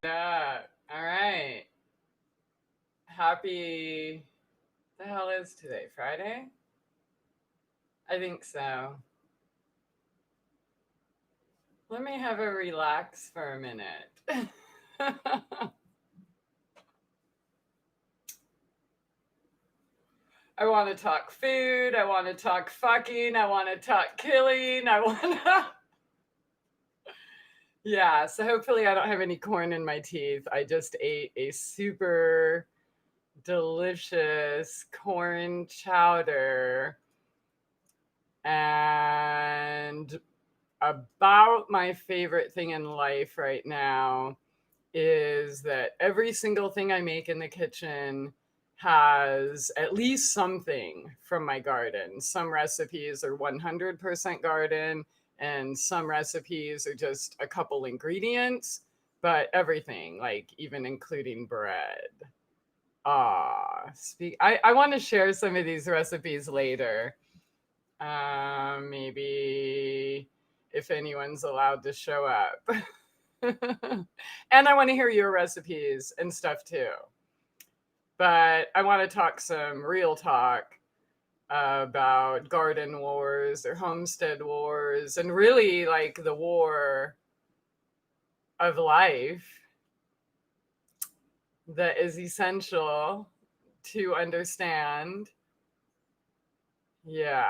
Yeah. All right. Happy. The hell is today? Friday? I think so. Let me have a relax for a minute. I want to talk food. I want to talk fucking. I want to talk killing. I want to. Yeah. So hopefully I don't have any corn in my teeth. I just ate a super delicious corn chowder. And about my favorite thing in life right now is that every single thing I make in the kitchen has at least something from my garden. Some recipes are 100% garden, and some recipes are just a couple ingredients, but everything, like even including bread. I want to share some of these recipes later. Maybe if anyone's allowed to show up. And I want to hear your recipes and stuff too. But I want to talk some real talk about garden wars or homestead wars and really like the war of life that is essential to understand. Yeah.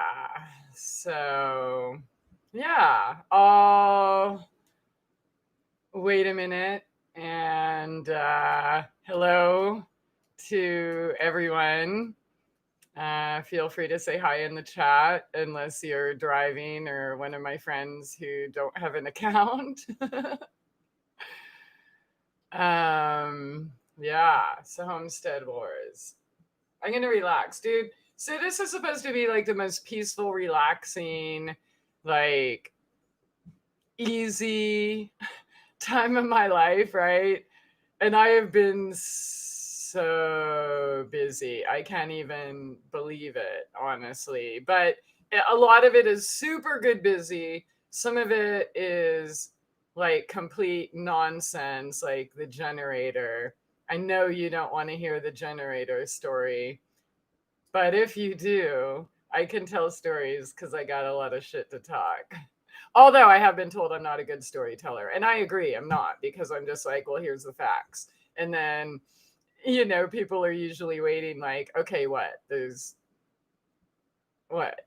So, yeah. Wait a minute. And hello to everyone. Feel free to say hi in the chat unless you're driving or one of my friends who don't have an account. Yeah, so Homestead Wars. I'm going to relax, dude. So this is supposed to be like the most peaceful, relaxing, like easy time of my life, right? And I have been so busy. I can't even believe it, honestly. But a lot of it is super good busy. Some of it is like complete nonsense, like the generator. I know you don't want to hear the generator story, but if you do, I can tell stories because I got a lot of shit to talk. Although I have been told I'm not a good storyteller. And I agree, I'm not, because I'm just like, well, here's the facts. And then, people are usually waiting, like, okay, what? There's what?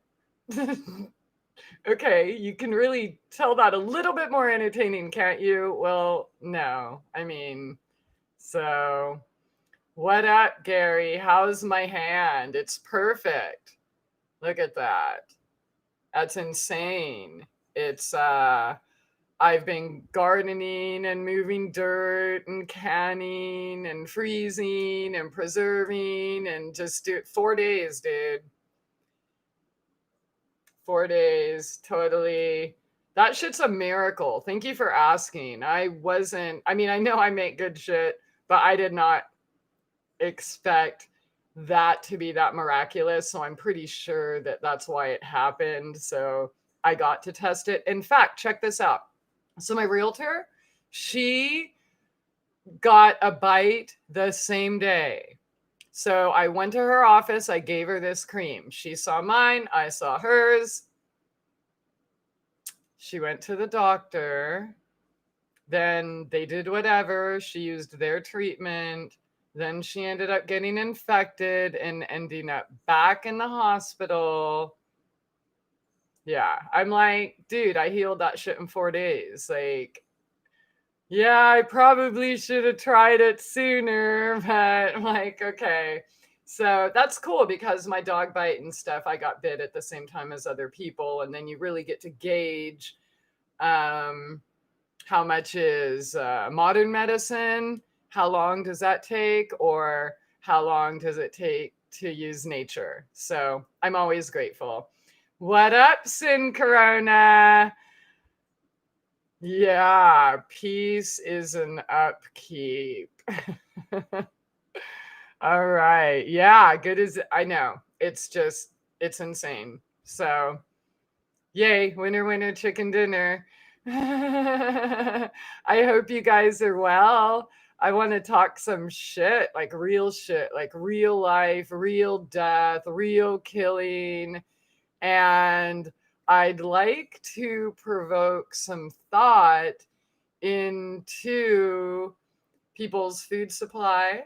Okay, you can really tell that a little bit more entertaining, can't you? Well, no. I mean, so what up, Gary? How's my hand? It's perfect. Look at that. That's insane. It's I've been gardening and moving dirt and canning and freezing and preserving and just 4 days, dude. 4 days, totally. That shit's a miracle. Thank you for asking. I know I make good shit, but I did not expect that to be that miraculous. So I'm pretty sure that that's why it happened. So I got to test it. In fact, check this out. So my realtor, she got a bite the same day. So I went to her office. I gave her this cream. She saw mine. I saw hers. She went to the doctor. Then they did whatever. She used their treatment. Then she ended up getting infected and ending up back in the hospital. Yeah, I'm like, dude, I healed that shit in 4 days. Like, yeah, I probably should have tried it sooner, but I'm like, okay. So that's cool because my dog bite and stuff, I got bit at the same time as other people. And then you really get to gauge how much is modern medicine, how long does that take, or how long does it take to use nature? So I'm always grateful. What up, Sin Corona? Yeah, peace is an upkeep. All right. Yeah, good as I know. It's insane. So, yay, winner, winner, chicken dinner. I hope you guys are well. I want to talk some shit, like real life, real death, real killing. And I'd like to provoke some thought into people's food supply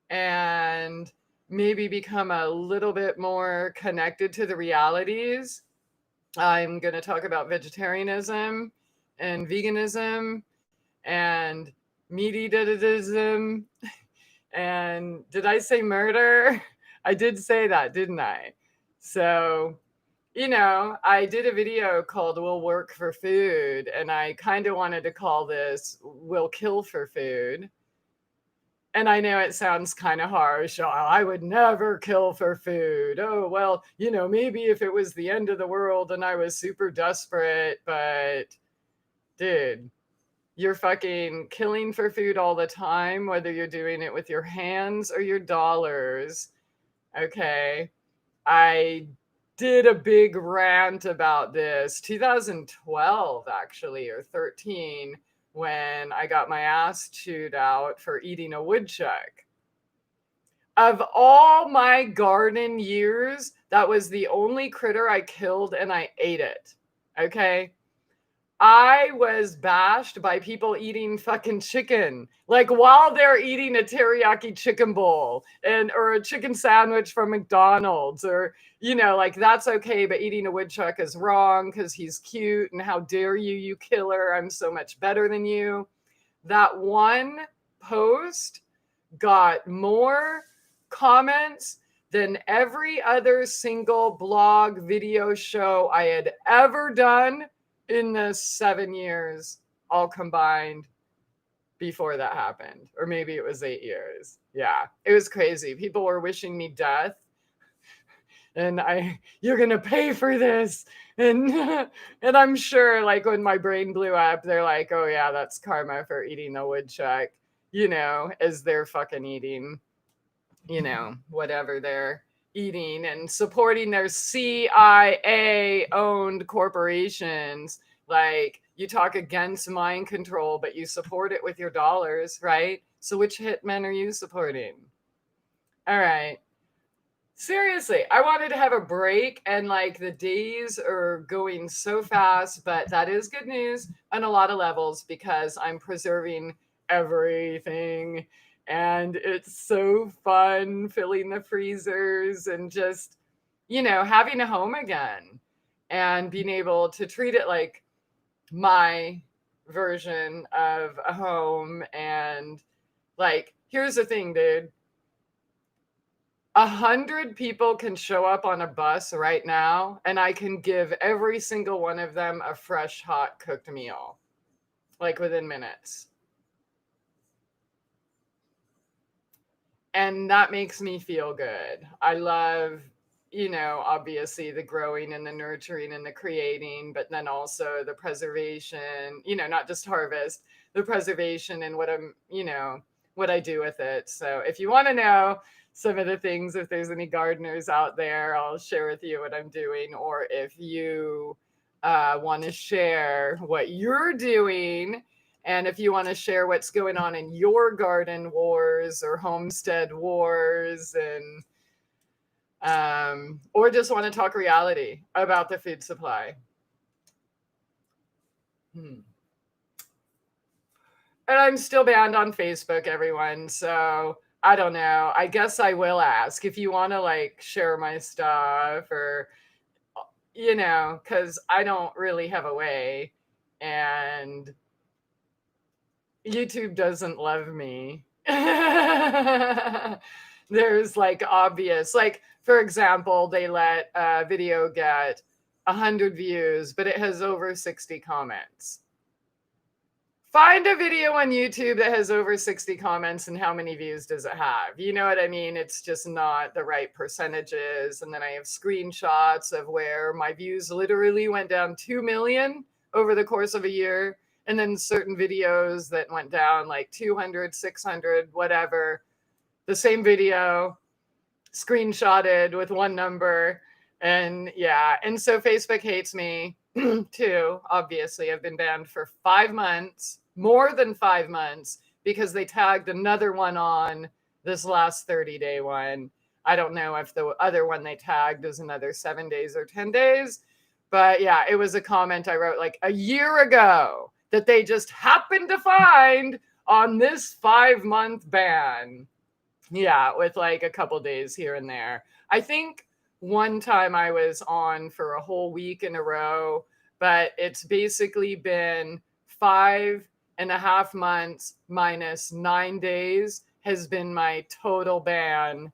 and maybe become a little bit more connected to the realities. I'm going to talk about vegetarianism and veganism and meat eatism. And did I say murder? I did say that, didn't I? So, I did a video called We'll Work for Food, and I kind of wanted to call this We'll Kill for Food. And I know it sounds kind of harsh. Oh, I would never kill for food. Oh, well, maybe if it was the end of the world and I was super desperate, but dude, you're fucking killing for food all the time, whether you're doing it with your hands or your dollars. Okay. I did a big rant about this 2012 actually, or 13, when I got my ass chewed out for eating a woodchuck. Of all my garden years, that was the only critter I killed and I ate it. Okay. I was bashed by people eating fucking chicken, like while they're eating a teriyaki chicken bowl or a chicken sandwich from McDonald's, or like that's okay, but eating a woodchuck is wrong because he's cute and how dare you, you killer? I'm so much better than you. That one post got more comments than every other single blog video show I had ever done in the 7 years all combined before that happened. Or maybe it was 8 years. Yeah, it was crazy. People were wishing me death. And you're going to pay for this. And and I'm sure like when my brain blew up, they're like, oh yeah, that's karma for eating a woodchuck, as they're fucking eating, whatever they're eating and supporting their CIA owned corporations. Like, you talk against mind control, but you support it with your dollars, right? So which hitmen are you supporting? All right. Seriously, I wanted to have a break, and like the days are going so fast, but that is good news on a lot of levels because I'm preserving everything. And it's so fun filling the freezers and just, having a home again and being able to treat it like my version of a home. And like, here's the thing, dude. 100 people can show up on a bus right now, and I can give every single one of them a fresh, hot, cooked meal, like within minutes. And that makes me feel good. I love, obviously the growing and the nurturing and the creating, but then also the preservation, not just harvest, the preservation and what I do with it. So if you want to know some of the things, if there's any gardeners out there, I'll share with you what I'm doing. Or if you want to share what you're doing, and if you want to share what's going on in your garden wars or homestead wars, and or just want to talk reality about the food supply. And I'm still banned on Facebook, everyone. So I don't know. I guess I will ask if you want to like share my stuff, or, because I don't really have a way. And YouTube doesn't love me. There's like obvious, like, for example, they let a video get 100 views, but it has over 60 comments. Find a video on YouTube that has over 60 comments and how many views does it have? You know what I mean? It's just not the right percentages. And then I have screenshots of where my views literally went down 2 million over the course of a year. And then certain videos that went down like 200, 600, whatever. The same video, screenshotted with one number. And yeah, and so Facebook hates me too. Obviously, I've been banned for 5 months, more than 5 months, because they tagged another one on this last 30-day one. I don't know if the other one they tagged is another 7 days or 10 days. But yeah, it was a comment I wrote like a year ago that they just happened to find on this 5-month ban. Yeah, with like a couple days here and there. I think one time I was on for a whole week in a row, but it's basically been 5.5 months minus 9 days has been my total ban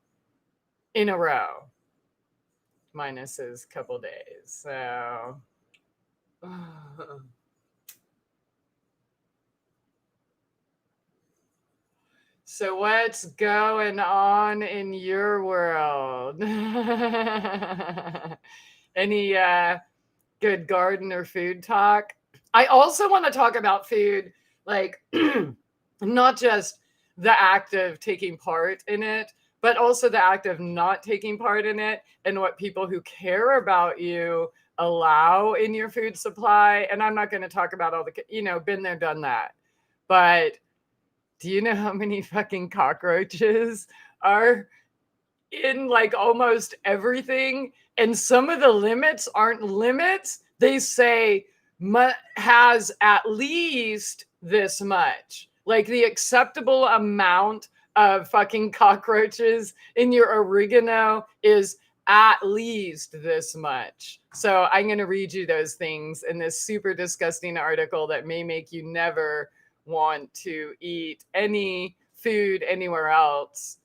in a row, minus his couple days. So so what's going on in your world? Any good garden or food talk? I also want to talk about food, like not just the act of taking part in it, but also the act of not taking part in it and what people who care about you allow in your food supply. And I'm not going to talk about all the, been there, done that. But do you know how many fucking cockroaches are in like almost everything? And some of the limits aren't limits. They say has at least this much. Like the acceptable amount of fucking cockroaches in your oregano is at least this much. So I'm going to read you those things in this super disgusting article that may make you never want to eat any food anywhere else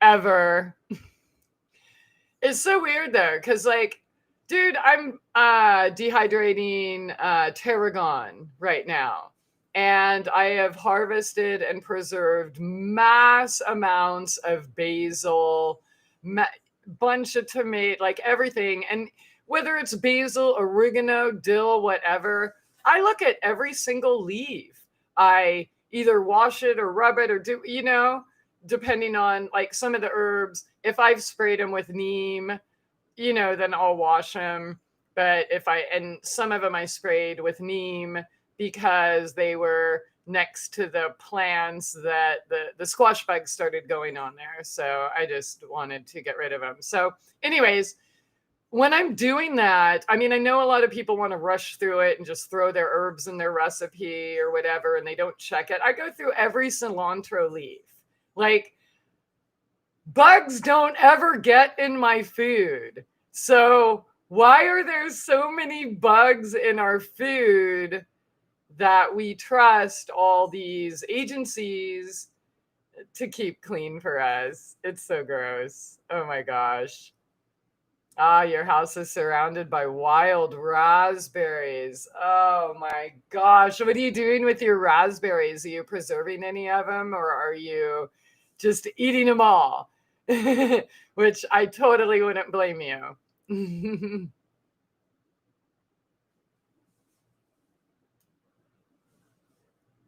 ever. It's so weird though, because like, dude, I'm dehydrating tarragon right now. And I have harvested and preserved mass amounts of basil, bunch of tomato, like everything. And whether it's basil, oregano, dill, whatever, I look at every single leaf. I either wash it or rub it or do, depending on like some of the herbs. If I've sprayed them with neem, then I'll wash them. But and some of them I sprayed with neem because they were next to the plants that the squash bugs started going on there. So I just wanted to get rid of them. So anyways, when I'm doing that, I mean, I know a lot of people want to rush through it and just throw their herbs in their recipe or whatever, and they don't check it. I go through every cilantro leaf. Like, bugs don't ever get in my food. So why are there so many bugs in our food that we trust all these agencies to keep clean for us? It's so gross. Oh my gosh. Your house is surrounded by wild raspberries. Oh my gosh. What are you doing with your raspberries? Are you preserving any of them, or are you just eating them all? Which I totally wouldn't blame you.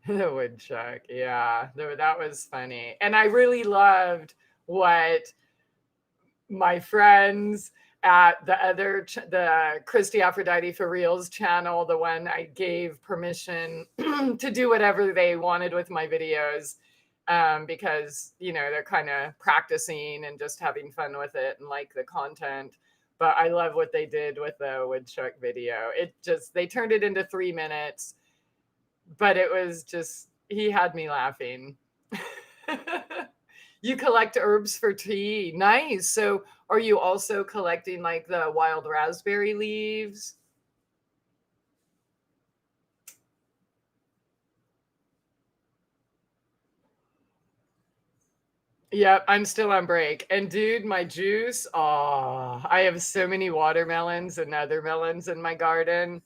The woodchuck. Yeah, that was funny. And I really loved what my friends at the Christie Aphrodite for Reals channel, the one I gave permission to do whatever they wanted with my videos, because they're kind of practicing and just having fun with it and like the content. But I love what they did with the woodchuck video. They turned it into 3 minutes, but it was just, he had me laughing. You collect herbs for tea. Nice. So are you also collecting like the wild raspberry leaves? Yep, I'm still on break. And dude, my juice, I have so many watermelons and other melons in my garden.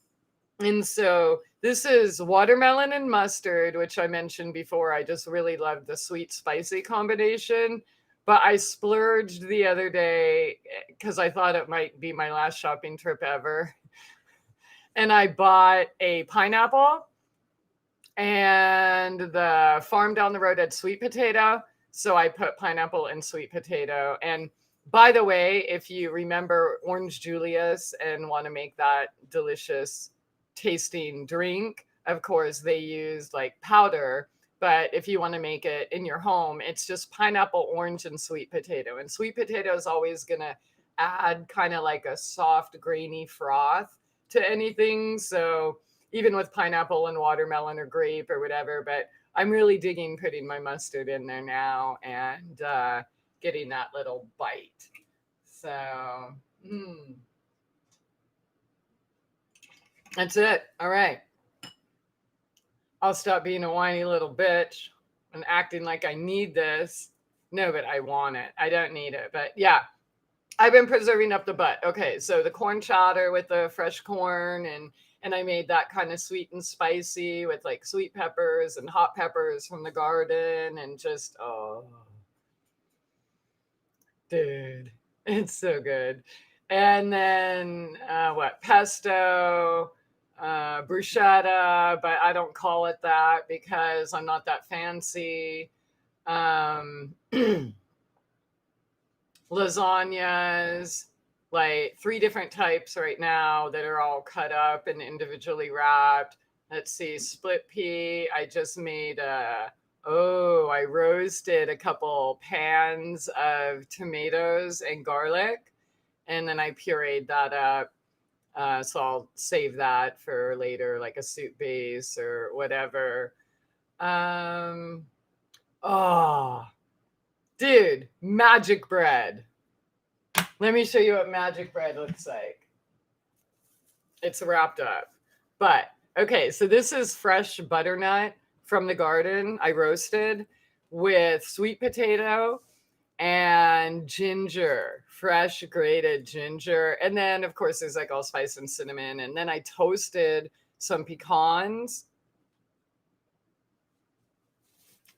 And so this is watermelon and mustard, which I mentioned before. I just really love the sweet spicy combination. But I splurged the other day because I thought it might be my last shopping trip ever. And I bought a pineapple, and the farm down the road had sweet potato. So I put pineapple and sweet potato. And By the way, if you remember Orange Julius and want to make that delicious tasting drink, of course, they used like powder. But if you want to make it in your home, it's just pineapple, orange, and sweet potato. And sweet potato is always going to add kind of like a soft, grainy froth to anything. So even with pineapple and watermelon or grape or whatever, but I'm really digging putting my mustard in there now and getting that little bite. So, that's it. All right. I'll stop being a whiny little bitch and acting like I need this. No, but I want it. I don't need it. But yeah, I've been preserving up the butt. Okay, so the corn chowder with the fresh corn and I made that kind of sweet and spicy with like sweet peppers and hot peppers from the garden and just dude, it's so good. And then what pesto, bruschetta, but I don't call it that because I'm not that fancy. Um, lasagnas, like 3 different types right now that are all cut up and individually wrapped. Let's see, split pea. I just made I roasted a couple pans of tomatoes and garlic, and then I pureed that up. So I'll save that for later, like a soup base or whatever. Um, oh, dude, magic bread. Let me show you what magic bread looks like. It's wrapped up. But okay, so this is fresh butternut from the garden. I roasted with sweet potato and ginger, fresh grated ginger. And then, of course, there's like allspice and cinnamon. And then I toasted some pecans.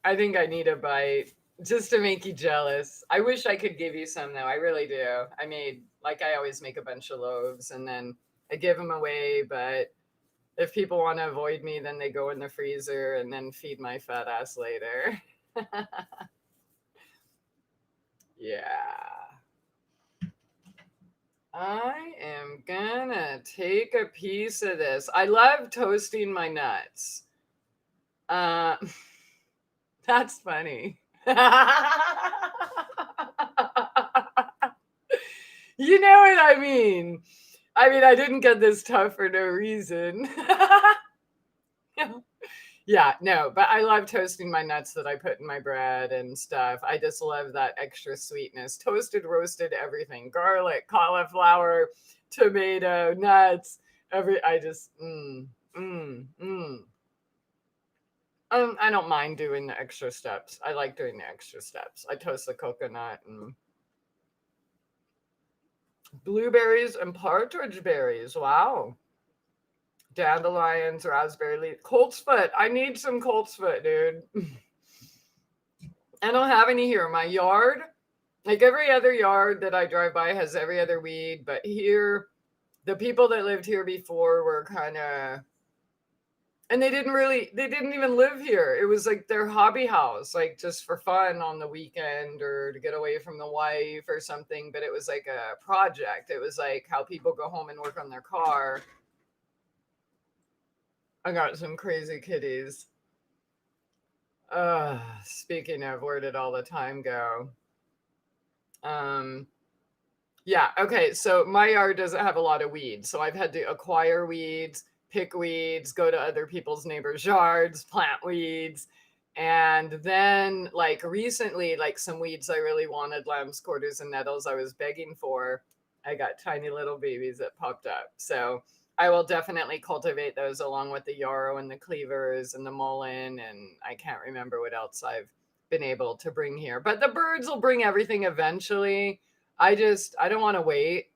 I think I need a bite just to make you jealous. I wish I could give you some, though. I really do. I made, like, I always make a bunch of loaves and then I give them away. But if people want to avoid me, then they go in the freezer and then feed my fat ass later. Yeah. I am gonna take a piece of this. I love toasting my nuts. Uh, that's funny. You know what I mean? I mean, I didn't get this tough for no reason. Yeah, no, but I love toasting my nuts that I put in my bread and stuff. I just love that extra sweetness. Toasted, roasted, everything. Garlic, cauliflower, tomato, nuts, I just, mm, mm. I don't mind doing the extra steps. I like doing the extra steps. I toast the coconut and blueberries and partridge berries. Wow. Dandelions, raspberry leaf, coltsfoot. I need some coltsfoot, dude. I don't have any here. My yard, like every other yard that I drive by has every other weed, but here, the people that lived here before were kind of, and they didn't even live here. It was like their hobby house, like just for fun on the weekend or to get away from the wife or something. But it was like a project. It was like how people go home and work on their car. I got some crazy kitties. Speaking of, where did all the time go? Yeah, okay. So my yard doesn't have a lot of weeds. So I've had to acquire weeds, pick weeds, go to other people's neighbors' yards, plant weeds. And then, like recently, like some weeds I really wanted, lamb's quarters and nettles I was begging for, I got tiny little babies that popped up. So I will definitely cultivate those along with the yarrow and the cleavers and the mullein. And I can't remember what else I've been able to bring here. But the birds will bring everything eventually. I don't want to wait.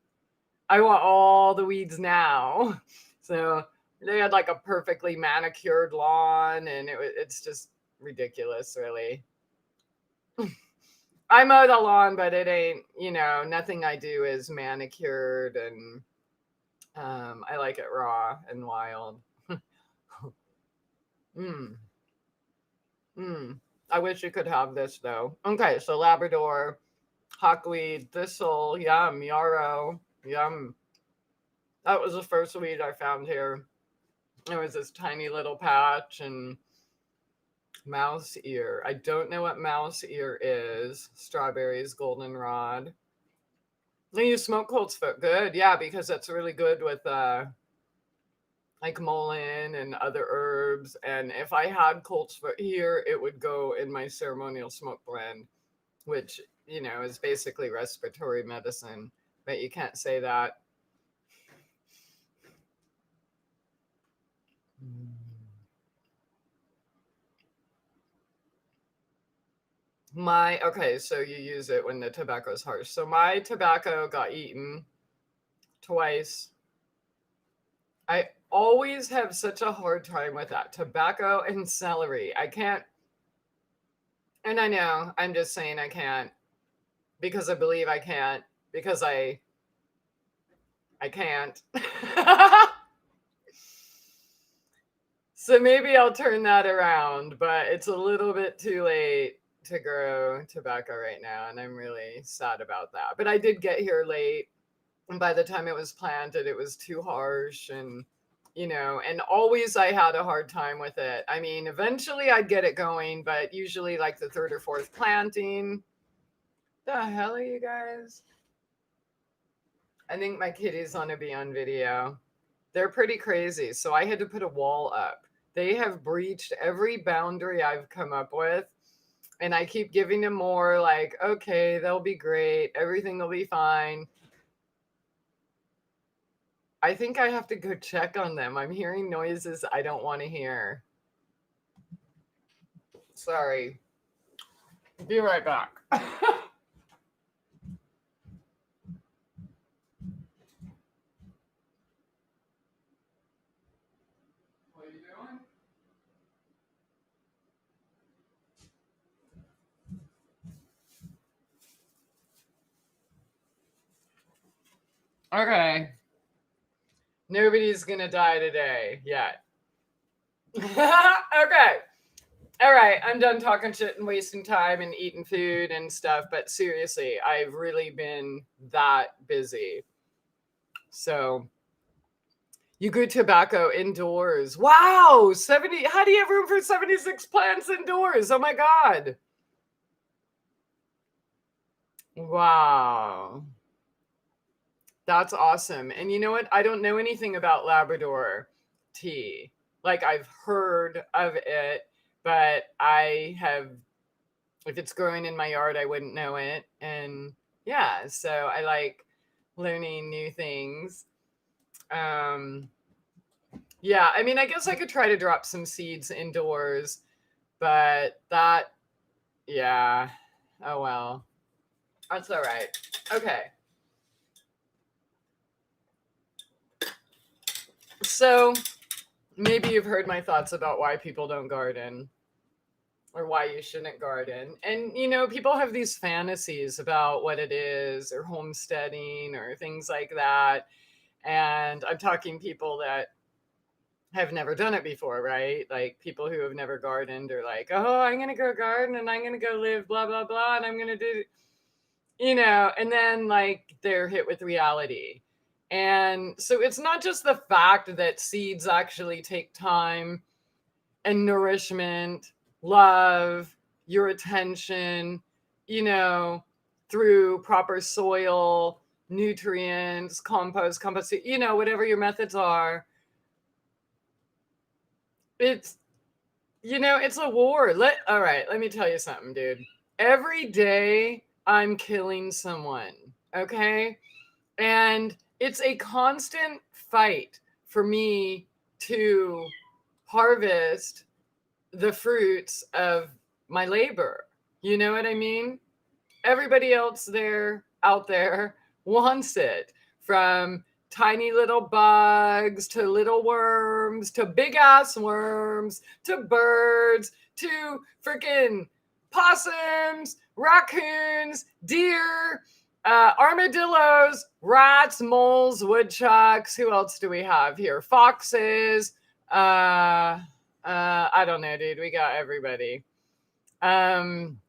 I want all the weeds now. So they had like a perfectly manicured lawn and it's just ridiculous, really. I mow the lawn, but it ain't, nothing I do is manicured and I like it raw and wild. mm. I wish you could have this though. Okay, so Labrador, Hawkweed, thistle, yum, yarrow, yum. That was the first weed I found here. There was this tiny little patch and mouse ear. I don't know what mouse ear is. Strawberries, goldenrod. Then you smoke colt's foot. Good, yeah, because that's really good with like mullein and other herbs. And if I had colt's foot here, it would go in my ceremonial smoke blend, which, you know, is basically respiratory medicine. But you can't say that. Okay, so you use it when the tobacco is harsh. So my tobacco got eaten twice. I always have such a hard time with that. Tobacco and celery. I can't, and I know, I'm just saying I can't because I believe I can't because I can't. So maybe I'll turn that around, but it's a little bit too late to grow tobacco right now, and I'm really sad about that. But I did get here late, and by the time it was planted, it was too harsh, and you know, and always I had a hard time with it. I mean, eventually I'd get it going, but usually like the third or fourth planting. The hell are you guys? I think my kitties want to be on video. They're pretty crazy, so I had to put a wall up. They have breached every boundary I've come up with, and I keep giving them more like, okay, they'll be great, everything will be fine. I think I have to go check on them. I'm hearing noises I don't want to hear. Sorry. Be right back. What are you doing? Okay. Nobody's gonna die today yet. Okay. All right. I'm done talking shit and wasting time and eating food and stuff. But seriously, I've really been that busy. So you grew tobacco indoors. Wow. 70. How do you have room for 76 plants indoors? Oh my God. Wow. That's awesome. And you know what? I don't know anything about Labrador tea. Like I've heard of it, but I have, if it's growing in my yard, I wouldn't know it. And yeah, so I like learning new things. Um, yeah, I mean, I guess I could try to drop some seeds indoors, but that, yeah, oh well, that's all right. Okay. So maybe you've heard my thoughts about why people don't garden or why you shouldn't garden. And, you know, people have these fantasies about what it is or homesteading or things like that. And I'm talking people that have never done it before, right? Like people who have never gardened are like, oh, I'm going to go garden and I'm going to go live, blah, blah, blah. And I'm going to do, you know, and then like they're hit with reality. And so it's not just the fact that seeds actually take time and nourishment, love, your attention, you know, through proper soil, nutrients, compost, you know, whatever your methods are. It's, you know, it's a war. All right, let me tell you something, dude. Every day I'm killing someone, okay? And it's a constant fight for me to harvest the fruits of my labor. You know what I mean? Everybody else out there wants it, from tiny little bugs to little worms to big ass worms to birds to freaking possums, raccoons, deer, armadillos, rats, moles, woodchucks. Who else do we have here? Foxes. I don't know, dude. We got everybody. Um,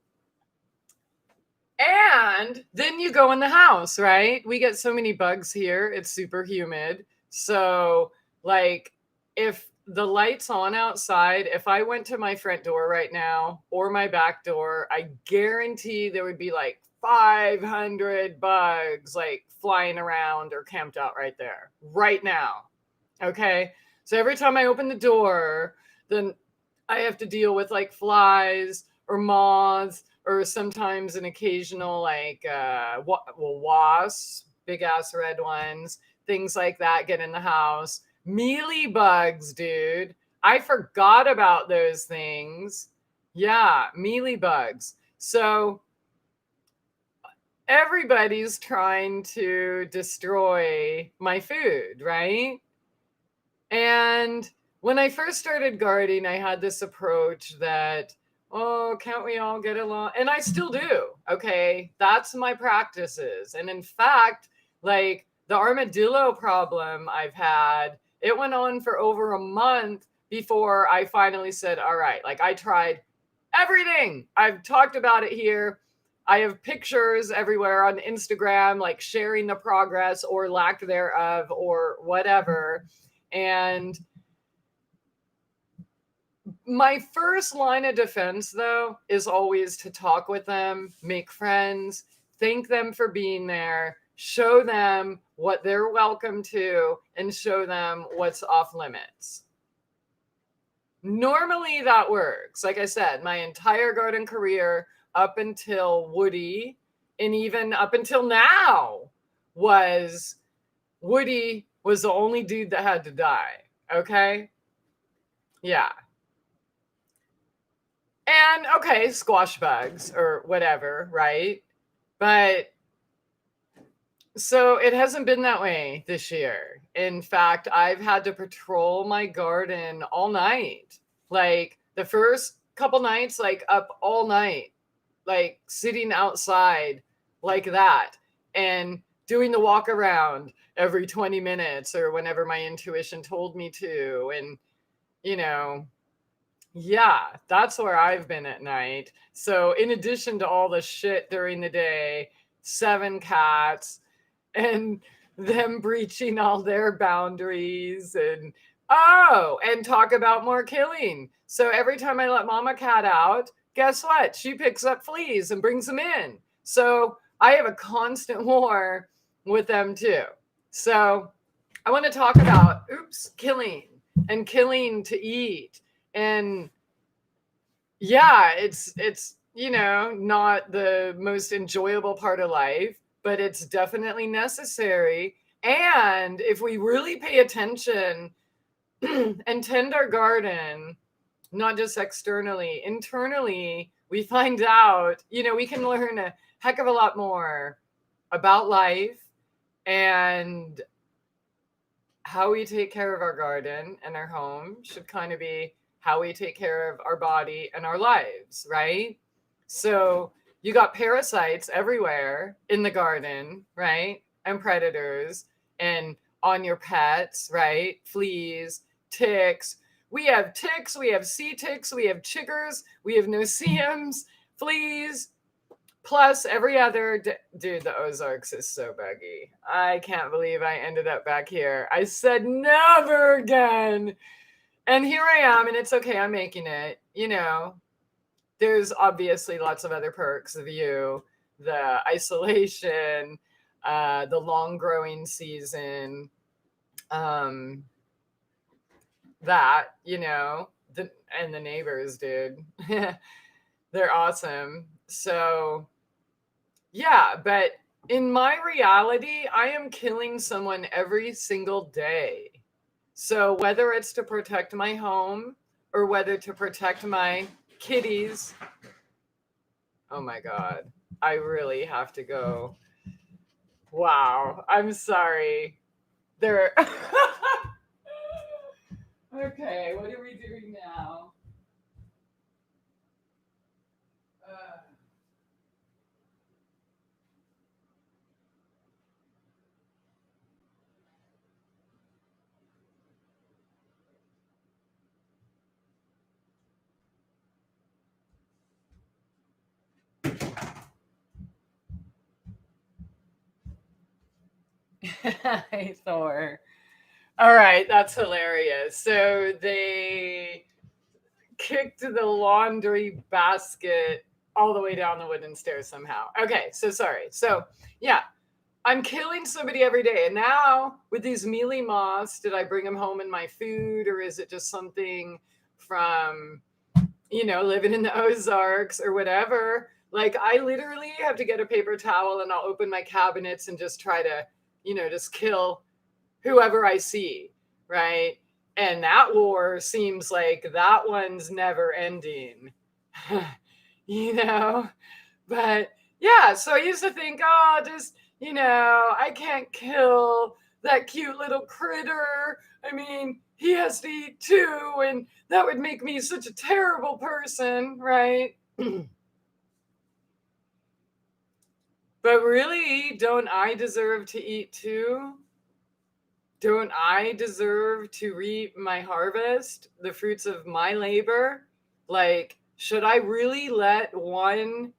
And then you go in the house, right? We get so many bugs here. It's super humid. So, like, if the light's on outside, if I went to my front door right now or my back door, I guarantee there would be like 500 bugs like flying around or camped out right there right now. Okay. So every time I open the door, then I have to deal with like flies or moths or sometimes an occasional like wasps, big ass red ones, things like that get in the house. Mealy bugs, dude. I forgot about those things. Yeah, mealy bugs. So everybody's trying to destroy my food, right? And when I first started gardening, I had this approach that, oh, can't we all get along? And I still do. Okay. That's my practices. And in fact, like the armadillo problem I've had, it went on for over a month before I finally said, all right, like I tried everything. I've talked about it here. I have pictures everywhere on Instagram, like sharing the progress or lack thereof or whatever. And my first line of defense, though, is always to talk with them, make friends, thank them for being there, show them what they're welcome to, and show them what's off limits. Normally that works. Like I said, my entire garden career up until Woody, and even up until now, was Woody was the only dude that had to die. Okay? Yeah. And okay, squash bugs or whatever, right? But so it hasn't been that way this year. In fact, I've had to patrol my garden all night. Like the first couple nights, like up all night, like sitting outside like that and doing the walk around every 20 minutes or whenever my intuition told me to. And, you know, yeah, that's where I've been at night. So, in addition to all the shit during the day, 7 cats and them breaching all their boundaries and oh, and talk about more killing. So, every time I let mama cat out, guess what? She picks up fleas and brings them in. So, I have a constant war with them too. So, I want to talk about killing and killing to eat. And yeah, it's not the most enjoyable part of life, but it's definitely necessary. And if we really pay attention and tend our garden, not just externally, internally, we find out, we can learn a heck of a lot more about life and how we take care of our garden and our home should kind of be how we take care of our body and our lives, right? So you got parasites everywhere in the garden, right? And predators and on your pets, right? Fleas, ticks. We have ticks, we have sea ticks, we have chiggers, we have no-see-ums, fleas, plus every other dude, the Ozarks is so buggy. I can't believe I ended up back here. I said never again. And here I am, and it's okay. I'm making it. There's obviously lots of other perks of you, the isolation, the long growing season, that, and the neighbors, dude. They're awesome. So yeah, but in my reality, I am killing someone every single day. So whether it's to protect my home or whether to protect my kitties, oh my God, I really have to go. Wow, I'm sorry. They're okay. What are we doing now? Uh, Hi, Thor. All right, that's hilarious. So they kicked the laundry basket all the way down the wooden stairs somehow. Okay, so sorry. So, yeah, I'm killing somebody every day. And now with these mealy moths, did I bring them home in my food, or is it just something from, living in the Ozarks or whatever? Like, I literally have to get a paper towel and I'll open my cabinets and just try to, just kill whoever I see, right? And that war seems like that one's never ending, you know? But yeah, so I used to think, oh, just, I can't kill that cute little critter. I mean, he has to eat too, and that would make me such a terrible person, right? But really, don't I deserve to eat too? Don't I deserve to reap my harvest, the fruits of my labor? Like, should I really let one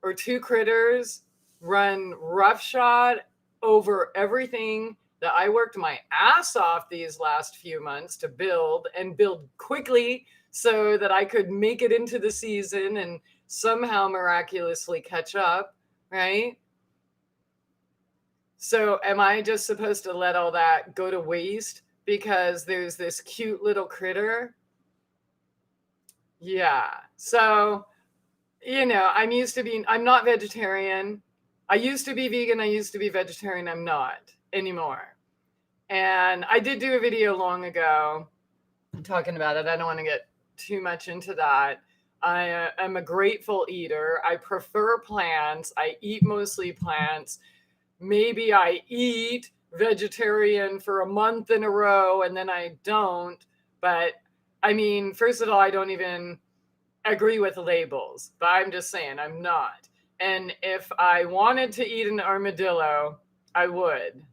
or two critters run roughshod over everything that I worked my ass off these last few months to build, and build quickly so that I could make it into the season and somehow miraculously catch up, right? So am I just supposed to let all that go to waste because there's this cute little critter? Yeah. So, I'm not vegetarian. I used to be vegan. I used to be vegetarian. I'm not anymore. And I did do a video long ago talking about it. I don't want to get too much into that. I am a grateful eater. I prefer plants. I eat mostly plants. Maybe I eat vegetarian for a month in a row and then I don't. But I mean, first of all, I don't even agree with labels, but I'm just saying I'm not. And if I wanted to eat an armadillo, I would.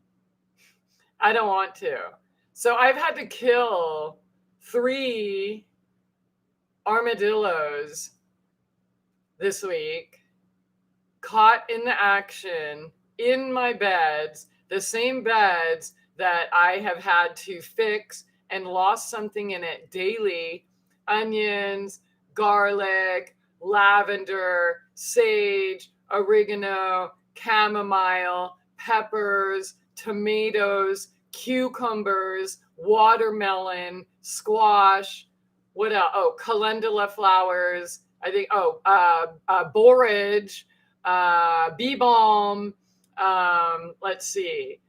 I don't want to. So I've had to kill 3 armadillos this week, caught in the action in my beds, the same beds that I have had to fix and lost something in it daily: onions, garlic, lavender, sage, oregano, chamomile, peppers, tomatoes, cucumbers, watermelon, squash. What else? Oh, calendula flowers. I think, borage, bee balm, let's see,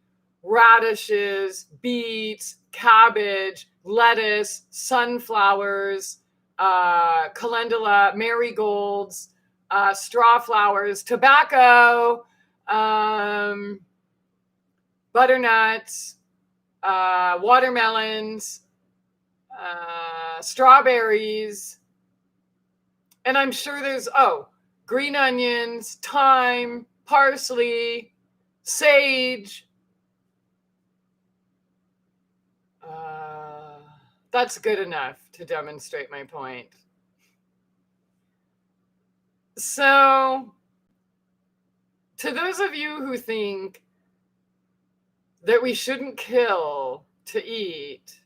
radishes, beets, cabbage, lettuce, sunflowers, calendula, marigolds, straw flowers, tobacco, butternuts, watermelons, strawberries, and I'm sure there's, green onions, thyme, parsley, sage. That's good enough to demonstrate my point. So, to those of you who think that we shouldn't kill to eat,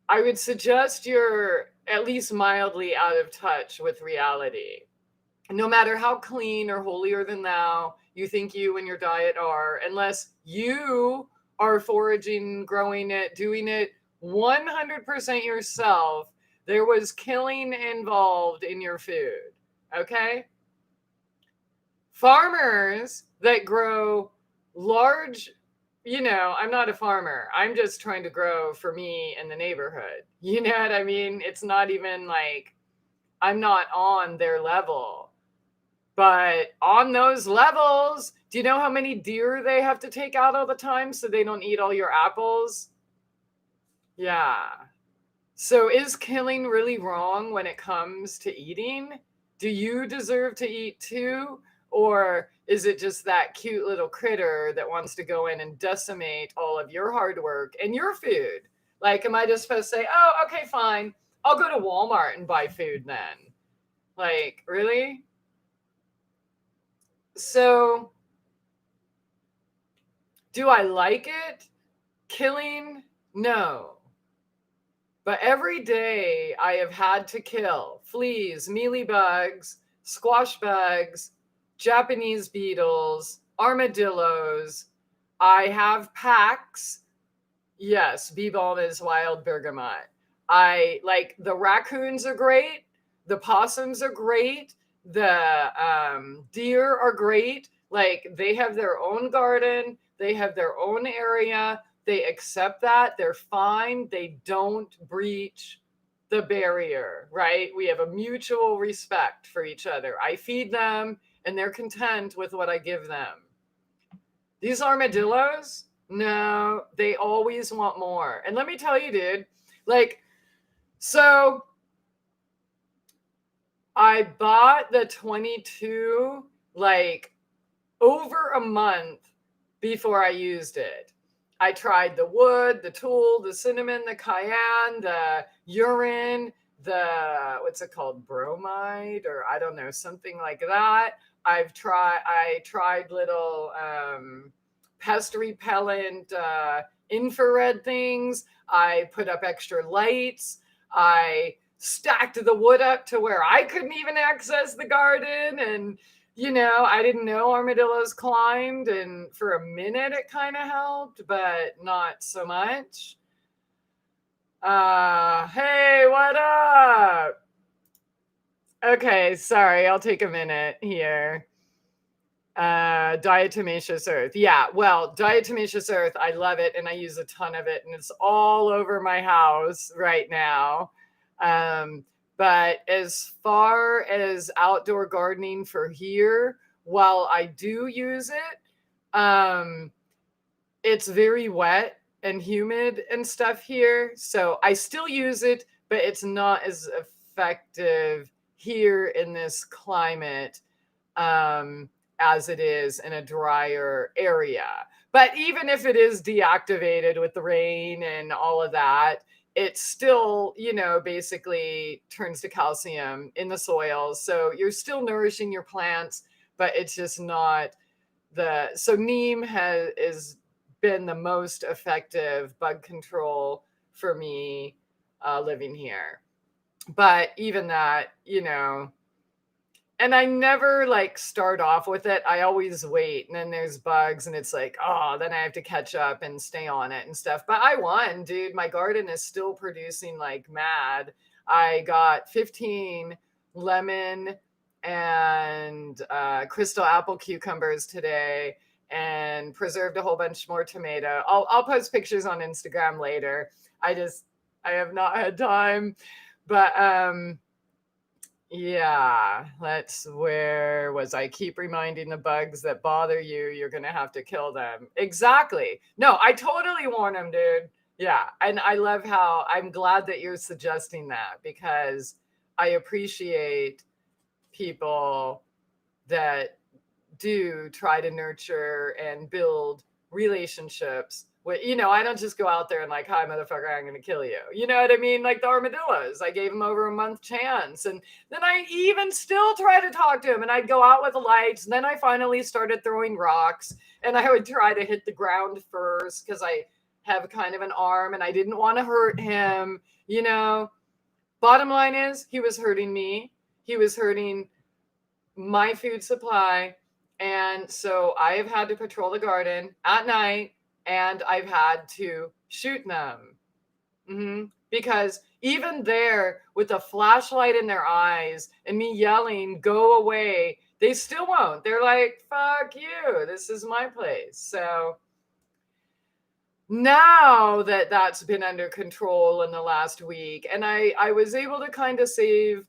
I would suggest you're at least mildly out of touch with reality. No matter how clean or holier than thou you think you and your diet are, unless you are foraging, growing it, doing it 100% yourself, there was killing involved in your food. Okay? Farmers that grow large, I'm not a farmer. I'm just trying to grow for me and the neighborhood. You know what I mean? It's not even like I'm not on their level. But on those levels, do you know how many deer they have to take out all the time so they don't eat all your apples? Yeah. So is killing really wrong when it comes to eating? Do you deserve to eat too? Or is it just that cute little critter that wants to go in and decimate all of your hard work and your food? Like, am I just supposed to say, oh, okay, fine, I'll go to Walmart and buy food then? Like, really? So Do I like it? Killing? No. But every day I have had to kill fleas, mealybugs, squash bugs, Japanese beetles, armadillos. I have packs. Yes, bee balm is wild bergamot. I like the raccoons are great. The possums are great. The deer are great. Like they have their own garden. They have their own area. They accept that. They're fine. They don't breach the barrier, right? We have a mutual respect for each other. I feed them and they're content with what I give them. These armadillos, no, they always want more. And let me tell you, dude, like, so I bought the 22 like over a month before I used it. I tried the wood, the tool, the cinnamon, the cayenne, the urine, the, what's it called? Bromide, or I don't know, something like that. I tried little pest repellent infrared things. I put up extra lights. I stacked the wood up to where I couldn't even access the garden. And, you know, I didn't know armadillos climbed. And for a minute it kind of helped, but not so much. Hey, what up? Okay, sorry, I'll take a minute here. Diatomaceous earth. Yeah, well, diatomaceous earth, I love it and I use a ton of it and it's all over my house right now. But as far as outdoor gardening for here, while I do use it, it's very wet and humid and stuff here. So I still use it, but it's not as effective here in this climate as it is in a drier area. But even if it is deactivated with the rain and all of that, it still, you know, basically turns to calcium in the soil. So you're still nourishing your plants, but it's just not the, so neem has been the most effective bug control for me living here. But even that, you know, and I never like start off with it. I always wait. And then there's bugs and it's like, oh, then I have to catch up and stay on it and stuff. But I won, dude. My garden is still producing like mad. I got 15 lemon and crystal apple cucumbers today and preserved a whole bunch more tomato. I'll post pictures on Instagram later. I have not had time. But yeah, where was I? Keep reminding the bugs that bother you, you're going to have to kill them. Exactly. No, I totally warn them, dude. Yeah. And I love how, I'm glad that you're suggesting that because I appreciate people that do try to nurture and build relationships. You know, I don't just go out there and like, hi, motherfucker, I'm going to kill you. You know what I mean? Like the armadillos, I gave them over a month chance. And then I even still try to talk to him and I'd go out with the lights. And then I finally started throwing rocks and I would try to hit the ground first because I have kind of an arm and I didn't want to hurt him. You know, bottom line is he was hurting me. He was hurting my food supply. And so I have had to patrol the garden at night. And I've had to shoot them because even there with a flashlight in their eyes and me yelling, go away, they still won't. They're like, fuck you. This is my place. So now that that's been under control in the last week and I was able to kind of save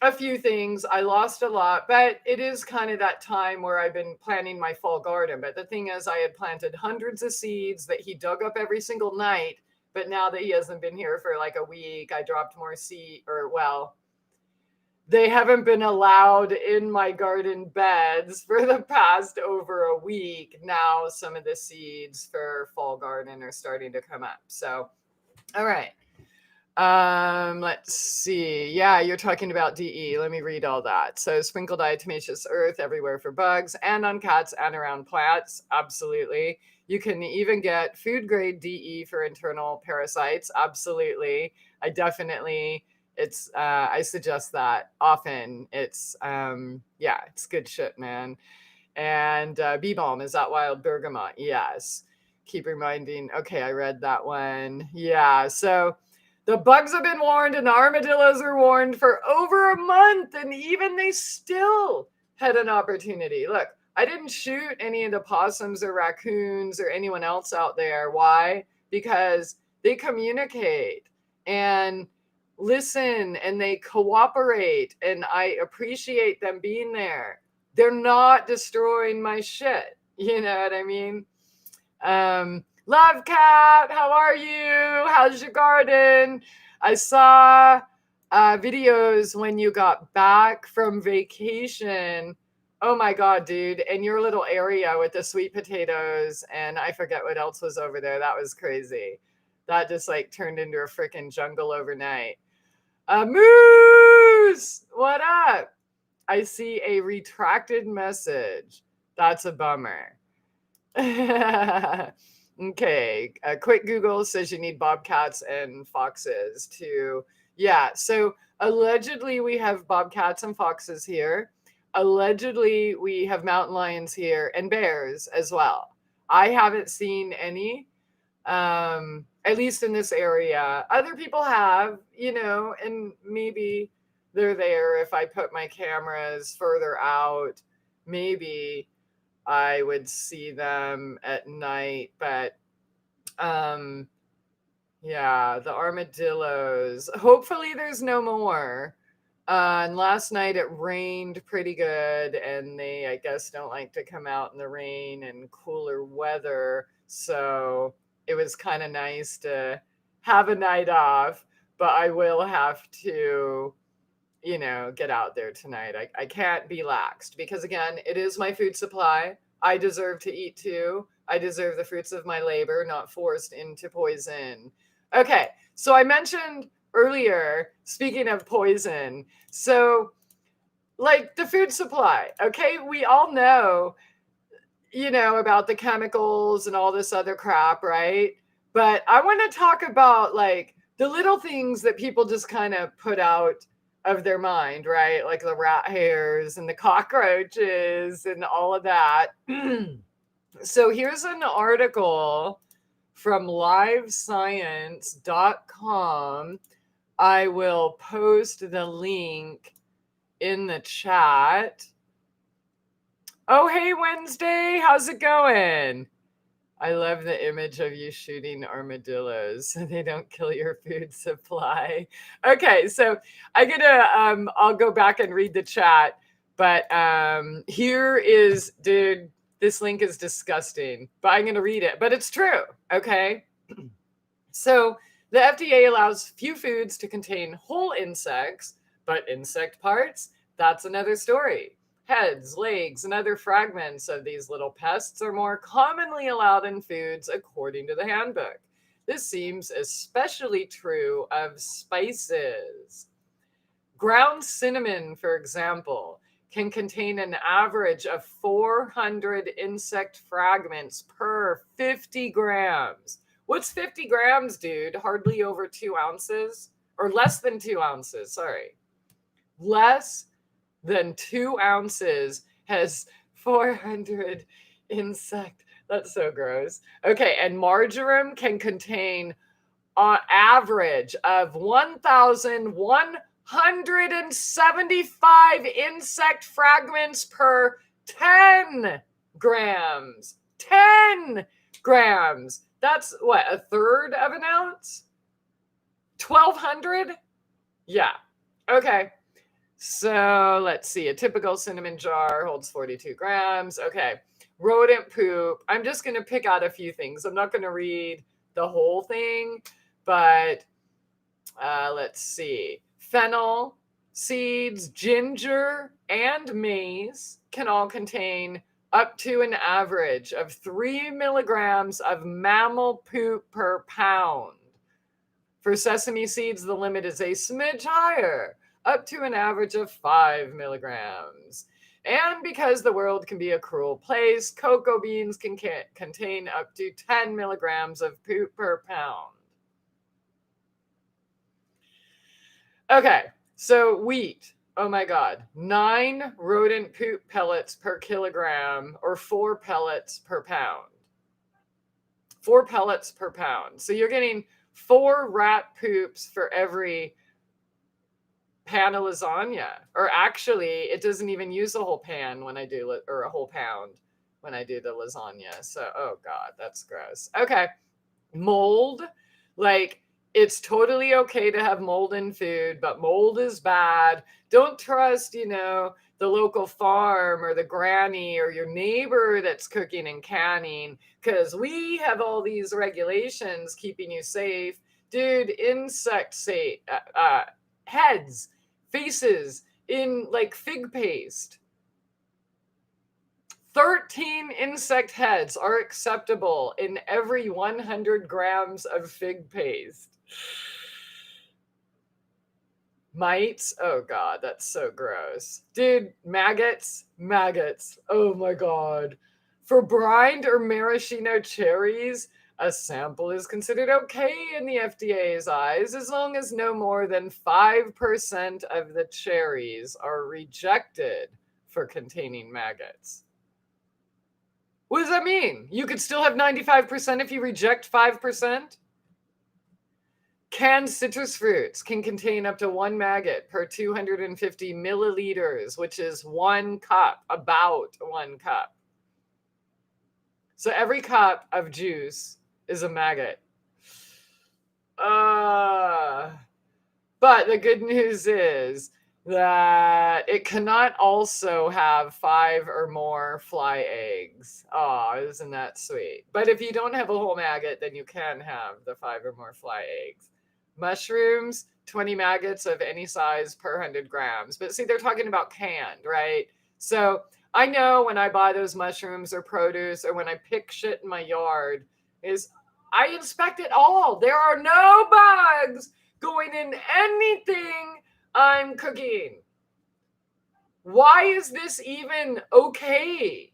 a few things. I lost a lot, but it is kind of that time where I've been planning my fall garden. But the thing is, I had planted hundreds of seeds that he dug up every single night. But now that he hasn't been here for like a week, I dropped more seed, or well, they haven't been allowed in my garden beds for the past over a week. Now some of the seeds for fall garden are starting to come up. So, all right. Let's see. Yeah, you're talking about DE. Let me read all that. So sprinkle diatomaceous earth everywhere for bugs and on cats and around plants. Absolutely. You can even get food grade DE for internal parasites. Absolutely. I definitely, I suggest that often. Yeah, it's good shit, man. And bee balm, is that wild bergamot? Yes. Keep reminding. Okay, I read that one. Yeah. So the bugs have been warned and the armadillos are warned for over a month, and even they still had an opportunity. Look, I didn't shoot any of the possums or raccoons or anyone else out there. Why? Because they communicate and listen and they cooperate, and I appreciate them being there. They're not destroying my shit. You know what I mean? Love Cat, how are you? How's your garden? I saw videos when you got back from vacation. Oh my God, dude. And your little area with the sweet potatoes, and I forget what else was over there. That was crazy. That just like turned into a freaking jungle overnight. Moose, what up? I see a retracted message. That's a bummer. Okay, a quick Google says you need bobcats and foxes to, yeah. So allegedly we have bobcats and foxes here. Allegedly we have mountain lions here and bears as well. I haven't seen any, at least in this area. Other people have, and maybe they're there. If I put my cameras further out, maybe I would see them at night. But yeah, the armadillos. Hopefully there's no more. And last night it rained pretty good, and they, I guess, don't like to come out in the rain and cooler weather. So it was kind of nice to have a night off, but I will have to, get out there tonight. I can't be laxed because, again, it is my food supply. I deserve to eat too. I deserve the fruits of my labor, not forced into poison. Okay, so I mentioned earlier, speaking of poison, so like the food supply, okay, we all know, about the chemicals and all this other crap, right? But I want to talk about like the little things that people just kind of put out of their mind, right? Like the rat hairs and the cockroaches and all of that. So here's an article from livescience.com. I will post the link in the chat. Oh, hey, Wednesday. How's it going? I love the image of you shooting armadillos so they don't kill your food supply. Okay, so I'll go back and read the chat. But here is, dude, this link is disgusting, but I'm going to read it. But it's true, okay? So the FDA allows few foods to contain whole insects, but insect parts, that's another story. Heads, legs, and other fragments of these little pests are more commonly allowed in foods according to the handbook. This seems especially true of spices. Ground cinnamon, for example, can contain an average of 400 insect fragments per 50 grams. What's 50 grams, dude? Hardly over 2 ounces? Or less than 2 ounces, sorry. Less than 2 ounces has 400 insect. That's so gross. Okay, and marjoram can contain an average of 1,175 insect fragments per 10 grams. 10 grams. That's what, a third of an ounce? 1,200? Yeah. Okay. So let's see. A typical cinnamon jar holds 42 grams. Okay. Rodent poop. I'm just going to pick out a few things. I'm not going to read the whole thing, but let's see. Fennel, seeds, ginger, and maize can all contain up to an average of 3 milligrams of mammal poop per pound. For sesame seeds, the limit is a smidge higher, up to an average of 5 milligrams. And because the world can be a cruel place, cocoa beans can contain up to 10 milligrams of poop per pound. Okay, so wheat. Oh my God, 9 rodent poop pellets per kilogram, or 4 pellets per pound. 4 pellets per pound. So you're getting 4 rat poops for every pan of lasagna. Or actually, it doesn't even use a whole pan when I do, or a whole pound when I do the lasagna. So, oh God, that's gross. Okay, mold. Like, it's totally okay to have mold in food, but mold is bad. Don't trust, the local farm or the granny or your neighbor that's cooking and canning, because we have all these regulations keeping you safe. Dude, heads, faces in like fig paste. 13 insect heads are acceptable in every 100 grams of fig paste. Mites? Oh God, that's so gross. Dude, maggots? Oh my God. For brined or maraschino cherries, a sample is considered okay in the FDA's eyes as long as no more than 5% of the cherries are rejected for containing maggots. What does that mean? You could still have 95% if you reject 5%? Canned citrus fruits can contain up to 1 maggot per 250 milliliters, which is 1 cup, about 1 cup. So every cup of juice is a maggot. But the good news is that it cannot also have 5 or more fly eggs. Oh, isn't that sweet? But if you don't have a whole maggot, then you can have the 5 or more fly eggs. Mushrooms, 20 maggots of any size per 100 grams. But see, they're talking about canned, right? So I know when I buy those mushrooms or produce, or when I pick shit in my yard, I inspect it all. There are no bugs going in anything I'm cooking. Why is this even okay?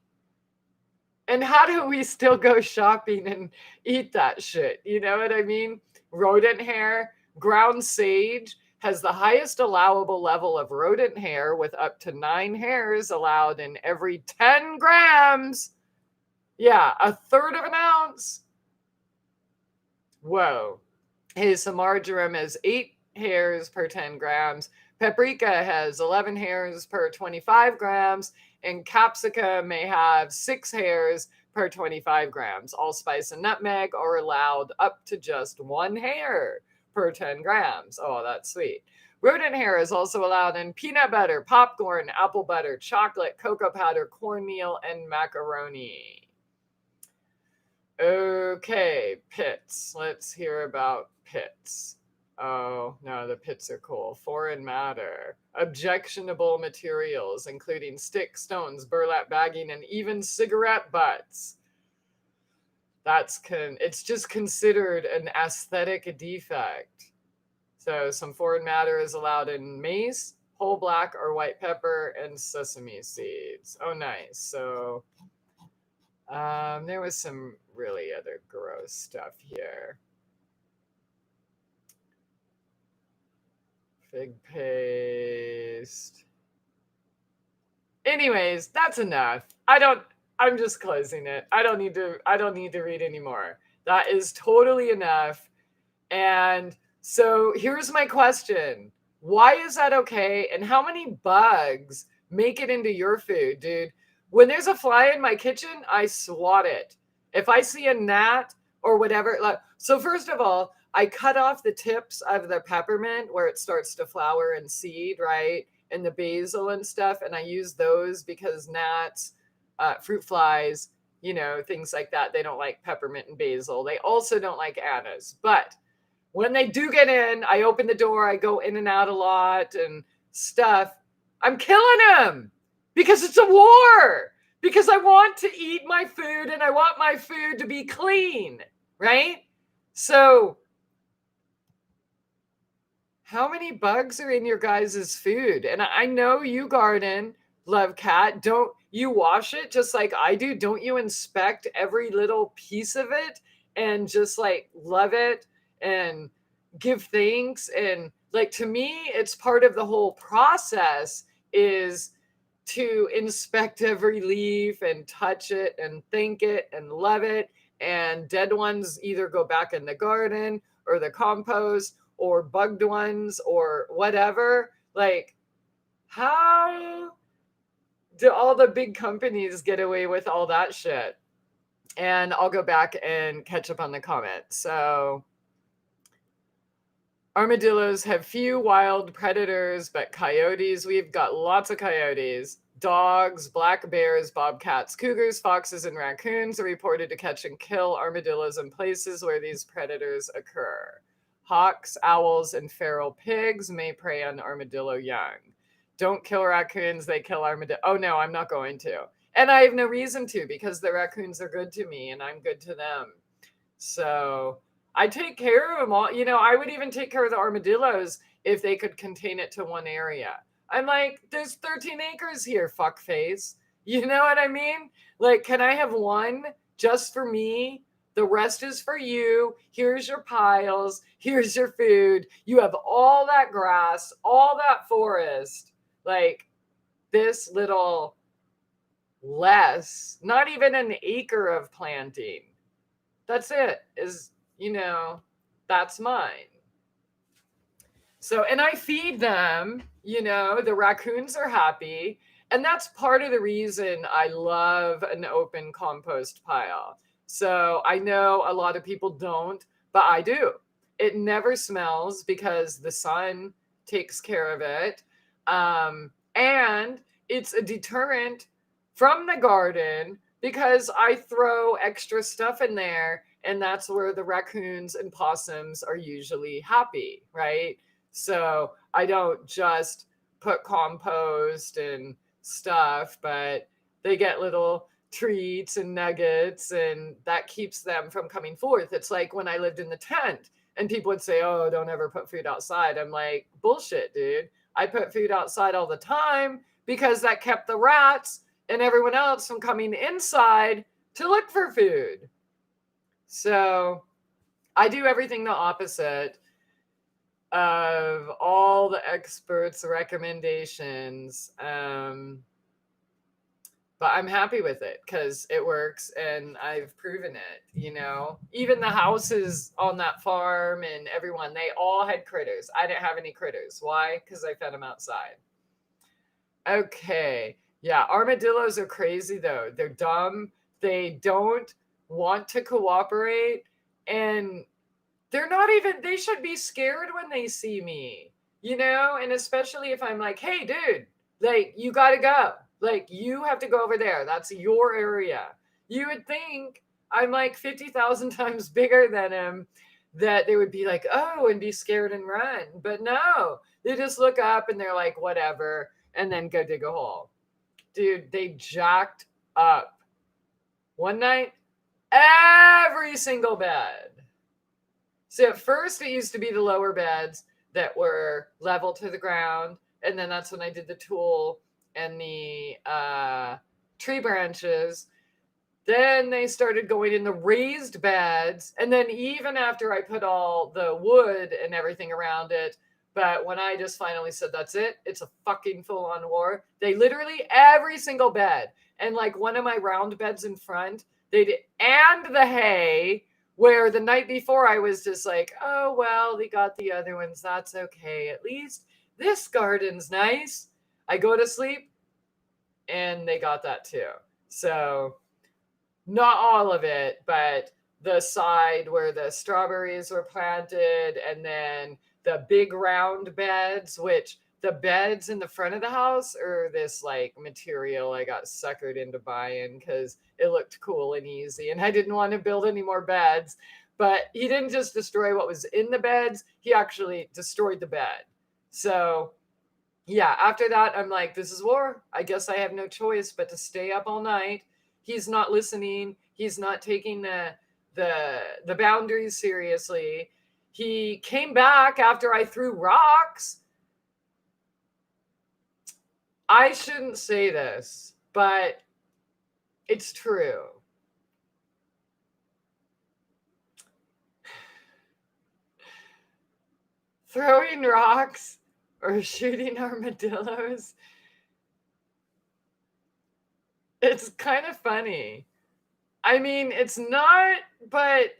And how do we still go shopping and eat that shit? You know what I mean? Rodent hair, ground sage has the highest allowable level of rodent hair, with up to 9 hairs allowed in every 10 grams. Yeah, 1/3 of an ounce. Whoa. Hey, so marjoram has 8 hairs per 10 grams. Paprika has 11 hairs per 25 grams. And capsicum may have 6 hairs per 25 grams. Allspice and nutmeg are allowed up to just 1 hair per 10 grams. Oh, that's sweet. Rodent hair is also allowed in peanut butter, popcorn, apple butter, chocolate, cocoa powder, cornmeal, and macaroni. Okay, pits. Let's hear about pits. Oh, no, the pits are cool. Foreign matter. Objectionable materials, including sticks, stones, burlap bagging, and even cigarette butts. It's just considered an aesthetic defect. So some foreign matter is allowed in mace, whole black or white pepper, and sesame seeds. Oh, nice. So there was some really other gross stuff here. Fig paste. Anyways, that's enough. I'm just closing it. I don't need to read anymore. That is totally enough. And so here's my question. Why is that okay? And how many bugs make it into your food, dude? When there's a fly in my kitchen, I swat it. If I see a gnat or whatever, so first of all, I cut off the tips of the peppermint where it starts to flower and seed, right? And the basil and stuff. And I use those because gnats, fruit flies, things like that, they don't like peppermint and basil. They also don't like anise. But when they do get in, I open the door, I go in and out a lot and stuff. I'm killing them because it's a war. Because I want to eat my food and I want my food to be clean, right? So how many bugs are in your guys' food? And I know you garden, love cat. Don't you wash it just like I do? Don't you inspect every little piece of it and just like love it and give thanks? And like to me, it's part of the whole process is to inspect every leaf and touch it and thank it and love it. And dead ones either go back in the garden or the compost or bugged ones or whatever. Like, how do all the big companies get away with all that shit? And I'll go back and catch up on the comments. So, armadillos have few wild predators, but coyotes, we've got lots of coyotes. Dogs, black bears, bobcats, cougars, foxes, and raccoons are reported to catch and kill armadillos in places where these predators occur. Hawks, owls, and feral pigs may prey on armadillo young. Don't kill raccoons, they kill armadillo. Oh no, I'm not going to. And I have no reason to because the raccoons are good to me and I'm good to them. So I take care of them all. You know, I would even take care of the armadillos if they could contain it to one area. I'm like, there's 13 acres here, fuckface. You know what I mean? Like, can I have one just for me? The rest is for you. Here's your piles. Here's your food. You have all that grass, all that forest. Like, this little less, not even an acre of planting. That's it, is, you know, that's mine. So, and I feed them, you know, the raccoons are happy. And that's part of the reason I love an open compost pile. So I know a lot of people don't, but I do. It never smells because the sun takes care of it. And it's a deterrent from the garden because I throw extra stuff in there. And that's where the raccoons and possums are usually happy, right? So I don't just put compost and stuff, but they get little treats and nuggets, and that keeps them from coming forth. It's like when I lived in the tent and people would say, oh, don't ever put food outside. I'm like, bullshit, dude. I put food outside all the time because that kept the rats and everyone else from coming inside to look for food. So I do everything the opposite of all the experts' recommendations. But I'm happy with it because it works and I've proven it, you know. Even the houses on that farm and everyone, they all had critters. I didn't have any critters. Why? Because I fed them outside. Okay. Yeah, armadillos are crazy though. They're dumb. They don't want to cooperate. And they're not even, they should be scared when they see me, you know? And especially if I'm like, hey, dude, like, you got to go. Like, you have to go over there. That's your area. You would think I'm like 50,000 times bigger than him, that they would be like, oh, and be scared and run. But no, they just look up and they're like, whatever, and then go dig a hole. Dude, they jacked up one night every single bed. So at first it used to be the lower beds that were level to the ground. And then that's when I did the tool and the tree branches. Then they started going in the raised beds. And then even after I put all the wood and everything around it, but when I just finally said, that's it, it's a fucking full-on war, they literally, every single bed, and like one of my round beds in front, they did, and the hay, where the night before I was just like, oh, well, they got the other ones. That's okay. At least this garden's nice. I go to sleep and they got that too. So not all of it, but the side where the strawberries were planted and then the big round beds, which the beds in the front of the house are this like material I got suckered into buying because it looked cool and easy. And I didn't want to build any more beds. But he didn't just destroy what was in the beds. He actually destroyed the bed. So yeah, after that, I'm like, this is war. I guess I have no choice but to stay up all night. He's not listening. He's not taking the boundaries seriously. he came back after I threw rocks. I shouldn't say this, but it's true. Throwing rocks or shooting armadillos, it's kind of funny. I mean, it's not, but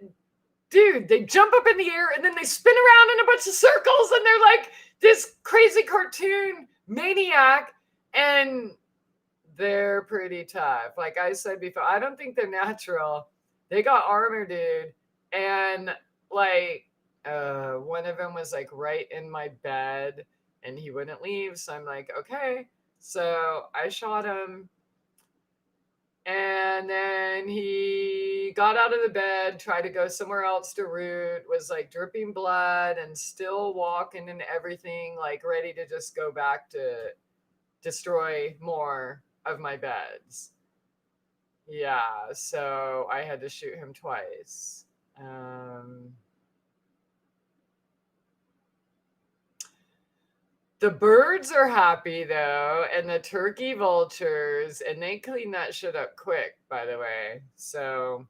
dude, they jump up in the air and then they spin around in a bunch of circles and they're like this crazy cartoon maniac, and they're pretty tough. Like I said before, I don't think they're natural. They got armor, dude. And like one of them was like right in my bed and he wouldn't leave. So I'm like, okay. So I shot him. And then he got out of the bed, tried to go somewhere else to root, was like dripping blood and still walking and everything, like ready to just go back to destroy more of my beds. Yeah, so I had to shoot him twice. The birds are happy though, and the turkey vultures, and they clean that shit up quick, by the way. So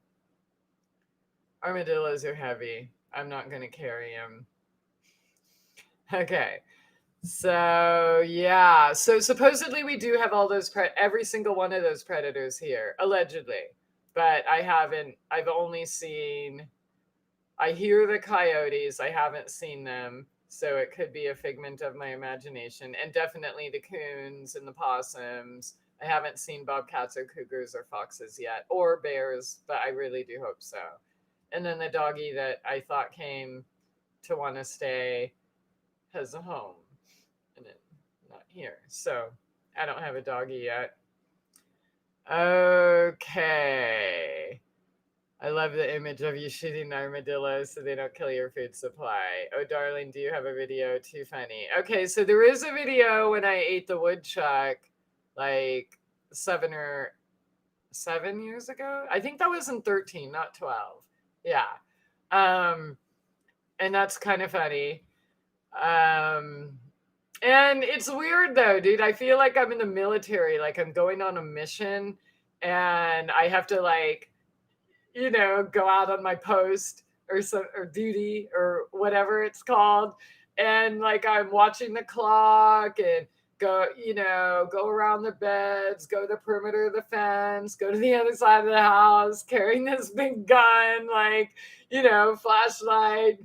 armadillos are heavy. I'm not going to carry them. Okay. So yeah. So supposedly we do have all those, every single one of those predators here, allegedly. But I haven't, I've only seen, I hear the coyotes. I haven't seen them. So it could be a figment of my imagination. And definitely the coons and the possums. I haven't seen bobcats or cougars or foxes yet, or bears, but I really do hope so. And then the doggy that I thought came to want to stay has a home, and it's not here. So I don't have a doggy yet. Okay. I love the image of you shooting armadillos so they don't kill your food supply. Oh, darling, do you have a video? Too funny. Okay, so there is a video when I ate the woodchuck like 7 years ago. I think that was in 13, not 12. Yeah. And that's kind of funny. And it's weird though, dude. I feel like I'm in the military, like I'm going on a mission and I have to like, go out on my post or duty or whatever it's called. And like I'm watching the clock and go around the beds, go to the perimeter of the fence, go to the other side of the house, carrying this big gun, like, flashlight.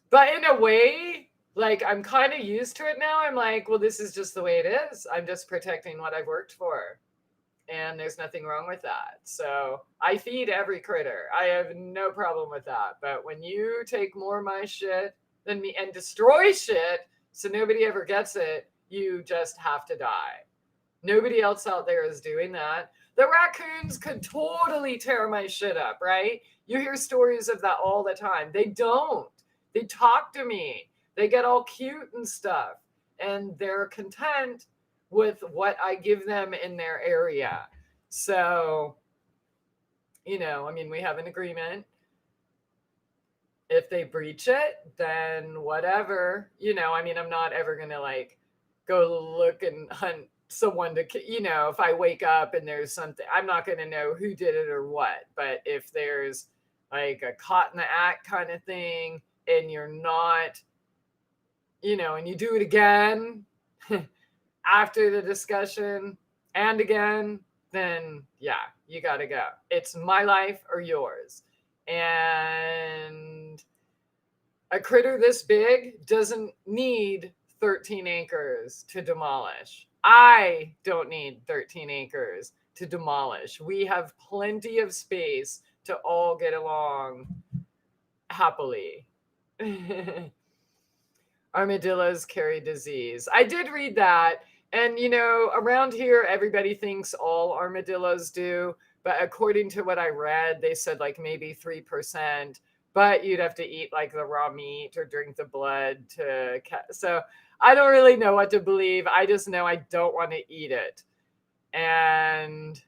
But in a way, like I'm kind of used to it now. I'm like, well, this is just the way it is. I'm just protecting what I've worked for. And there's nothing wrong with that. So I feed every critter. I have no problem with that. But when you take more of my shit than me and destroy shit so nobody ever gets it, you just have to die. Nobody else out there is doing that. The raccoons could totally tear my shit up, right? You hear stories of that all the time. They don't. They talk to me. They get all cute and stuff. And they're content with what I give them in their area. So, we have an agreement. If they breach it, then whatever. I'm not ever going to like go look and hunt someone to, if I wake up and there's something, I'm not going to know who did it or what. But if there's like a caught in the act kind of thing and you're not, and you do it again after the discussion and again, then yeah, you got to go. It's my life or yours. And a critter this big doesn't need 13 acres to demolish. I don't need 13 acres to demolish. We have plenty of space to all get along happily. Armadillos carry disease. I did read that. And, around here, everybody thinks all armadillos do. But according to what I read, they said like maybe 3%. But you'd have to eat like the raw meat or drink the blood to. So I don't really know what to believe. I just know I don't want to eat it. And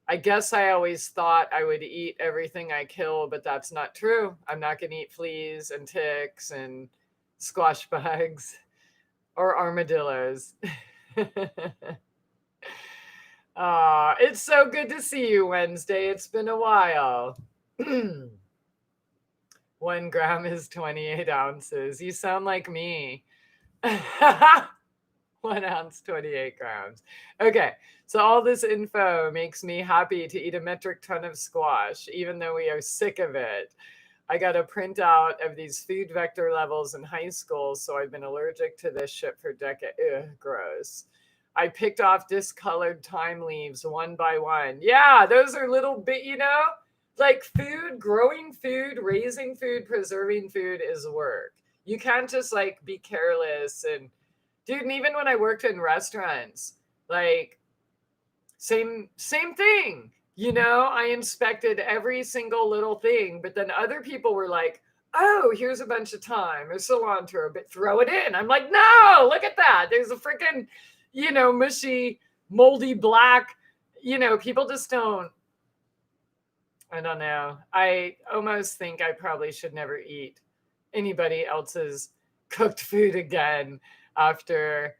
I guess I always thought I would eat everything I kill, but that's not true. I'm not going to eat fleas and ticks and squash bugs or armadillos. It's so good to see you, Wednesday. It's been a while. 1 gram is 28 ounces. You sound like me. 1 ounce, 28 grams. Okay, so all this info makes me happy to eat a metric ton of squash, even though we are sick of it. I got a printout of these food vector levels in high school, so I've been allergic to this shit for decades. Ugh, gross. I picked off discolored thyme leaves one by one. Yeah, those are little bit, like food, growing food, raising food, preserving food is work. You can't just like be careless and dude, and even when I worked in restaurants, like same thing. I inspected every single little thing, but then other people were like, "Oh, here's a bunch of thyme or cilantro, but throw it in." I'm like, "No, look at that. There's a freaking, mushy, moldy black, people just don't. I don't know. I almost think I probably should never eat anybody else's cooked food again after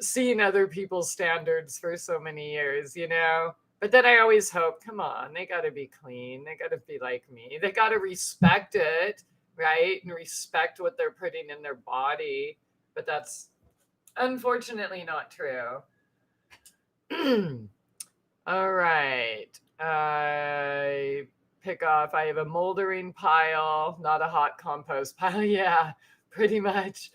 seeing other people's standards for so many years. But then I always hope, come on, they got to be clean. They got to be like me. They got to respect it, right? And respect what they're putting in their body. But that's unfortunately not true. All right. I have a moldering pile, not a hot compost pile. Yeah, pretty much.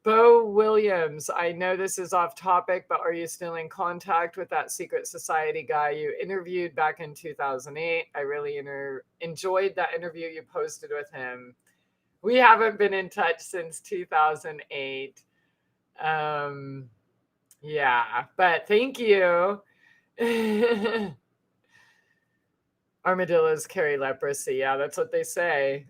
Bo Williams, I know this is off topic, but are you still in contact with that secret society guy you interviewed back in 2008? I really enjoyed that interview you posted with him. We haven't been in touch since 2008. Yeah, but thank you. Armadillos carry leprosy. Yeah, that's what they say.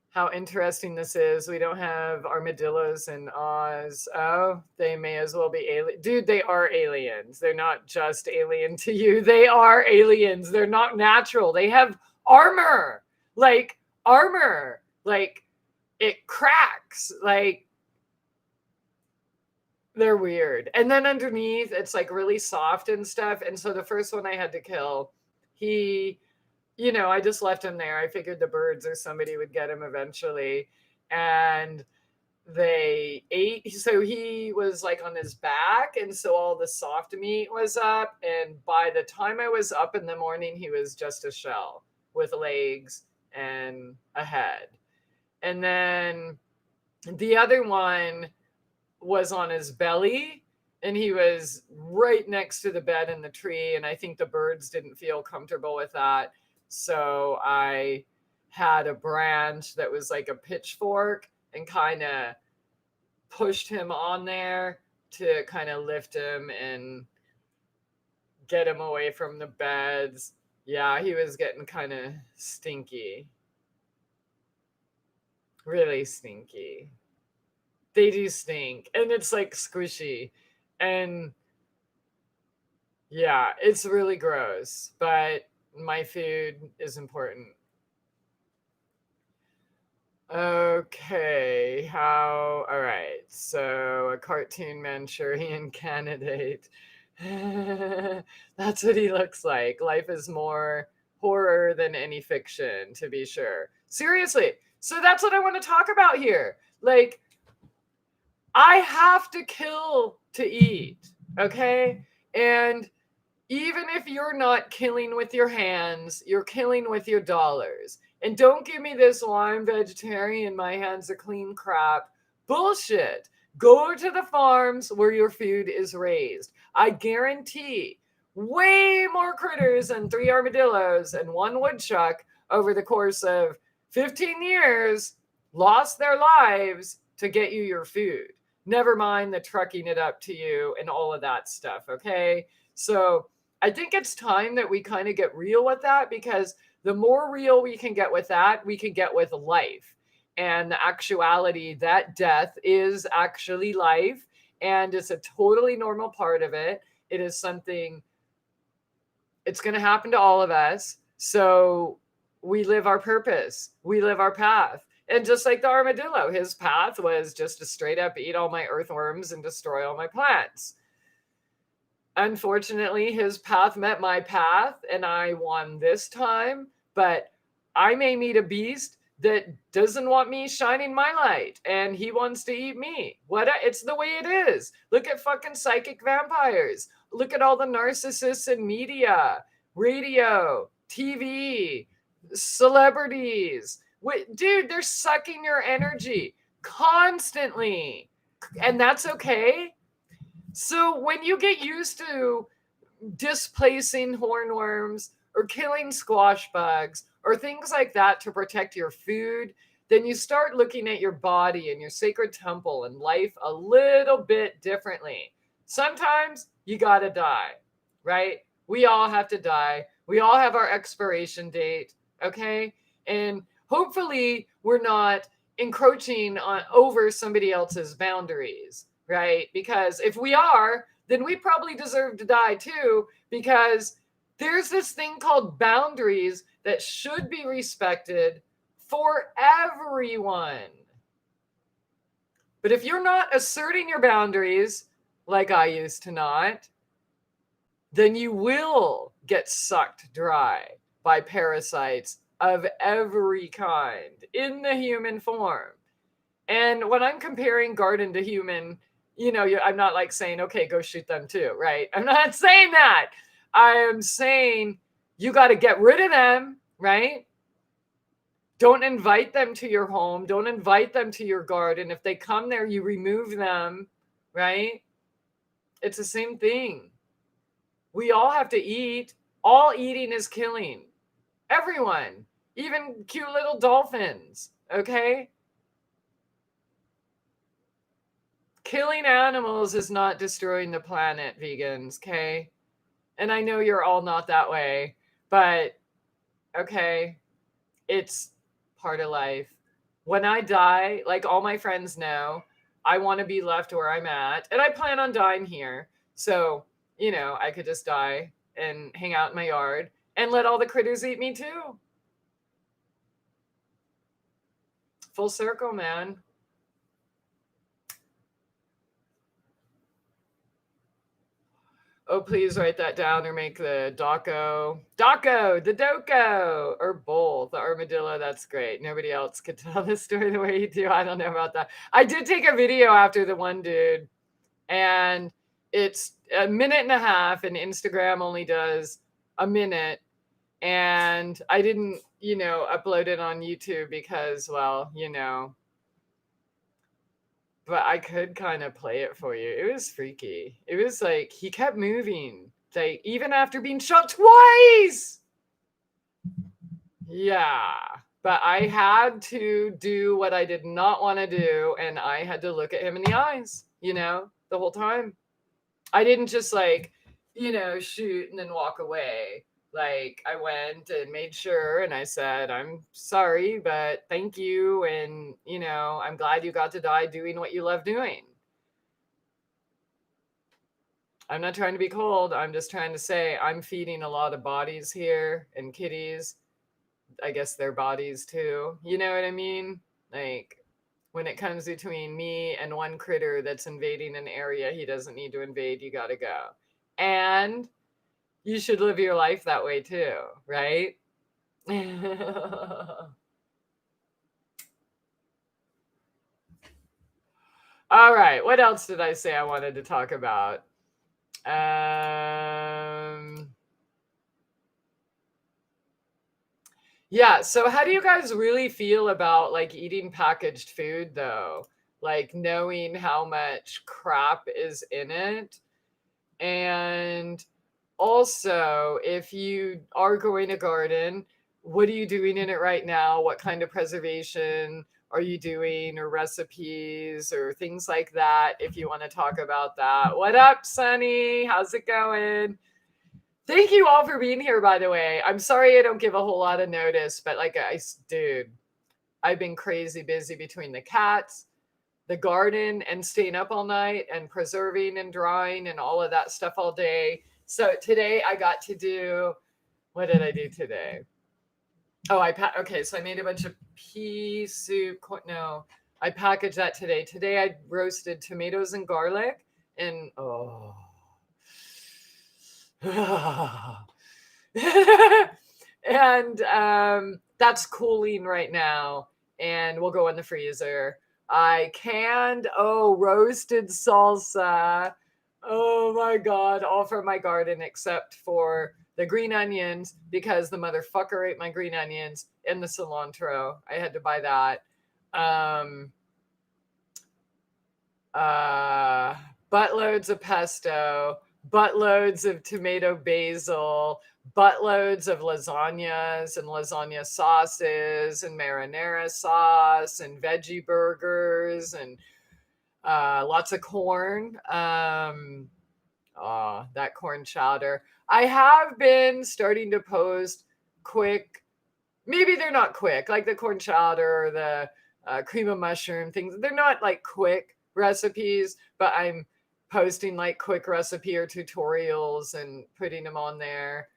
How interesting this is. We don't have armadillos in Oz. Oh, they may as well be alien. Dude, they are aliens. They're not just alien to you. They are aliens. They're not natural. They have armor. Like armor. Like it cracks. Like they're weird. And then underneath, it's like really soft and stuff. And so the first one I had to kill, I just left him there. I figured the birds or somebody would get him eventually. And they ate. So he was like on his back. And so all the soft meat was up. And by the time I was up in the morning, he was just a shell with legs and a head. And then the other one was on his belly. And he was right next to the bed in the tree. And I think the birds didn't feel comfortable with that. So I had a branch that was like a pitchfork and kind of pushed him on there to kind of lift him and get him away from the beds. Yeah, he was getting kind of stinky. Really stinky. They do stink. And it's like squishy. And yeah, it's really gross. But my food is important. Okay, all right. So a cartoon Manchurian candidate. That's what he looks like. Life is more horror than any fiction, to be sure. Seriously. So that's what I want to talk about here. Like, I have to kill to eat, okay? And even if you're not killing with your hands, you're killing with your dollars. And don't give me this, well, I'm vegetarian, my hands are clean crap. Bullshit. Go to the farms where your food is raised. I guarantee way more critters than 3 armadillos and 1 woodchuck over the course of 15 years lost their lives to get you your food. Never mind the trucking it up to you and all of that stuff, okay? So I think it's time that we kind of get real with that, because the more real we can get with that, we can get with life. And the actuality that death is actually life, and it's a totally normal part of it. It is something It's going to happen to all of us. So we live our purpose. We live our path. And just like the armadillo, his path was just to straight up eat all my earthworms and destroy all my plants. Unfortunately, his path met my path and I won this time, but I may meet a beast that doesn't want me shining my light and he wants to eat me. It's the way it is. Look at fucking psychic vampires. Look at all the narcissists in media, radio, TV, celebrities. Dude, they're sucking your energy constantly. And that's okay. So when you get used to displacing hornworms or killing squash bugs or things like that to protect your food, then you start looking at your body and your sacred temple and life a little bit differently. Sometimes you gotta die, right? We all have to die. We all have our expiration date, okay? And hopefully we're not encroaching over somebody else's boundaries, right? Because if we are, then we probably deserve to die too, because there's this thing called boundaries that should be respected for everyone. But if you're not asserting your boundaries, like I used to not, then you will get sucked dry by parasites of every kind in the human form. And when I'm comparing garden to human, I'm not like saying, okay, go shoot them too, right? I'm not saying that. I am saying you got to get rid of them, right? Don't invite them to your home. Don't invite them to your garden. If they come there, you remove them, right? It's the same thing. We all have to eat. All eating is killing. Everyone, even cute little dolphins, okay? Killing animals is not destroying the planet, vegans, okay? And I know you're all not that way, but okay, it's part of life. When I die, like all my friends know, I want to be left where I'm at, and I plan on dying here. So, I could just die and hang out in my yard and let all the critters eat me too. Full circle, man. Oh, please write that down or make the the doko, or both. The armadillo, that's great. Nobody else could tell this story the way you do. I don't know about that. I did take a video after the one dude, and it's a minute and a half, and Instagram only does a minute. And I didn't, upload it on YouTube because, well, but I could kind of play it for you. It was freaky. It was like he kept moving, like even after being shot twice. Yeah, but I had to do what I did not want to do, and I had to look at him in the eyes, the whole time. I didn't just shoot and then walk away. Like I went and made sure and I said, I'm sorry, but thank you. And, I'm glad you got to die doing what you love doing. I'm not trying to be cold. I'm just trying to say I'm feeding a lot of bodies here and kitties. I guess their bodies too. You know what I mean? Like when it comes between me and one critter that's invading an area he doesn't need to invade, you got to go. And you should live your life that way too, right? All right. What else did I say I wanted to talk about? Yeah. So how do you guys really feel about like eating packaged food though? Like knowing how much crap is in it. And also, if you are going to garden, what are you doing in it right now? What kind of preservation are you doing, or recipes or things like that? If you want to talk about that. What up, Sunny? How's it going? Thank you all for being here, by the way. I'm sorry I don't give a whole lot of notice, but dude, I've been crazy busy between the cats, the garden, and staying up all night and preserving and drying and all of that stuff all day. So today I got to do, what did I do today? Oh, okay, so I made a bunch of pea soup. No, I packaged that today. Today I roasted tomatoes and garlic, and and that's cooling right now, and we'll go in the freezer. I canned roasted salsa. Oh my god, all from my garden except for the green onions, because the motherfucker ate my green onions, and the cilantro. I had to buy that. Buttloads of pesto, buttloads of tomato basil, buttloads of lasagnas and lasagna sauces and marinara sauce and veggie burgers and lots of corn. That corn chowder. I have been starting to post quick, maybe they're not quick, like the corn chowder or the cream of mushroom things. They're not like quick recipes, but I'm posting like quick recipe or tutorials and putting them on there.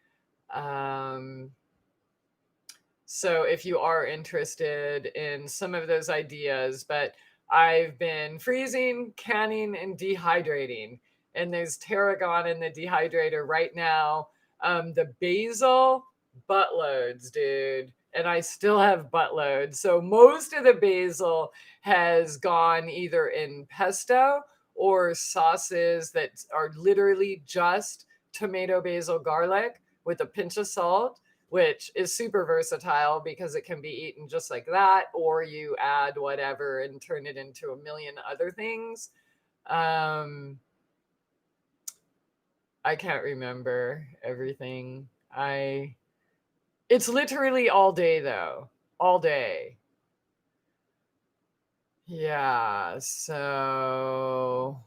So if you are interested in some of those ideas, but I've been freezing, canning, and dehydrating. And there's tarragon in the dehydrator right now. The basil, buttloads, dude. And I still have buttloads. So most of the basil has gone either in pesto or sauces that are literally just tomato, basil, garlic with a pinch of salt, which is super versatile because it can be eaten just like that, or you add whatever and turn it into a million other things. I can't remember everything. It's literally all day though. All day. Yeah, so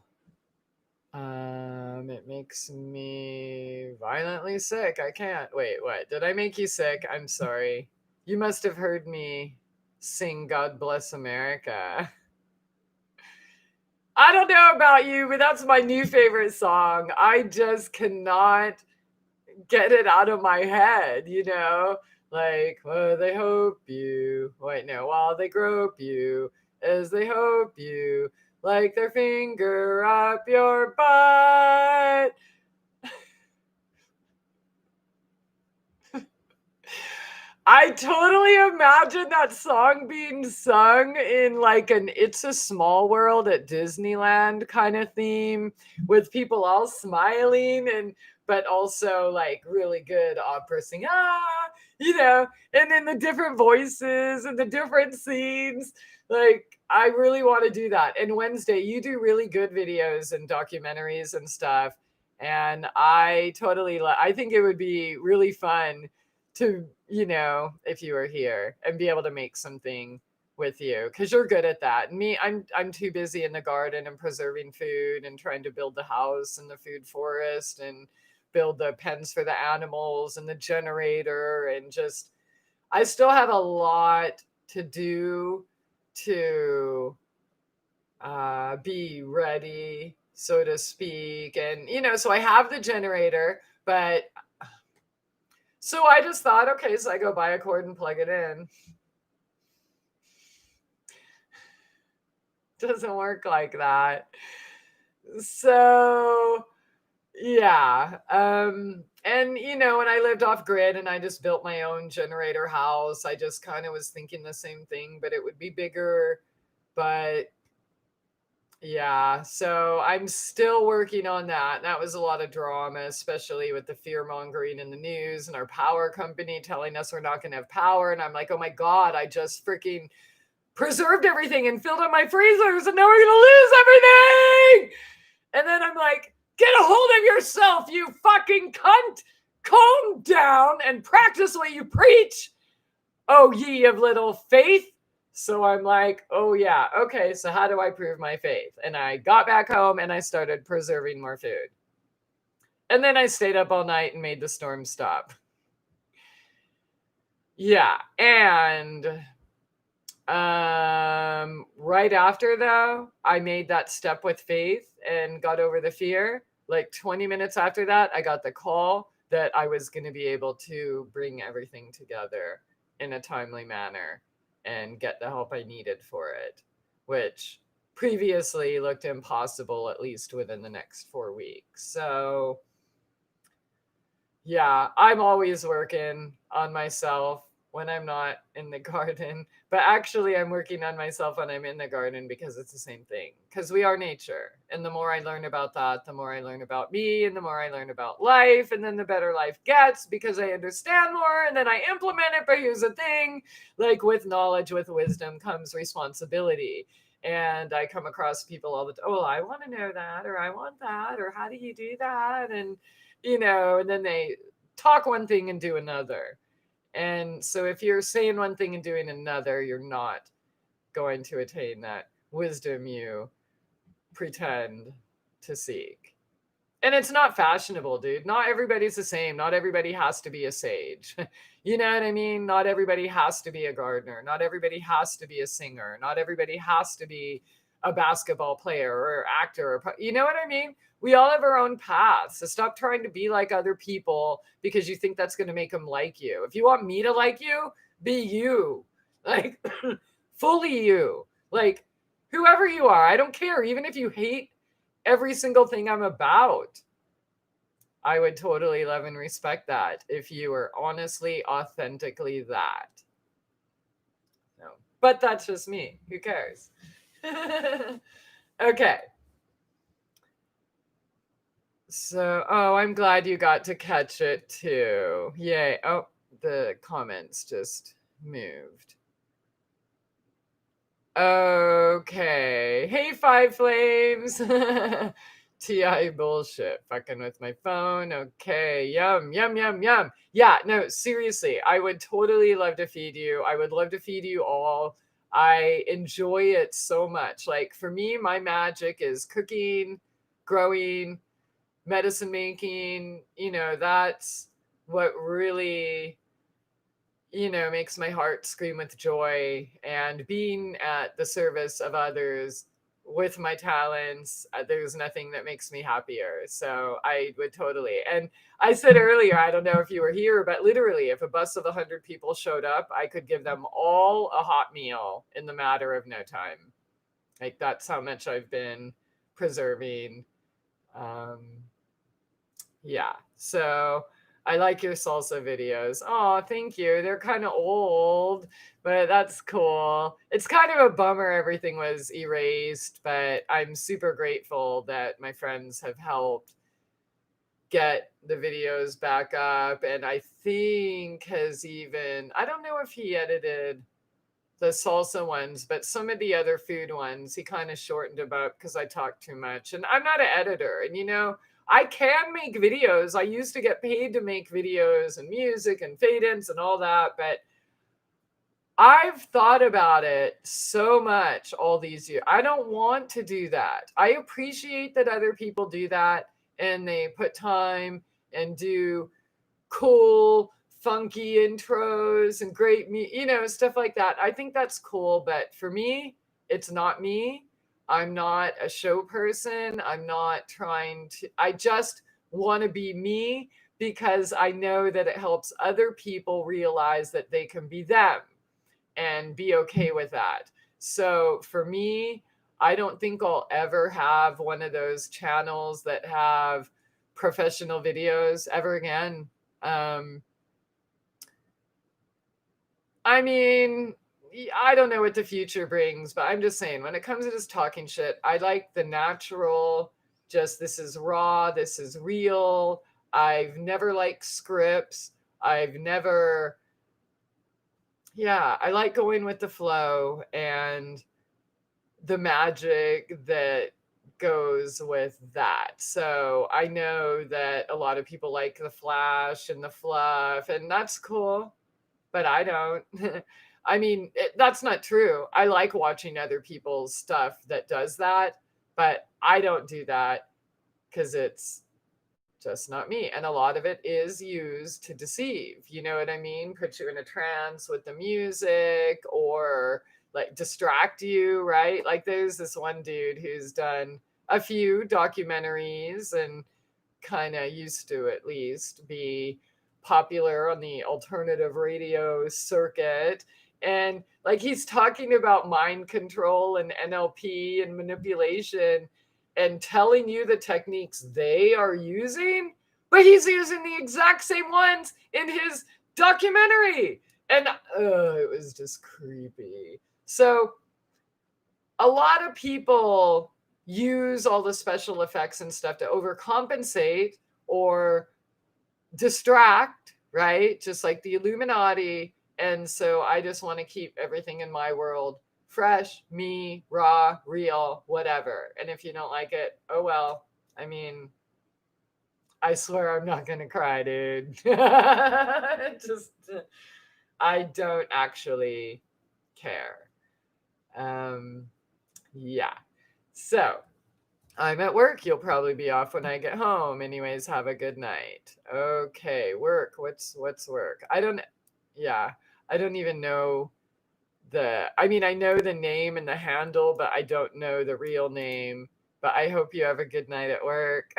it makes me violently sick. I can't. Wait, what? Did I make you sick? I'm sorry. You must have heard me sing God Bless America. I don't know about you, but that's my new favorite song. I just cannot get it out of my head, you know? Like, well, they hope you. Wait, no, while they grope you, as they hope you, like their finger up your butt. I totally imagine that song being sung in like an It's a Small World at Disneyland kind of theme, with people all smiling and but also like really good opera singing, and then the different voices and the different scenes. Like, I really want to do that. And Wednesday, you do really good videos and documentaries and stuff. And I think it would be really fun to, if you were here and be able to make something with you, because you're good at that. And me, I'm too busy in the garden and preserving food and trying to build the house and the food forest and build the pens for the animals and the generator, and just I still have a lot to do to be ready, so to speak. And so I have the generator, but so I just thought, okay, so I go buy a cord and plug it in. Doesn't work like that. So yeah. And when I lived off grid and I just built my own generator house, I just kind of was thinking the same thing, but it would be bigger. But yeah, so I'm still working on that. That was a lot of drama, especially with the fear mongering in the news and our power company telling us we're not going to have power. And I'm like, oh my God, I just freaking preserved everything and filled up my freezers, and now we're going to lose everything. And then I'm like, get a hold of yourself, you fucking cunt. Calm down and practice what you preach, oh ye of little faith. So I'm like, oh yeah, okay, so how do I prove my faith? And I got back home and I started preserving more food. And then I stayed up all night and made the storm stop. Yeah, and right after though, I made that step with faith and got over the fear. like 20 minutes after that, I got the call that I was going to be able to bring everything together in a timely manner and get the help I needed for it, which previously looked impossible, at least within the next 4 weeks. So yeah, I'm always working on myself when I'm not in the garden, but actually I'm working on myself when I'm in the garden because it's the same thing, because we are nature. And the more I learn about that, the more I learn about me, and the more I learn about life, and then the better life gets because I understand more and then I implement it. But here's the thing, like with knowledge, with wisdom comes responsibility. And I come across people all the time, oh, I want to know that, or I want that, or how do you do that? And and then they talk one thing and do another. And so if you're saying one thing and doing another, you're not going to attain that wisdom you pretend to seek. And it's not fashionable, dude. Not everybody's the same. Not everybody has to be a sage. You know what I mean? Not everybody has to be a gardener. Not everybody has to be a singer. Not everybody has to be a basketball player or actor. You know what I mean? We all have our own paths. So stop trying to be like other people because you think that's going to make them like you. If you want me to like you, be you. Like, fully you. Like, whoever you are. I don't care. Even if you hate every single thing I'm about, I would totally love and respect that if you were honestly, authentically that. No, but that's just me. Who cares? Okay. So, oh, I'm glad you got to catch it too. Yay. Oh, the comments just moved. Okay. Hey, Five Flames. TI bullshit. Fucking with my phone. Okay. Yum, yum, yum, yum. Yeah, no, seriously. I would totally love to feed you. I would love to feed you all. I enjoy it so much. Like for me, my magic is cooking, growing, medicine making. That's what really makes my heart scream with joy, and being at the service of others with my talents. There's nothing that makes me happier. So I would totally. And I said earlier, I don't know if you were here, but literally, if a bus of 100 people showed up, I could give them all a hot meal in the matter of no time. Like that's how much I've been preserving. Yeah. So I like your salsa videos. Oh, thank you. They're kind of old, but that's cool. It's kind of a bummer everything was erased, but I'm super grateful that my friends have helped get the videos back up. And I think I don't know if he edited the salsa ones, but some of the other food ones, he kind of shortened them up because I talk too much. And I'm not an editor. And I can make videos. I used to get paid to make videos and music and fade-ins and all that, but I've thought about it so much all these years. I don't want to do that. I appreciate that other people do that and they put time and do cool, funky intros and great stuff like that. I think that's cool, but for me, it's not me. I'm not a show person. I'm not I just want to be me because I know that it helps other people realize that they can be them and be okay with that. So for me, I don't think I'll ever have one of those channels that have professional videos ever again. I mean, I don't know what the future brings, but I'm just saying, when it comes to this talking shit, I like the natural, just this is raw, this is real. I've never liked scripts. I like going with the flow and the magic that goes with that. So I know that a lot of people like the flash and the fluff, and that's cool, but I don't. I mean, that's not true. I like watching other people's stuff that does that, but I don't do that because it's just not me. And a lot of it is used to deceive. You know what I mean? Put you in a trance with the music or like distract you, right? Like there's this one dude who's done a few documentaries and kind of used to at least be popular on the alternative radio circuit. And like he's talking about mind control and NLP and manipulation and telling you the techniques they are using, but he's using the exact same ones in his documentary. And it was just creepy. So a lot of people use all the special effects and stuff to overcompensate or distract, right? Just like the Illuminati. And so I just want to keep everything in my world fresh, me, raw, real, whatever. And if you don't like it, oh well. I mean, I swear I'm not going to cry, dude. Just, I don't actually care. Yeah. So I'm at work. You'll probably be off when I get home. Anyways, have a good night. Okay, work. What's work? I don't even know I know the name and the handle, but I don't know the real name. But I hope you have a good night at work.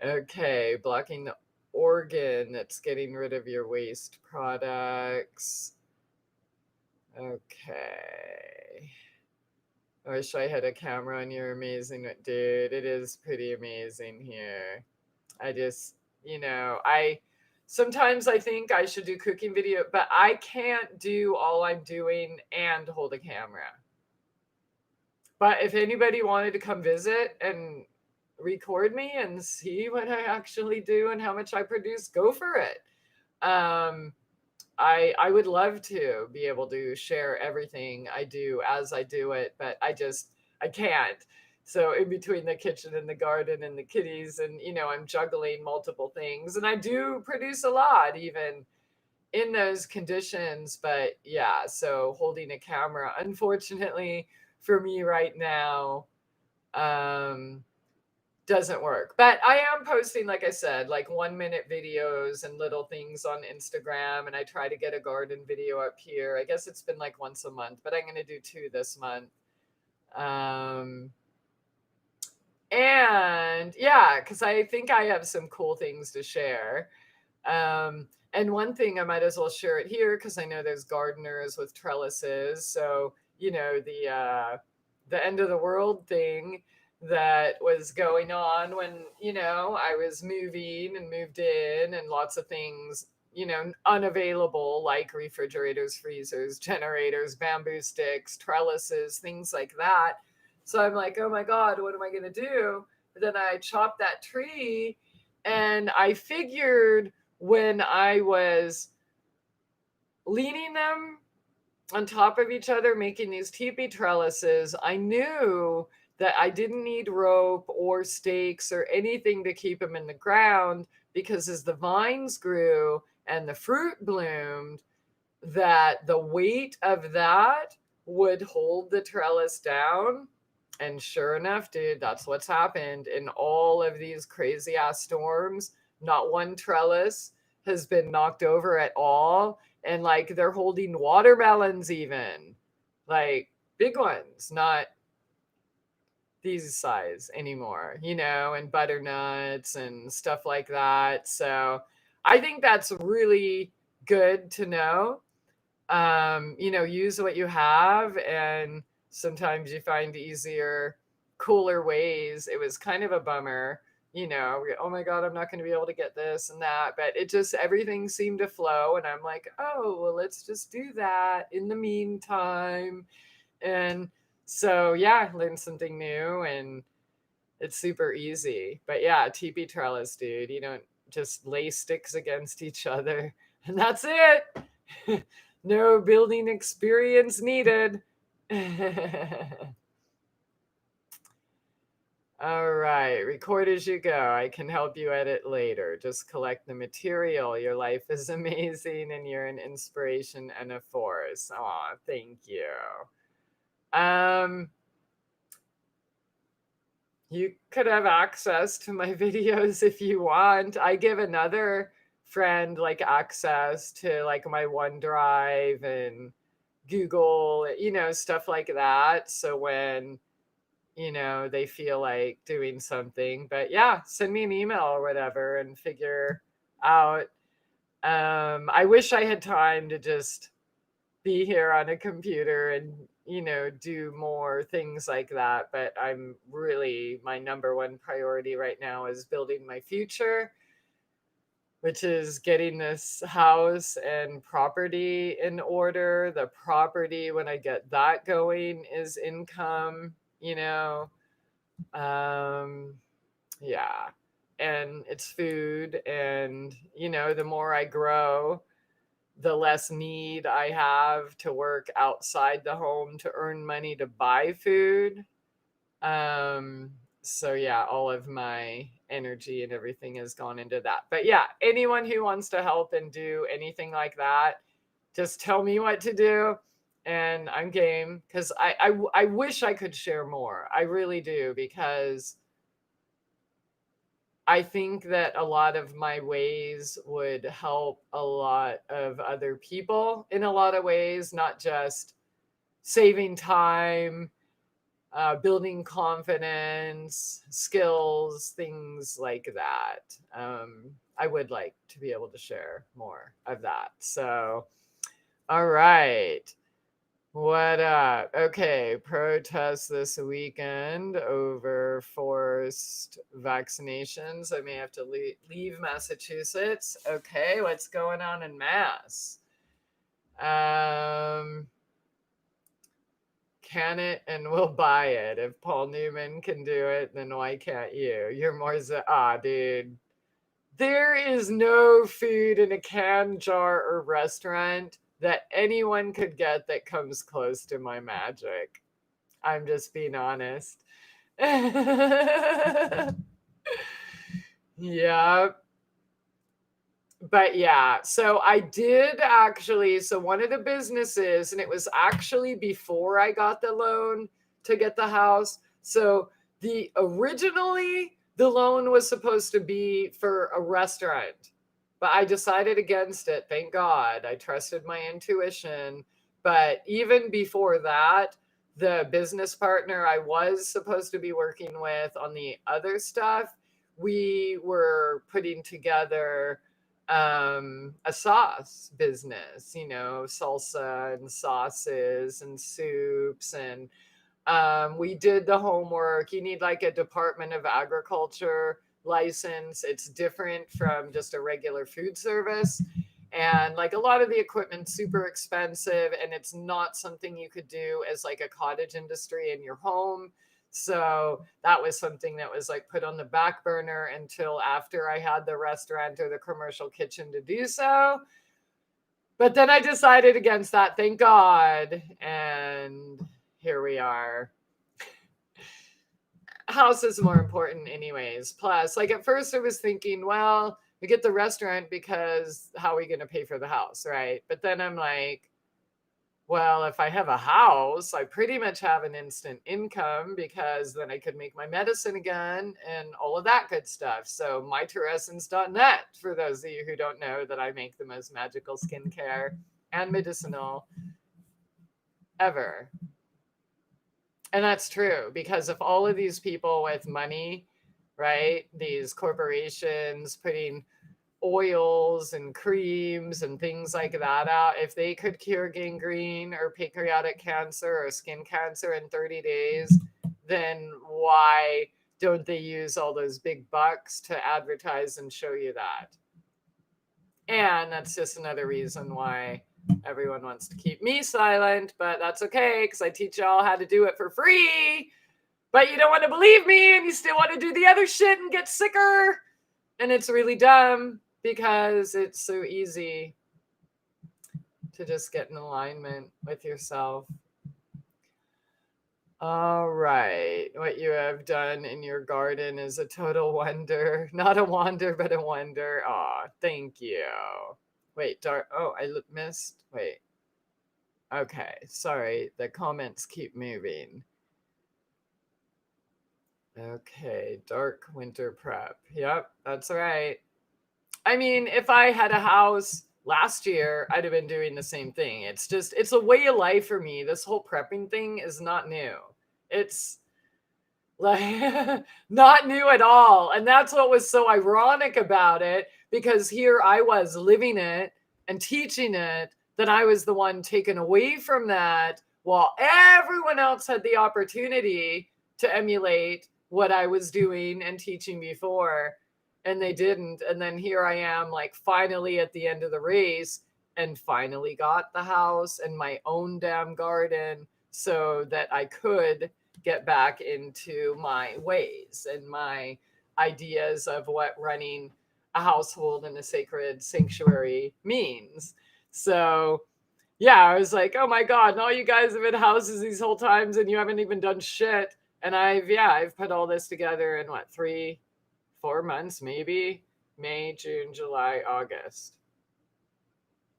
Okay, blocking the organ that's getting rid of your waste products. Okay. I wish I had a camera on your amazing, dude. It is pretty amazing here. I just, sometimes I think I should do cooking video, but I can't do all I'm doing and hold a camera. But if anybody wanted to come visit and record me and see what I actually do and how much I produce, go for it. I would love to be able to share everything I do as I do it, but I can't. So in between the kitchen and the garden and the kitties and, I'm juggling multiple things, and I do produce a lot even in those conditions. But yeah, so holding a camera, unfortunately for me right now, doesn't work. But I am posting, like I said, like 1-minute videos and little things on Instagram. And I try to get a garden video up here. I guess it's been like once a month, but I'm going to do 2 this month. And yeah, because I think I have some cool things to share. And one thing I might as well share it here, because I know there's gardeners with trellises. So, the end of the world thing that was going on when, I was moving and moved in, and lots of things, unavailable, like refrigerators, freezers, generators, bamboo sticks, trellises, things like that. So I'm like, oh my God, what am I going to do? But then I chopped that tree, and I figured when I was leaning them on top of each other, making these teepee trellises, I knew that I didn't need rope or stakes or anything to keep them in the ground, because as the vines grew and the fruit bloomed, that the weight of that would hold the trellis down. And sure enough, dude, that's what's happened in all of these crazy ass storms. Not one trellis has been knocked over at all. And like they're holding watermelons, even like big ones, not these size anymore, and butternuts and stuff like that. So I think that's really good to know. Use what you have, and sometimes you find easier, cooler ways. It was kind of a bummer, oh my God, I'm not going to be able to get this and that, but everything seemed to flow. And I'm like, oh, well, let's just do that in the meantime. And so, yeah, learned something new, and it's super easy. But yeah, teepee trellis, dude, you don't just lay sticks against each other and that's it. No building experience needed. All right, record as you go. I can help you edit later. Just collect the material. Your life is amazing, and you're an inspiration and a force. Aw, thank you. You could have access to my videos if you want. I give another friend like access to like my OneDrive and Google, stuff like that. So when, they feel like doing something. But yeah, send me an email or whatever and figure out. I wish I had time to just be here on a computer and, do more things like that. But my number one priority right now is building my future, which is getting this house and property in order. The property, when I get that going, is income, um, yeah. And it's food. And, the more I grow, the less need I have to work outside the home to earn money to buy food. So yeah, all of my energy and everything has gone into that. But yeah, anyone who wants to help and do anything like that, just tell me what to do and I'm game. Because I wish I could share more. I really do, because I think that a lot of my ways would help a lot of other people in a lot of ways, not just saving time, building confidence, skills, things like that. I would like to be able to share more of that. So, all right. What up? Okay, protests this weekend over forced vaccinations. I may have to leave Massachusetts. Okay, what's going on in Mass? Can it and we'll buy it. If Paul Newman can do it, then why can't you? You're more dude. There is no food in a can, jar, or restaurant that anyone could get that comes close to my magic. I'm just being honest. Yeah. But yeah, so I did actually. So one of the businesses, and it was actually before I got the loan to get the house. So originally the loan was supposed to be for a restaurant, but I decided against it. Thank God. I trusted my intuition. But even before that, the business partner I was supposed to be working with on the other stuff, we were putting together a sauce business, salsa and sauces and soups. And we did the homework. You need like a Department of Agriculture license. It's different from just a regular food service. And like a lot of the equipment's super expensive, and it's not something you could do as like a cottage industry in your home. So that was something that was like put on the back burner until after I had the restaurant or the commercial kitchen to do so. But then I decided against that, thank God. And here we are. House is more important anyways. Plus, like at first I was thinking, well, we get the restaurant because how are we going to pay for the house, right? But then I'm like, well, if I have a house, I pretty much have an instant income, because then I could make my medicine again and all of that good stuff. So myteressence.net, for those of you who don't know, that I make the most magical skincare and medicinal ever. And that's true, because if all of these people with money, right, these corporations putting oils and creams and things like that out, if they could cure gangrene or pancreatic cancer or skin cancer in 30 days, then why don't they use all those big bucks to advertise and show you that? And that's just another reason why everyone wants to keep me silent, but that's okay, because I teach y'all how to do it for free. But you don't want to believe me, and you still want to do the other shit and get sicker. And it's really dumb, because it's so easy to just get in alignment with yourself. All right. What you have done in your garden is a total wonder. Not a wonder, but a wonder. Aw, thank you. Wait, I missed. Wait. Okay, sorry. The comments keep moving. Okay, dark winter prep. Yep, that's right. I mean, if I had a house last year, I'd have been doing the same thing. It's a way of life for me. This whole prepping thing is not new. It's like not new at all. And that's what was so ironic about it, because here I was living it and teaching it, that I was the one taken away from that, while everyone else had the opportunity to emulate what I was doing and teaching before, and they didn't. And then here I am, like, finally at the end of the race, and finally got the house and my own damn garden, so that I could get back into my ways and my ideas of what running a household in a sacred sanctuary means. So, yeah, I was like, oh my God, and all you guys have been houses these whole times and you haven't even done shit. And I've put all this together in what, 4 months, maybe? May, June, July, August.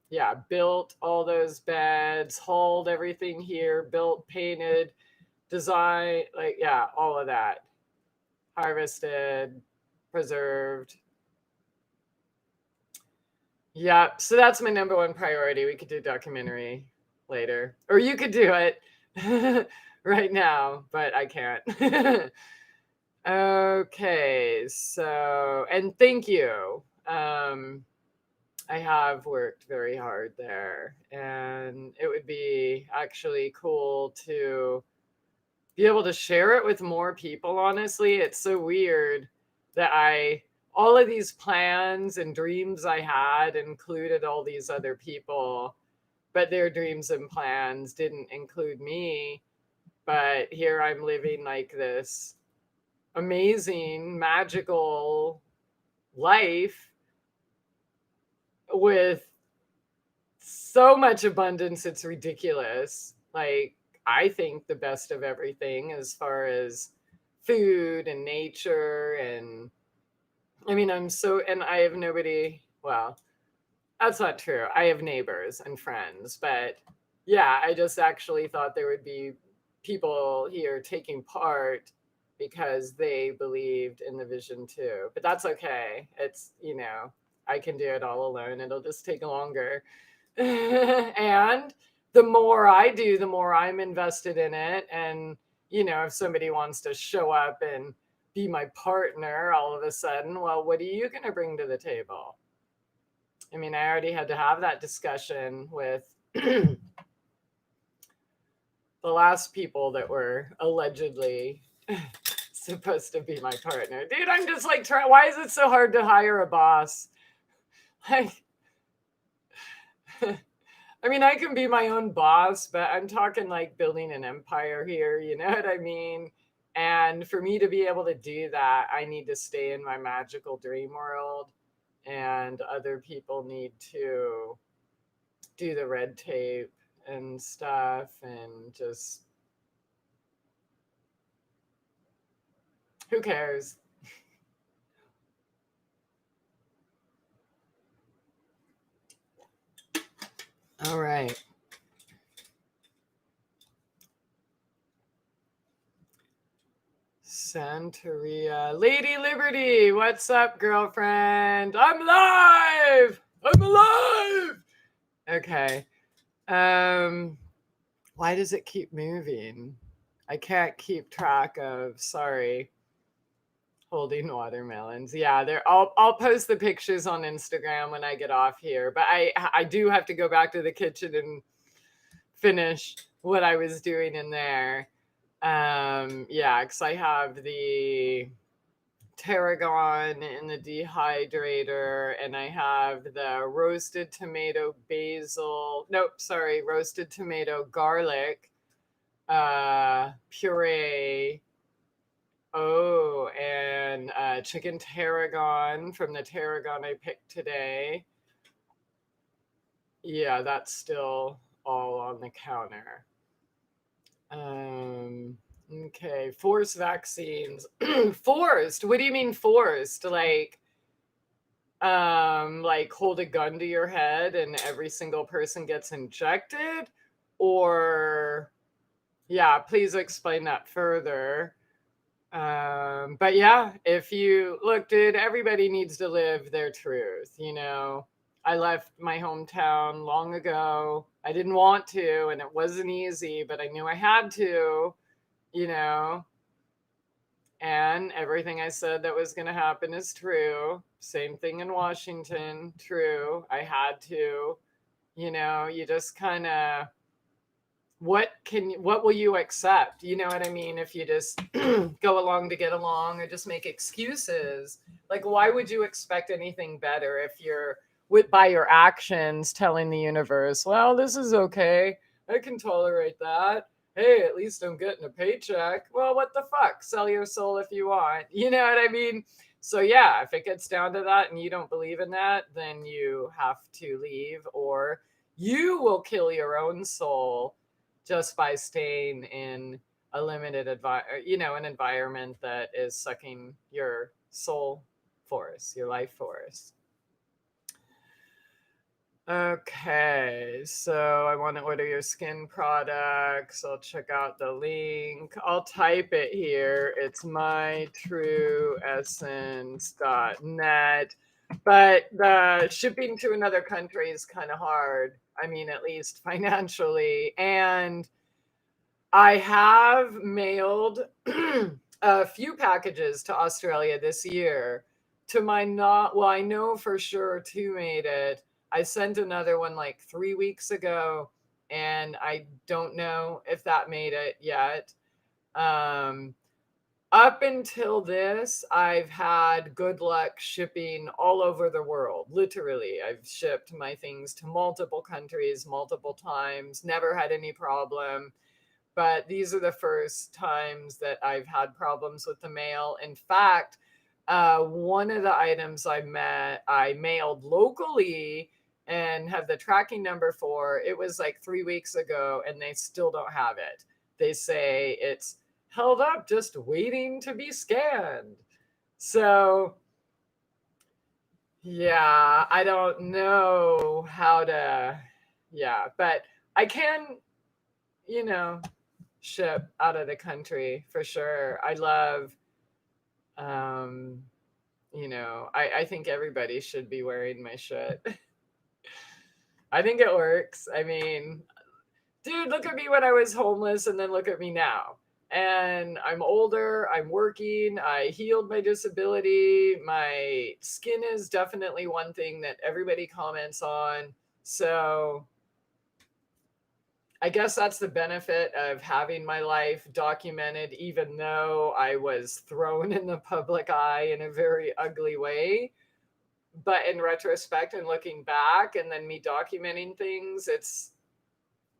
Yeah, built all those beds, hauled everything here, built, painted, design, like, yeah, all of that. Harvested, preserved. Yeah, so that's my number one priority. We could do a documentary later, or you could do it right now, but I can't. Okay, so, and thank you. I have worked very hard there, and it would be actually cool to be able to share it with more people. Honestly, it's so weird that all of these plans and dreams I had included all these other people, but their dreams and plans didn't include me. But here I'm living like this amazing, magical life with so much abundance, it's ridiculous. Like, I think the best of everything as far as food and nature. And I mean, and I have nobody, well, that's not true. I have neighbors and friends, but yeah, I just actually thought there would be people here taking part because they believed in the vision too. But that's okay. It's, I can do it all alone. It'll just take longer. And the more I do, the more I'm invested in it. And, if somebody wants to show up and be my partner all of a sudden, well, what are you going to bring to the table? I mean, I already had to have that discussion with the last people that were allegedly supposed to be my partner. Dude, I'm just like, why is it so hard to hire a boss? Like, I mean, I can be my own boss, but I'm talking like building an empire here, you know what I mean? And for me to be able to do that, I need to stay in my magical dream world, and other people need to do the red tape and stuff, and just, who cares? All right. Santeria. Lady Liberty, what's up, girlfriend? I'm live! I'm alive! Okay. Why does it keep moving? I can't keep track of, sorry. Holding watermelons. Yeah, I'll post the pictures on Instagram when I get off here. But I do have to go back to the kitchen and finish what I was doing in there. Yeah, because I have the tarragon in the dehydrator, and I have the roasted tomato basil. Nope, sorry, roasted tomato garlic puree. Oh, and chicken tarragon from the tarragon I picked today. Yeah, that's still all on the counter. Okay, forced vaccines. Forced? What do you mean forced? Like hold a gun to your head and every single person gets injected? Or, yeah, please explain that further. But yeah, if you look, dude, everybody needs to live their truth. I left my hometown long ago. I didn't want to, and it wasn't easy, but I knew I had to, you know. And everything I said that was going to happen is true. Same thing in Washington, true. I had to, you just kind of, what will you accept? You know what I mean? If you just go along to get along or just make excuses, like, why would you expect anything better if you're by your actions telling the universe, well, this is okay, I can tolerate that, hey, at least I'm getting a paycheck. Well, what the fuck, sell your soul if you want, you know what I mean? So yeah, if it gets down to that and you don't believe in that, then you have to leave, or you will kill your own soul just by staying in a limited an environment that is sucking your soul force, your life force. Okay, so I want to order your skin products. I'll check out the link. I'll type it here. It's mytrueessence.net. But the shipping to another country is kind of hard. I mean, at least financially. And I have mailed a few packages to Australia this year. To my I know for sure two made it. I sent another one like 3 weeks ago, and I don't know if that made it yet. Up until this, I've had good luck shipping all over the world. Literally, I've shipped my things to multiple countries, multiple times, never had any problem. But these are the first times that I've had problems with the mail. In fact, one of the items I mailed locally and have the tracking number for, it was like 3 weeks ago, and they still don't have it. They say it's held up just waiting to be scanned. So yeah, I don't know how to, but I can, ship out of the country for sure. I love, I think everybody should be wearing my shit. I think it works. I mean, dude, look at me when I was homeless and then look at me now. And I'm older, I'm working, I healed my disability. My skin is definitely one thing that everybody comments on. So I guess that's the benefit of having my life documented, even though I was thrown in the public eye in a very ugly way. But in retrospect and looking back and then me documenting things, it's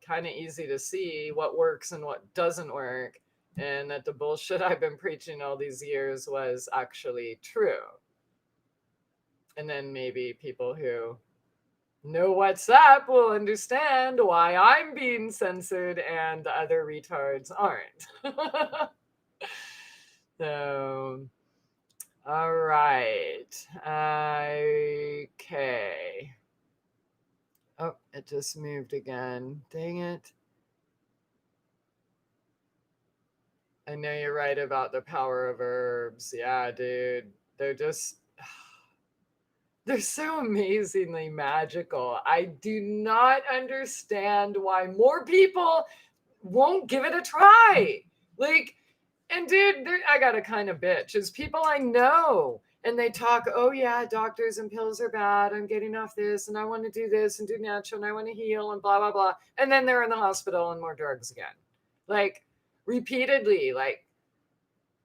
kind of easy to see what works and what doesn't work, and that the bullshit I've been preaching all these years was actually true. And then maybe people who know what's up will understand why I'm being censored and the other retards aren't. So, all right. Okay. Oh, it just moved again. Dang it. I know you're right about the power of herbs. Yeah, dude. They're so amazingly magical. I do not understand why more people won't give it a try. Like, and dude, I got a kind of bitch. Is people I know, and they talk, oh yeah, doctors and pills are bad. I'm getting off this, and I want to do this and do natural, and I want to heal, and blah blah blah. And then they're in the hospital and more drugs again, like repeatedly. Like,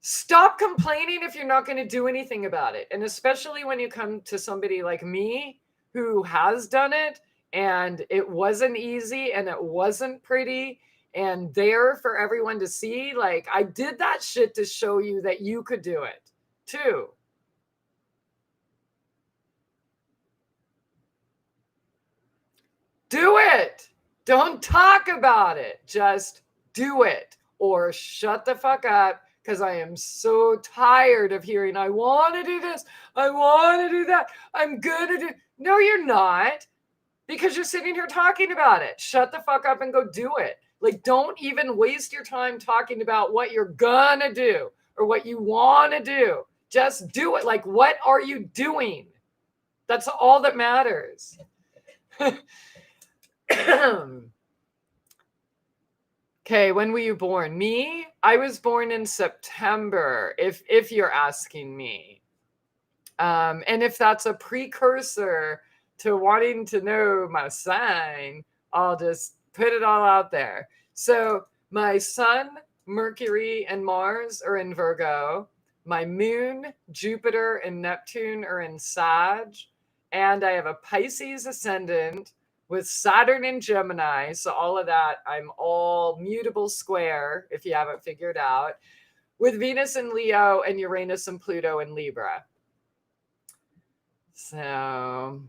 stop complaining if you're not going to do anything about it. And especially when you come to somebody like me who has done it, and it wasn't easy and it wasn't pretty and there for everyone to see. Like, I did that shit to show you that you could do it too. Do it. Don't talk about it. Just do it, or shut the fuck up, because I am so tired of hearing, I want to do this, I want to do that, I'm going to do. No, you're not, because you're sitting here talking about it. Shut the fuck up and go do it. Like, don't even waste your time talking about what you're going to do or what you want to do. Just do it. Like, what are you doing? That's all that matters. Okay, when were you born? Me? I was born in September, if you're asking me. And if that's a precursor to wanting to know my sign, I'll just put it all out there. So my sun, Mercury, and Mars are in Virgo. My moon, Jupiter, and Neptune are in Sag. And I have a Pisces ascendant with Saturn in Gemini. So all of that, I'm all mutable square, if you haven't figured out, with Venus in Leo and Uranus and Pluto in Libra. So,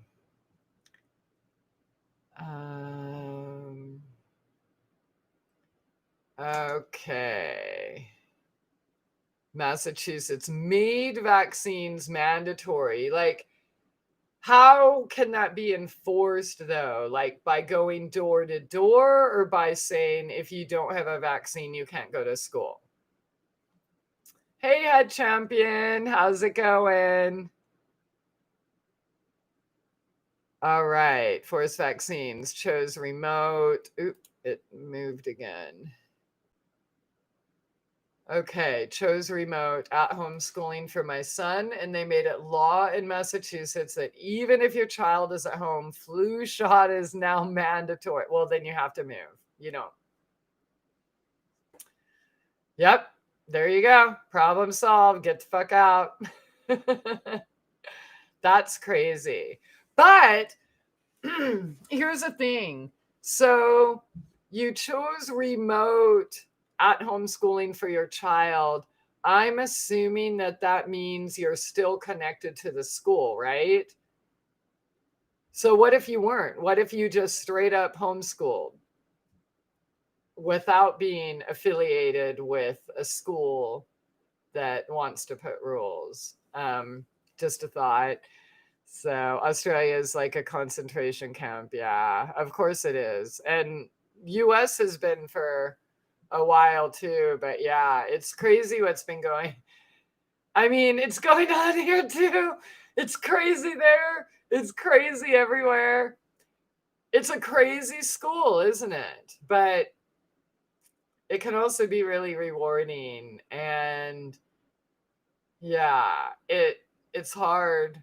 okay. Massachusetts made vaccines mandatory. Like, how can that be enforced though? Like by going door to door, or by saying if you don't have a vaccine, you can't go to school? Hey, Head Champion, how's it going? All right, forced vaccines, chose remote. Oop, it moved again. Okay, chose remote at homeschooling for my son, and they made it law in Massachusetts that even if your child is at home, flu shot is now mandatory. Well, then you have to move. You know. Yep, there you go. Problem solved. Get the fuck out. That's crazy. But here's the thing. So you chose remote at homeschooling for your child. I'm assuming that that means you're still connected to the school, right? So what if you weren't? What if you just straight up homeschooled without being affiliated with a school that wants to put rules? Just a thought. So Australia is like a concentration camp. Yeah, of course it is. And US has been for a while too, but yeah, it's crazy what's been going. I mean, it's going on here too. It's crazy there. It's crazy everywhere. It's a crazy school, isn't it? But it can also be really rewarding. And yeah, it's hard.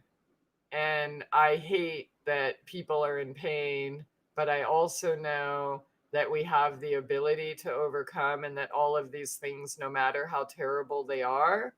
And I hate that people are in pain, but I also know that we have the ability to overcome, and that all of these things, no matter how terrible they are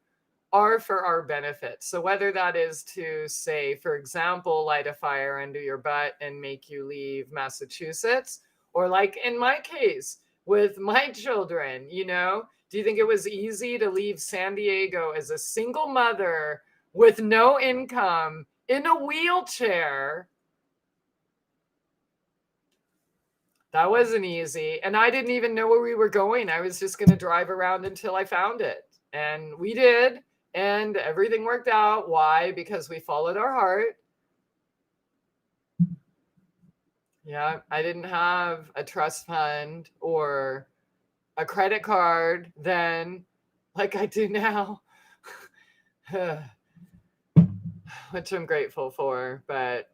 for our benefit. So whether that is to say, for example, light a fire under your butt and make you leave Massachusetts, or like in my case with my children, do you think it was easy to leave San Diego as a single mother with no income in a wheelchair? That wasn't easy. And I didn't even know where we were going. I was just going to drive around until I found it. And we did. And everything worked out. Why? Because we followed our heart. Yeah. I didn't have a trust fund or a credit card then, like I do now, which I'm grateful for. But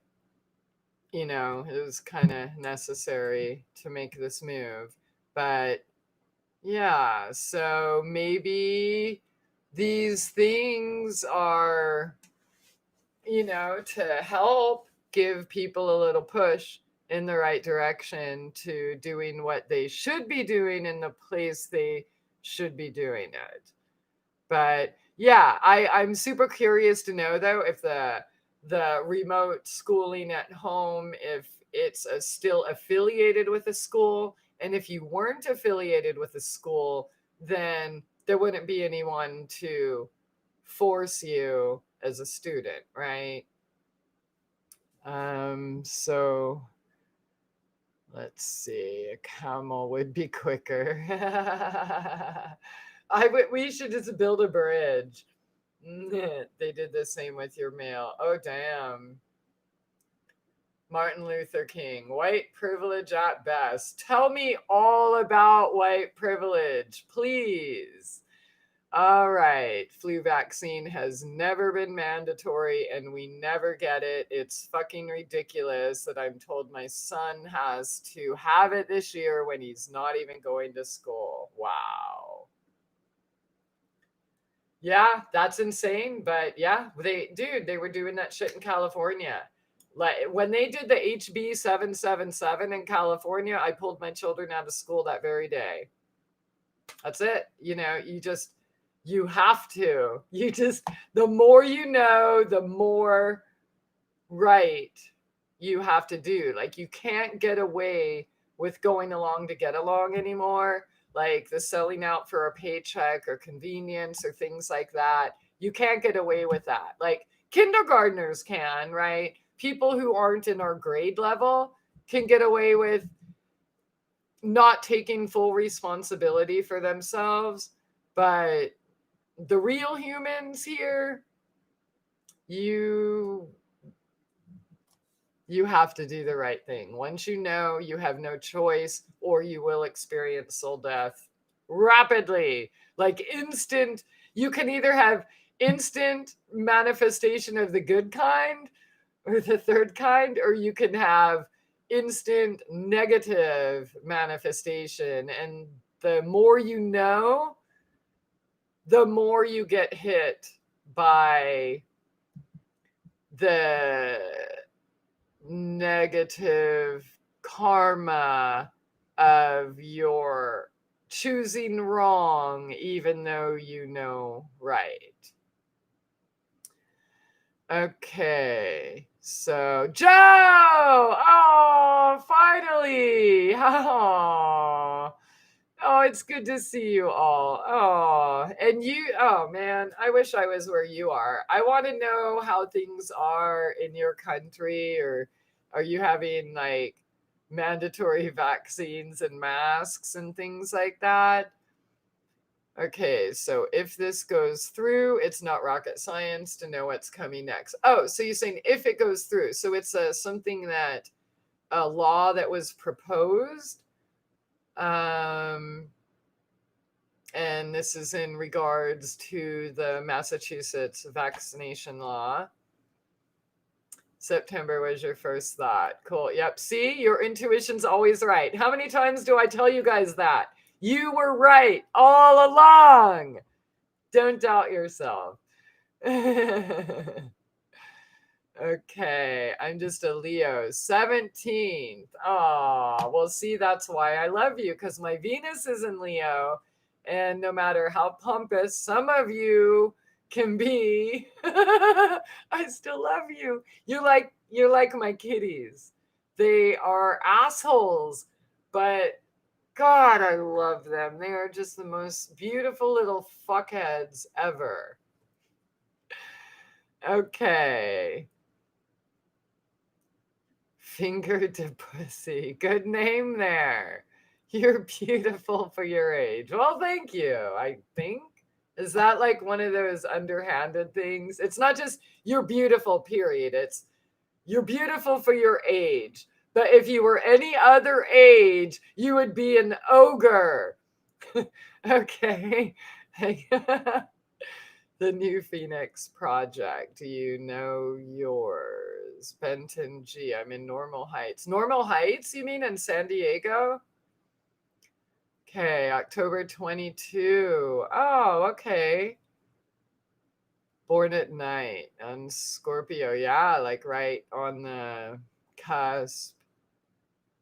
it was kind of necessary to make this move. But yeah, so maybe these things are, to help give people a little push in the right direction to doing what they should be doing in the place they should be doing it. But yeah, I'm super curious to know though if the remote schooling at home, if it's still affiliated with a school, and if you weren't affiliated with a school, then there wouldn't be anyone to force you as a student, right? So let's see, a camel would be quicker. We should just build a bridge. They did the same with your mail. Oh, damn. Martin Luther King, white privilege at best. Tell me all about white privilege, please. All right. Flu vaccine has never been mandatory and we never get it. It's fucking ridiculous that I'm told my son has to have it this year when he's not even going to school. Wow. Yeah, that's insane. But yeah, they were doing that shit in California. Like when they did the HB 777 in California, I pulled my children out of school that very day. That's it. You have to. The more you know, the more right you have to do. Like, you can't get away with going along to get along anymore. Like the selling out for a paycheck or convenience or things like that. You can't get away with that. Like, kindergartners can, right? People who aren't in our grade level can get away with not taking full responsibility for themselves, but the real humans here, you have to do the right thing. Once you know, you have no choice, or you will experience soul death rapidly. Like instant. You can either have instant manifestation of the good kind or the third kind, or you can have instant negative manifestation. And the more you know, the more you get hit by the negative karma of your choosing wrong, even though you know right. Okay, so Joe! Oh, finally! Oh, it's good to see you all. Oh, and oh man, I wish I was where you are. I want to know how things are in your country, or are you having like mandatory vaccines and masks and things like that? Okay, so if this goes through, it's not rocket science to know what's coming next. Oh, so you're saying if it goes through. So it's a law that was proposed. And this is in regards to the Massachusetts vaccination law. September was your first thought. Cool. Yep. See, your intuition's always right. How many times do I tell you guys that? You were right all along. Don't doubt yourself. Okay, I'm just a Leo. 17th. Oh, well, see, that's why I love you, because my Venus is in Leo. And no matter how pompous some of you can be, I still love you. You're like my kitties. They are assholes, but God, I love them. They are just the most beautiful little fuckheads ever. Okay. Finger to pussy. Good name there. You're beautiful for your age. Well, thank you, I think. Is that like one of those underhanded things? It's not just you're beautiful, period. It's you're beautiful for your age. But if you were any other age, you would be an ogre. Okay. The New Phoenix Project. You know yours. Benton G. I'm in Normal Heights. Normal Heights, you mean in San Diego? Okay, October 22. Oh, okay. Born at night on Scorpio. Yeah, like right on the cusp.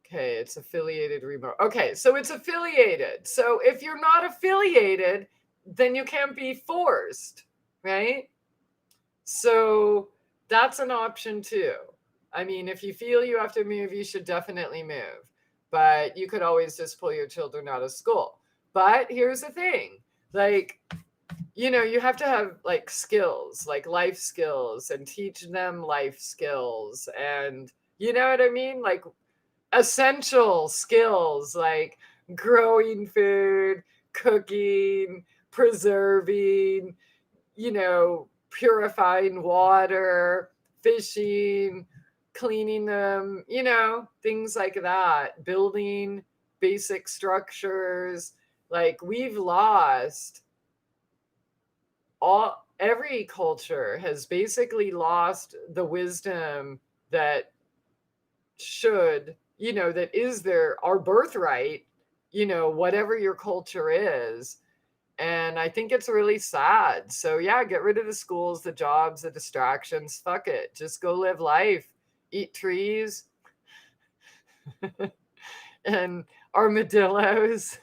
Okay, it's affiliated remote. Okay, so it's affiliated. So if you're not affiliated, then you can't be forced, right? So that's an option too. I mean, if you feel you have to move, you should definitely move. But you could always just pull your children out of school. But here's the thing, like, you have to have like skills, like life skills, and teach them life skills. And you know what I mean? Like essential skills like growing food, cooking, preserving, purifying water, fishing, cleaning them, things like that, building basic structures. Like we've lost every culture has basically lost the wisdom that should, that is our birthright, whatever your culture is. And I think it's really sad. So yeah, get rid of the schools, the jobs, the distractions. Fuck it. Just go live life. Eat trees and armadillos.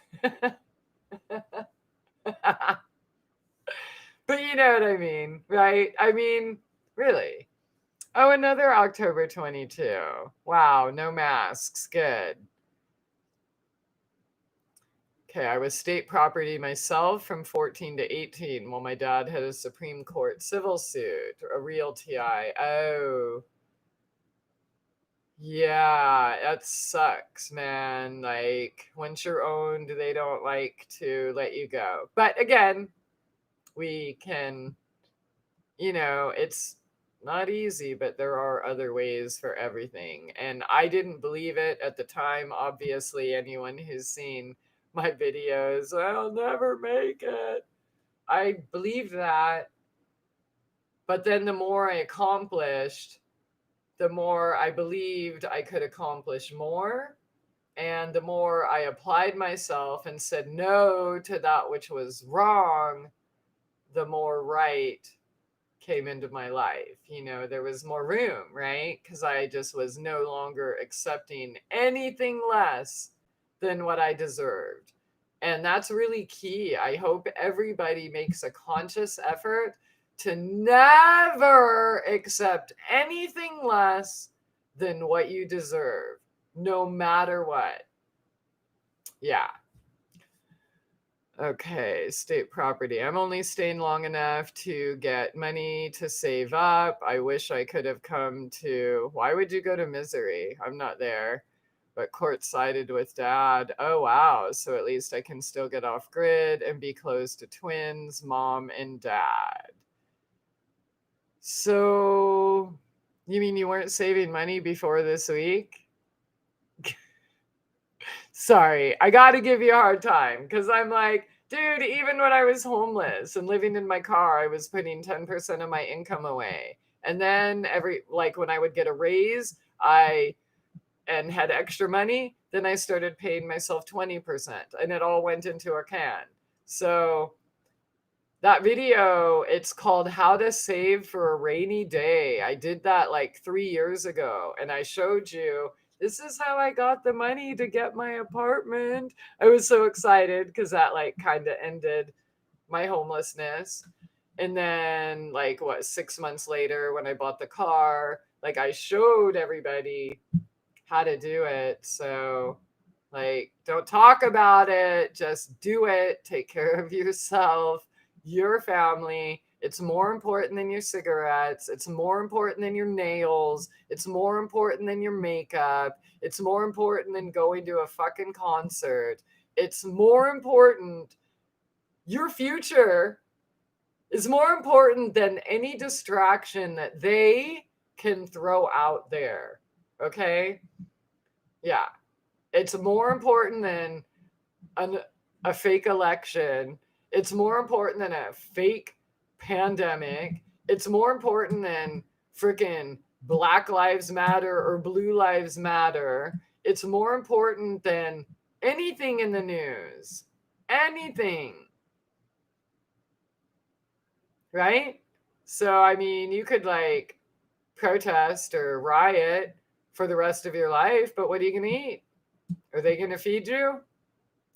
But you know what I mean, right? I mean, really. Oh, another October 22. Wow, no masks. Good. Okay, I was state property myself from 14 to 18 while my dad had a Supreme Court civil suit, a real TI. Oh, yeah, that sucks, man. Like, once you're owned, they don't like to let you go. But again, we can, it's not easy, but there are other ways for everything. And I didn't believe it at the time. Obviously, anyone who's seen my videos, I'll never make it. I believed that. But then the more I accomplished, the more I believed I could accomplish more. And the more I applied myself and said no to that which was wrong, the more right came into my life. There was more room, right? Because I just was no longer accepting anything less than what I deserved. And that's really key. I hope everybody makes a conscious effort to never accept anything less than what you deserve, no matter what. Yeah. Okay, state property. I'm only staying long enough to get money to save up. I wish I could have come to, why would you go to Misery? I'm not there, but court sided with dad. Oh, wow. So at least I can still get off grid and be close to twins, mom and dad. So you mean you weren't saving money before this week? Sorry, I got to give you a hard time because I'm like, dude, even when I was homeless and living in my car, I was putting 10% of my income away. And then when I would get a raise, and had extra money, then I started paying myself 20% and it all went into a can. So that video, it's called How to Save for a Rainy Day. I did that like 3 years ago and I showed you, this is how I got the money to get my apartment. I was so excited because that kind of ended my homelessness. And then 6 months later when I bought the car, I showed everybody how to do it. So don't talk about it, just do it. Take care of yourself, your family. It's more important than your cigarettes. It's more important than your nails. It's more important than your makeup. It's more important than going to a fucking concert. It's more important. Your future is more important than any distraction that they can throw out there. Okay? Yeah. It's more important than a fake election. It's more important than a fake pandemic. It's more important than freaking Black Lives Matter or Blue Lives Matter. It's more important than anything in the news. Anything. Right? So, I mean, you could protest or riot for the rest of your life, but what are you going to eat? Are they going to feed you?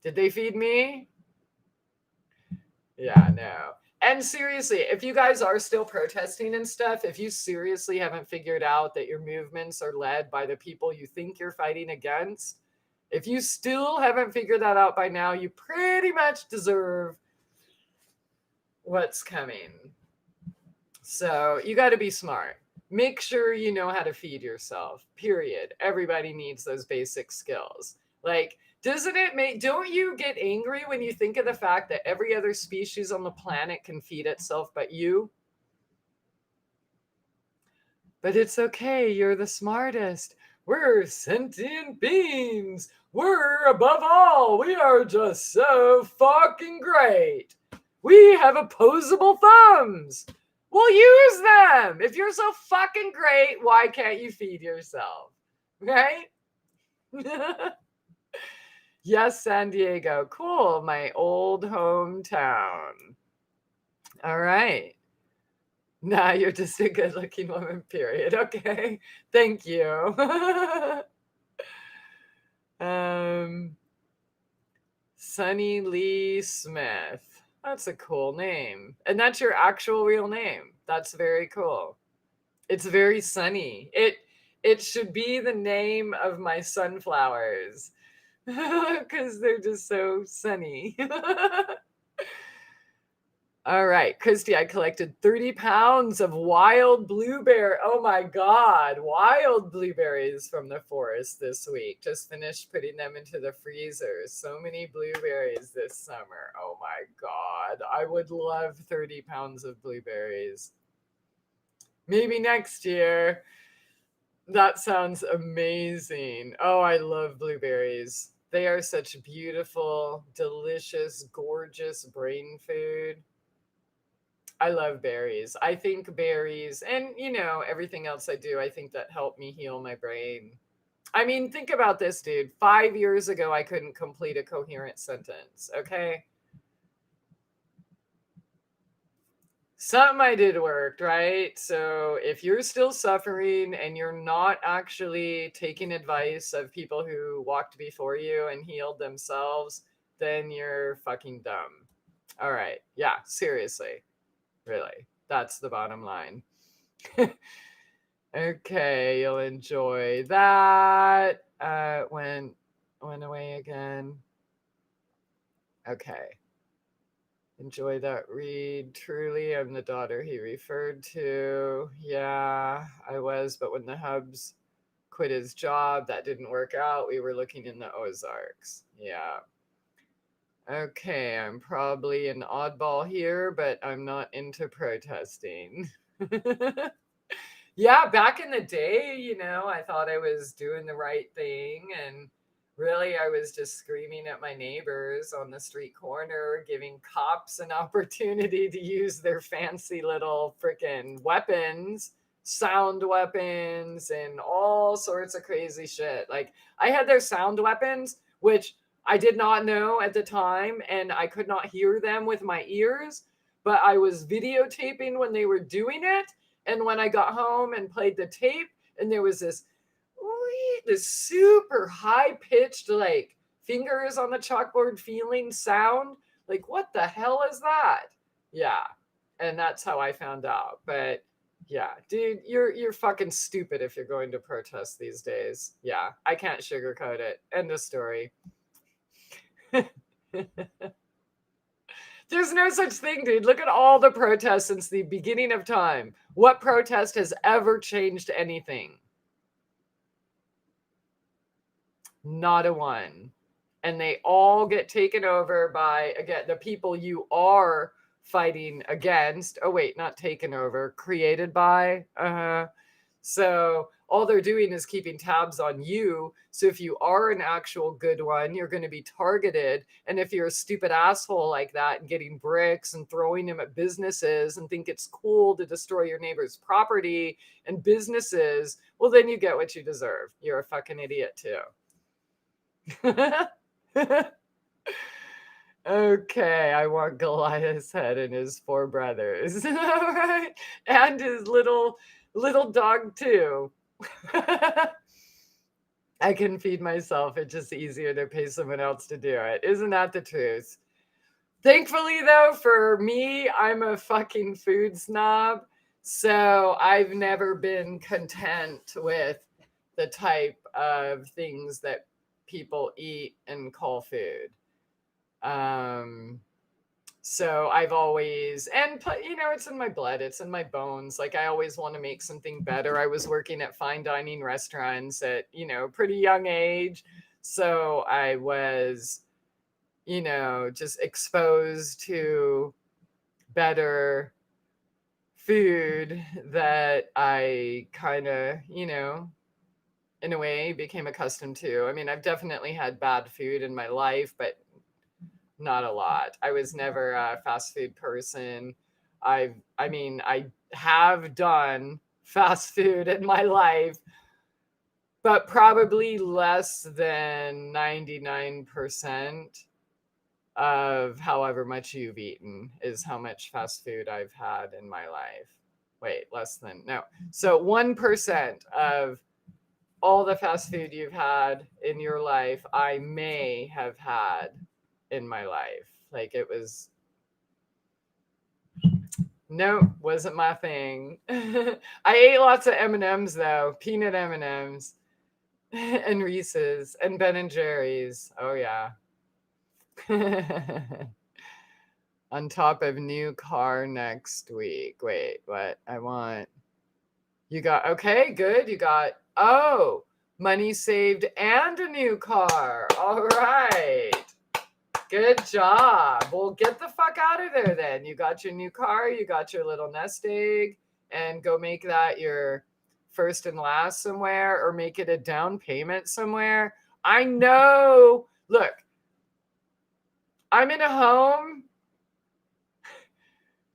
Did they feed me? Yeah, no. And seriously, if you guys are still protesting and stuff, if you seriously haven't figured out that your movements are led by the people you think you're fighting against, if you still haven't figured that out by now, you pretty much deserve what's coming. So you got to be smart. Make sure you know how to feed yourself, period. Everybody needs those basic skills. Don't you get angry when you think of the fact that every other species on the planet can feed itself but you? But it's okay, you're the smartest. We're sentient beings. We're above all. We are just so fucking great. We have opposable thumbs. We'll use them. If you're so fucking great, why can't you feed yourself? Right? Yes, San Diego. Cool. My old hometown. All right. Nah, you're just a good looking woman, period. Okay. Thank you. Sunny Lee Smith. That's a cool name. And that's your actual real name. That's very cool. It's very sunny. It should be the name of my sunflowers because they're just so sunny. All right, Christie, I collected 30 pounds of wild blueberry. Oh my God, wild blueberries from the forest this week. Just finished putting them into the freezer. So many blueberries this summer. Oh my God, I would love 30 pounds of blueberries. Maybe next year. That sounds amazing. Oh, I love blueberries. They are such beautiful, delicious, gorgeous brain food. I love berries. I think berries and, everything else I do, I think that helped me heal my brain. I mean, think about this, dude. 5 years ago, I couldn't complete a coherent sentence, okay? Something I did worked, right? So if you're still suffering and you're not actually taking advice of people who walked before you and healed themselves, then you're fucking dumb. All right. Yeah, seriously. Really. That's the bottom line. Okay, you'll enjoy that. Went away again. Okay. Enjoy that read. Truly, I'm the daughter he referred to. Yeah, I was, but when the Hubs quit his job, that didn't work out. We were looking in the Ozarks. Yeah. Okay, I'm probably an oddball here, but I'm not into protesting. Yeah, back in the day, I thought I was doing the right thing. And really, I was just screaming at my neighbors on the street corner, giving cops an opportunity to use their fancy little freaking weapons, sound weapons, and all sorts of crazy shit. Like, I had their sound weapons, which I did not know at the time, and I could not hear them with my ears, but I was videotaping when they were doing it. And when I got home and played the tape, and there was this super high pitched, like fingers on the chalkboard feeling sound, like what the hell is that? Yeah, and that's how I found out. But yeah, dude, you're fucking stupid if you're going to protest these days. Yeah, I can't sugarcoat it. End of story. There's no such thing, dude. Look at all the protests since the beginning of time. What protest has ever changed anything? Not a one. And they all get taken over by, again, the people you are fighting against. Oh, wait, not taken over, created by. So all they're doing is keeping tabs on you. So if you are an actual good one, you're going to be targeted. And if you're a stupid asshole like that and getting bricks and throwing them at businesses and think it's cool to destroy your neighbor's property and businesses, well, then you get what you deserve. You're a fucking idiot too. Okay, I want Goliath's head and his 4 brothers. All right. And his little dog too. I can feed myself. It's just easier to pay someone else to do it. Isn't that the truth? Thankfully, though, for me, I'm a fucking food snob. So I've never been content with the type of things that people eat and call food. So I've always, and it's in my blood, it's in my bones. Like I always want to make something better. I was working at fine dining restaurants at, pretty young age. So I was, just exposed to better food that I kind of, in a way became accustomed to. I mean, I've definitely had bad food in my life, but not a lot. I was never a fast food person. I mean, I have done fast food in my life, but probably less than 99% of however much you've eaten is how much fast food I've had in my life. Wait, less than, no. So 1% of all the fast food you've had in your life, I may have had in my life. Like it was, no, wasn't my thing. I ate lots of M&Ms though, peanut M&Ms and Reese's and Ben and Jerry's. Oh yeah. On top of new car next week. Wait, what? I want. You got, okay, good. You got, oh, money saved and a new car. All right. Good job. Well, get the fuck out of there then. You got your new car, you got your little nest egg, and go make that your first and last somewhere, or make it a down payment somewhere. I know. Look, I'm in a home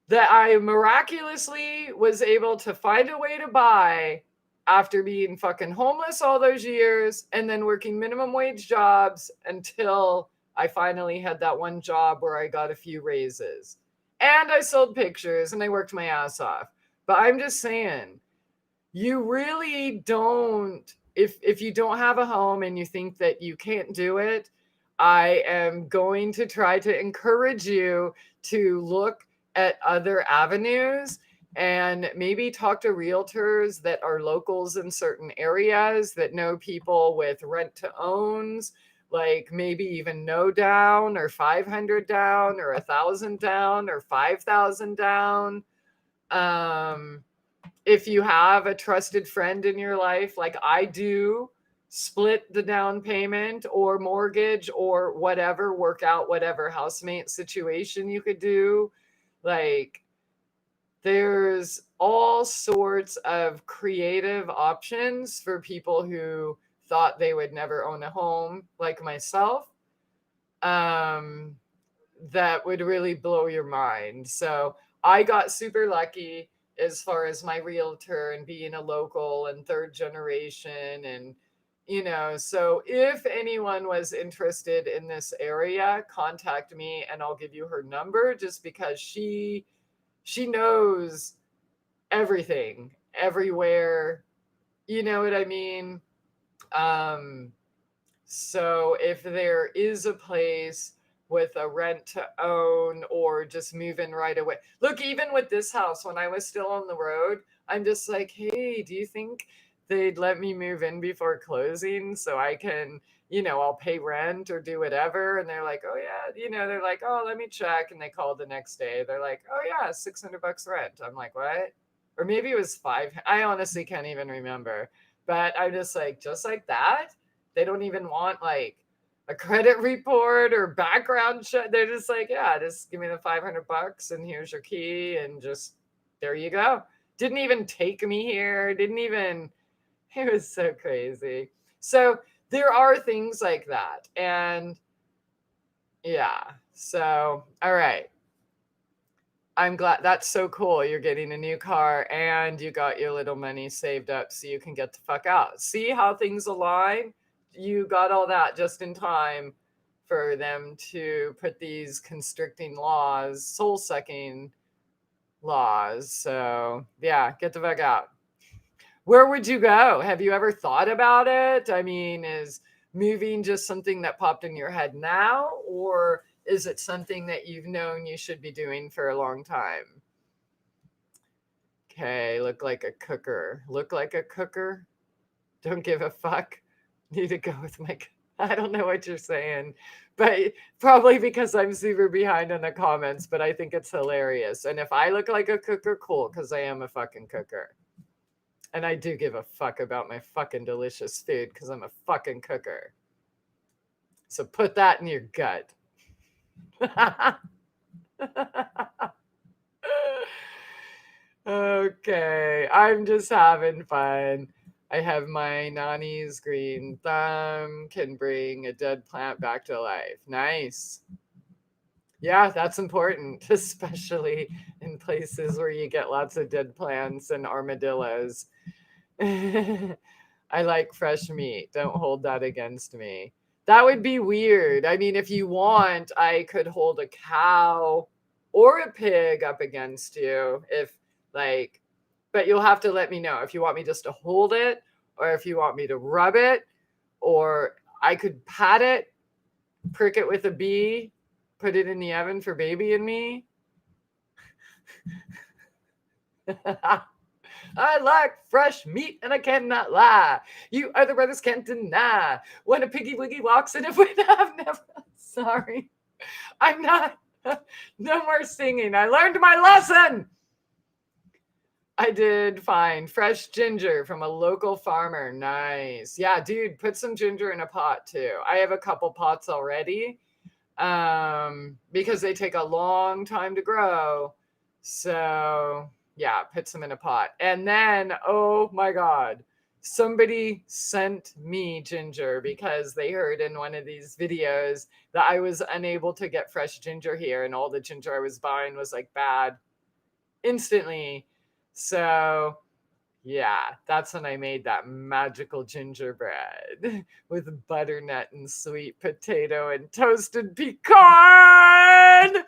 that I miraculously was able to find a way to buy after being fucking homeless all those years and then working minimum wage jobs until I finally had that one job where I got a few raises. And I sold pictures and I worked my ass off. But I'm just saying, you really don't, if you don't have a home and you think that you can't do it, I am going to try to encourage you to look at other avenues and maybe talk to realtors that are locals in certain areas that know people with rent to owns, like maybe even no down or 500 down or 1,000 down or 5,000 down. If you have a trusted friend in your life, like I do, split the down payment or mortgage or whatever, work out whatever housemate situation you could do. Like, there's all sorts of creative options for people who thought they would never own a home, like myself, that would really blow your mind. So I got super lucky as far as my realtor and being a local and third generation. And, so if anyone was interested in this area, contact me and I'll give you her number, just because she knows everything everywhere. You know what I mean? So if there is a place with a rent to own or just move in right away. Look, even with this house, when I was still on the road, I'm just like, hey, do you think they'd let me move in before closing so I can, I'll pay rent or do whatever? And they're like, oh yeah, they're like, oh, let me check. And they called the next day. They're like, oh yeah, $600 rent. I'm like, what? Or maybe it was five. I honestly can't even remember. But I'm just like that. They don't even want like a credit report or background check. They're just like, yeah, just give me the $500 and here's your key and just there you go. Didn't even take me here. It was so crazy. So there are things like that. And yeah, so, all right. I'm glad. That's so cool. You're getting a new car and you got your little money saved up so you can get the fuck out. See how things align? You got all that just in time for them to put these constricting laws, soul-sucking laws. So yeah, get the fuck out. Where would you go? Have you ever thought about it? I mean, is moving just something that popped in your head now, or is it something that you've known you should be doing for a long time? Okay, look like a cooker. Look like a cooker? Don't give a fuck. Need to go with my... I don't know what you're saying, but probably because I'm super behind in the comments, but I think it's hilarious. And if I look like a cooker, cool, because I am a fucking cooker. And I do give a fuck about my fucking delicious food because I'm a fucking cooker. So put that in your gut. Okay, I'm just having fun. I have my Nani's green thumb, can bring a dead plant back to life. Nice. Yeah, that's important, especially in places where you get lots of dead plants and armadillos. I like fresh meat. Don't hold that against me. That would be weird. I mean, if you want, I could hold a cow or a pig up against you if, like, but you'll have to let me know if you want me just to hold it or if you want me to rub it, or I could pat it, prick it with a bee, put it in the oven for baby and me. I like fresh meat and I cannot lie. You other brothers can't deny. When a piggy wiggy walks in, if we have never. Sorry, I'm not. No more singing. I learned my lesson. I did find fresh ginger from a local farmer. Nice. Yeah, dude, put some ginger in a pot too. I have a couple pots already because they take a long time to grow. So yeah, put some in a pot. And then, oh my God, somebody sent me ginger because they heard in one of these videos that I was unable to get fresh ginger here and all the ginger I was buying was like bad instantly. So yeah, that's when I made that magical gingerbread with butternut and sweet potato and toasted pecan.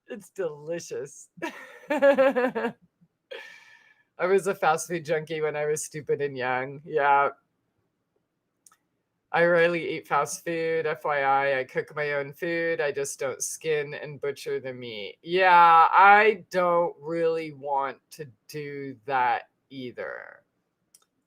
It's delicious. I was a fast food junkie when I was stupid and young. Yeah. I rarely eat fast food. FYI, I cook my own food. I just don't skin and butcher the meat. Yeah, I don't really want to do that either.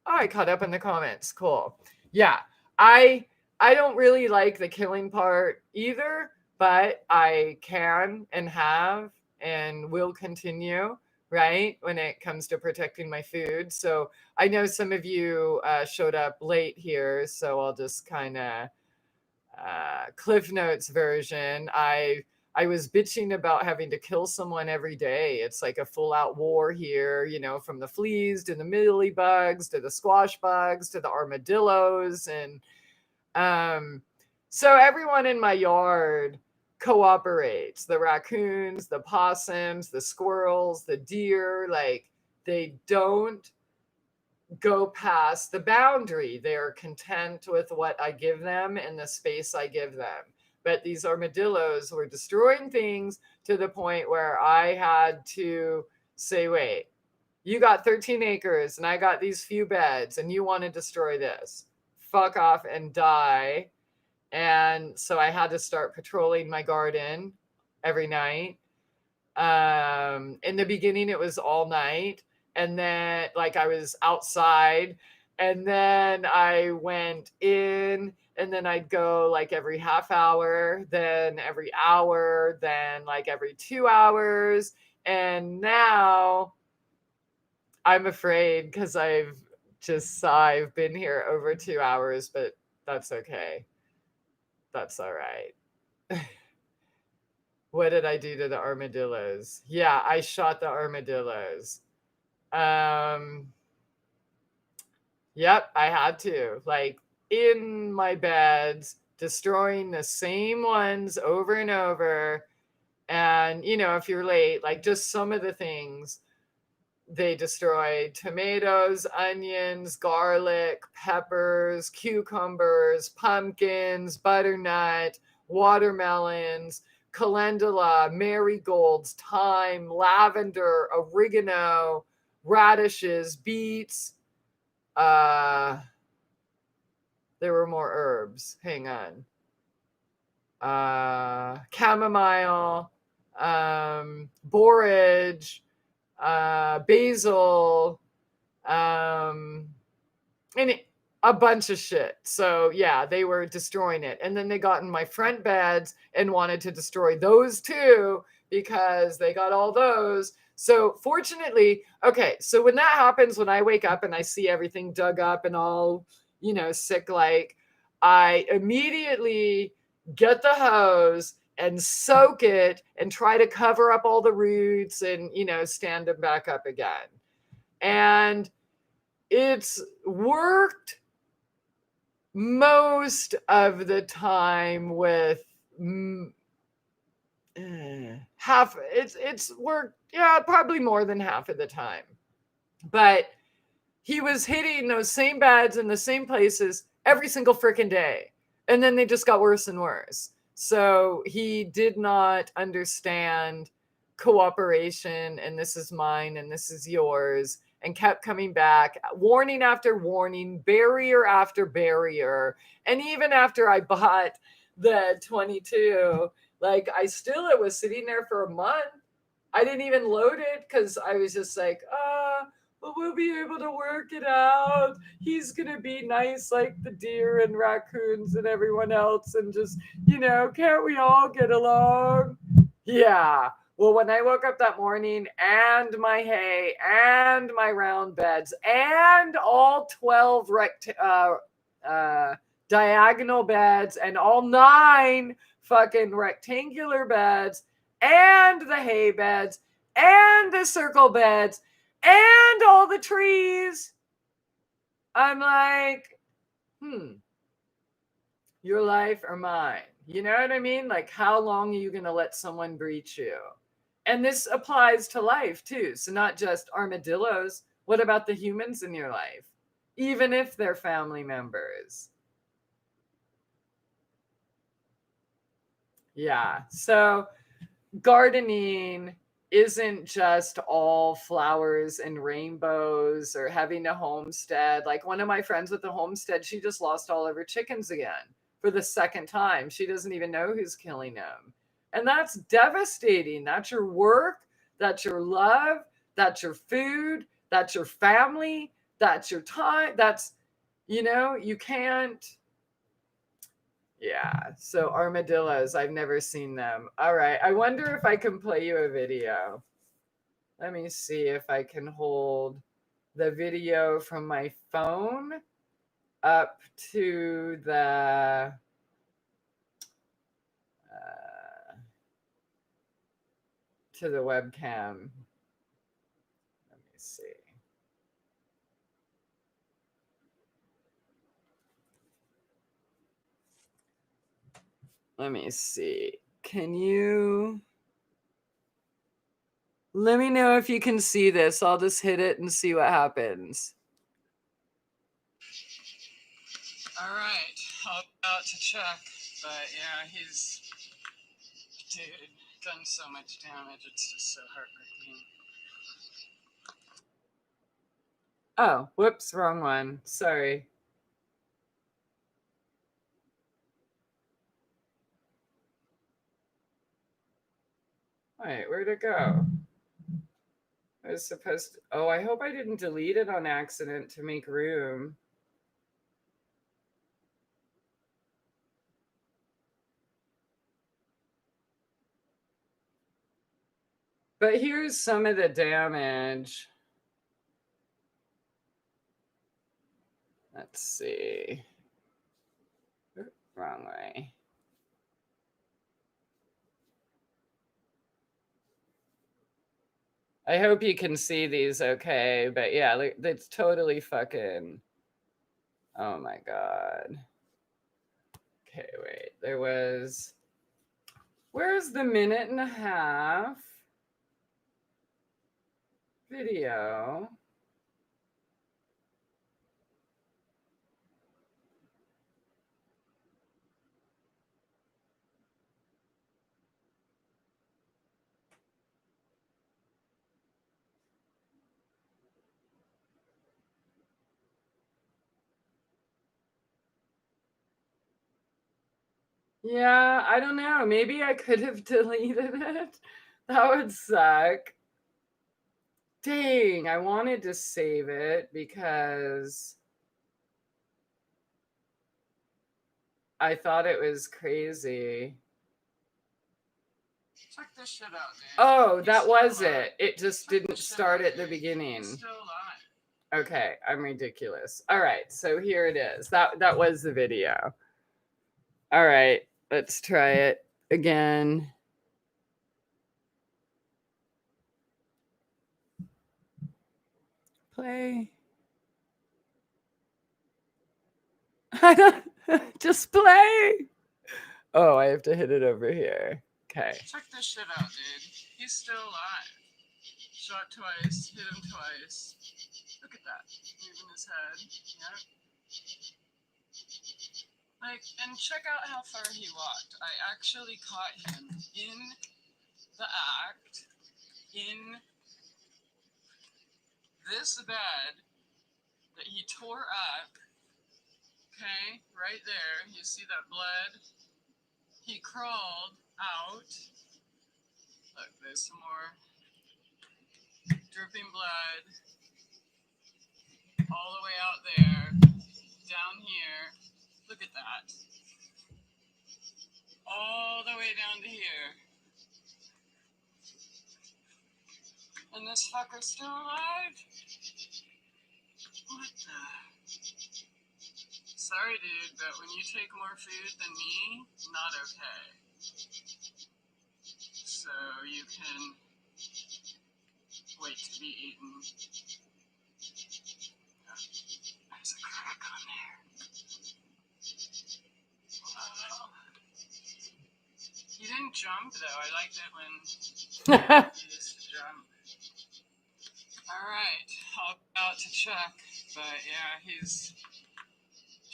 Oh, I caught up in the comments. Cool. Yeah, I I don't really like the killing part either, but I can and have and will continue, right? When it comes to protecting my food. So I know some of you showed up late here, so I'll just kind of Cliff Notes version. I was bitching about having to kill someone every day. It's like a full out war here, you know, from the fleas to the mealy bugs to the squash bugs to the armadillos. And so everyone in my yard cooperates, the raccoons, the possums, the squirrels, the deer, like they don't go past the boundary. They're content with what I give them and the space I give them. But these armadillos were destroying things to the point where I had to say, wait, you got 13 acres and I got these few beds and you want to destroy this. Fuck off and die. And so I had to start patrolling my garden every night. In the beginning, it was all night. And then, like, I was outside. And then I went in. And then I'd go like every half hour, then every hour, then like every 2 hours. And now I'm afraid because I've been here over 2 hours, but that's okay. That's all right. What did I do to the armadillos? Yeah, I shot the armadillos. Um, yep, I had to. Like in my beds, destroying the same ones over and over. And, you know, if you're late, like just some of the things they destroyed: tomatoes, onions, garlic, peppers, cucumbers, pumpkins, butternut, watermelons, calendula, marigolds, thyme, lavender, oregano, radishes, beets. Uh, there were more herbs. Hang on. Chamomile, borage, basil, and a bunch of shit. So yeah, they were destroying it. And then they got in my front beds and wanted to destroy those too because they got all those. So fortunately, okay, so when that happens, when I wake up and I see everything dug up and all, you know, sick, like I immediately get the hose and soak it and try to cover up all the roots and, you know, stand them back up again. And it's worked most of the time with half, it's worked, yeah, probably more than half of the time. But he was hitting those same beds in the same places every single freaking day. And then they just got worse and worse. So he did not understand cooperation and this is mine and this is yours, and kept coming back, warning after warning, barrier after barrier. And even after I bought the 22, like it was sitting there for a month. I didn't even load it because I was just like, but we'll be able to work it out. He's going to be nice like the deer and raccoons and everyone else. And just, can't we all get along? Yeah. Well, when I woke up that morning and my hay and my round beds and all 12 diagonal beds and all 9 fucking rectangular beds and the hay beds and the circle beds and all the trees, I'm like, your life or mine? You know what I mean? Like, how long are you going to let someone breach you? And this applies to life too. So not just armadillos. What about the humans in your life? Even if they're family members. Yeah. So gardening isn't just all flowers and rainbows or having a homestead. Like one of my friends with the homestead, she just lost all of her chickens again for the second time. She doesn't even know who's killing them. And that's devastating. That's your work, that's your love, that's your food, that's your family, that's your time. That's, you can't. Yeah, so armadillos, I've never seen them. All right, I wonder if I can play you a video. Let me see if I can hold the video from my phone up to the webcam. Let me see. Let me see. Can you... Let me know if you can see this. I'll just hit it and see what happens. All right. I'll go out to check. But yeah, he's... Dude, done so much damage. It's just so heartbreaking. Oh, whoops, wrong one. Sorry. Wait, where'd it go? I was supposed to... Oh, I hope I didn't delete it on accident to make room. But here's some of the damage. Let's see. Wrong way. I hope you can see these okay. But yeah, it's totally fucking... Oh my God. Okay, wait. There was... Where's the 1.5-minute video? Yeah, I don't know. Maybe I could have deleted it. That would suck. Dang, I wanted to save it because I thought it was crazy. Check this shit out, dude. Oh, that was it. It just didn't start at the beginning. Okay, I'm ridiculous. All right, so here it is. That was the video. All right, let's try it again. Play. Just play. Oh, I have to hit it over here. Okay. Check this shit out, dude. He's still alive. Shot twice, hit him twice. Look at that. Moving his head. Yep. Like, and check out how far he walked. I actually caught him in the act, in this bed that he tore up. Okay, right there. You see that blood? He crawled out. Look, there's some more dripping blood. All the way out there. Down here. Look at that. All the way down to here. And this fucker's still alive? What the? Sorry, dude, but when you take more food than me, not okay. So you can wait to be eaten. There's a crack on there. Wow. You didn't jump, though. I liked it when you just jumped. Alright, I'll go out to check. But yeah, he's...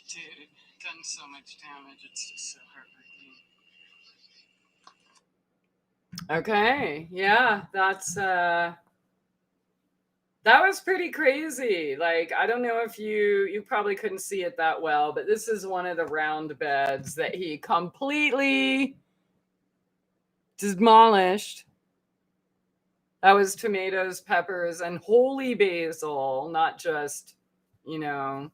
Dude, done so much damage. It's just so heartbreaking. Okay, yeah, that's that was pretty crazy. Like, I don't know if you probably couldn't see it that well, but this is one of the round beds that he completely demolished. That was tomatoes, peppers, and holy basil, not just, you know.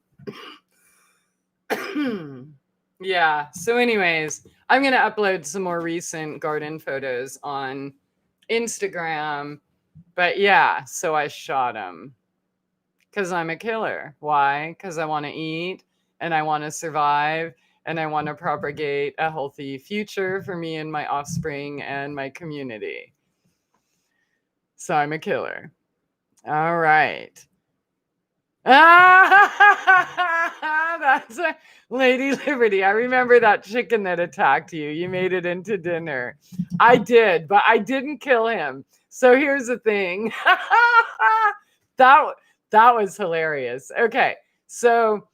Yeah. So anyways, I'm going to upload some more recent garden photos on Instagram. But yeah, so I shot him because I'm a killer. Why? Because I want to eat and I want to survive and I want to propagate a healthy future for me and my offspring and my community. So I'm a killer. All right. That's a Lady Liberty. I remember that chicken that attacked you. You made it into dinner. I did, but I didn't kill him. So here's the thing. that was hilarious. Okay, so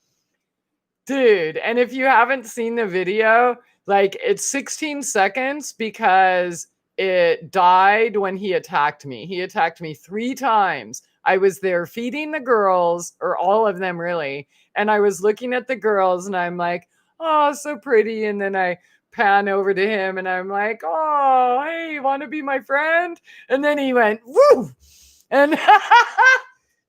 dude, and if you haven't seen the video, like it's 16 seconds because it died when he attacked me. He attacked me 3 times. I was there feeding the girls, or all of them really, and I was looking at the girls and I'm like, oh, so pretty. And then I pan over to him and I'm like, oh, hey, you want to be my friend? And then he went, woo! And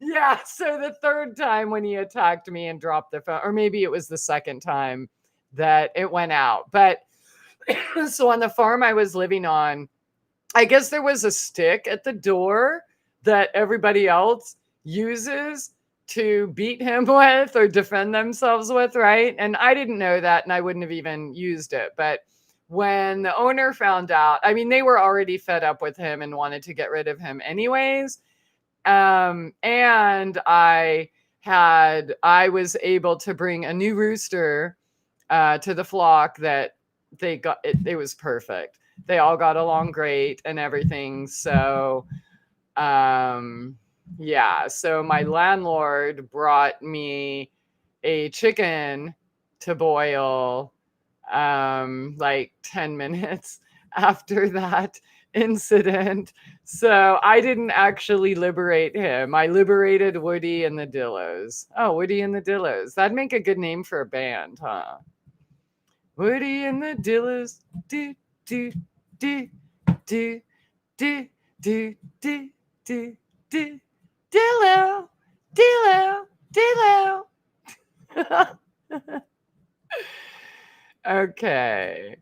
yeah, so the 3rd time when he attacked me and dropped the phone, or maybe it was the 2nd time that it went out. But so on the farm I was living on, I guess there was a stick at the door that everybody else uses to beat him with or defend themselves with, right? And I didn't know that and I wouldn't have even used it. But when the owner found out, I mean, they were already fed up with him and wanted to get rid of him anyways. And I was able to bring a new rooster to the flock that they got. It was perfect. They all got along great and everything. So, yeah. So my landlord brought me a chicken to boil, like 10 minutes after that incident. So I didn't actually liberate him. I liberated Woody and the Dillos. Oh, Woody and the Dillos. That'd make a good name for a band, huh? Woody and the Dillos. Do, do, do, do, do, do, do, do, do. Dillo, Dillo, Dillo. Okay.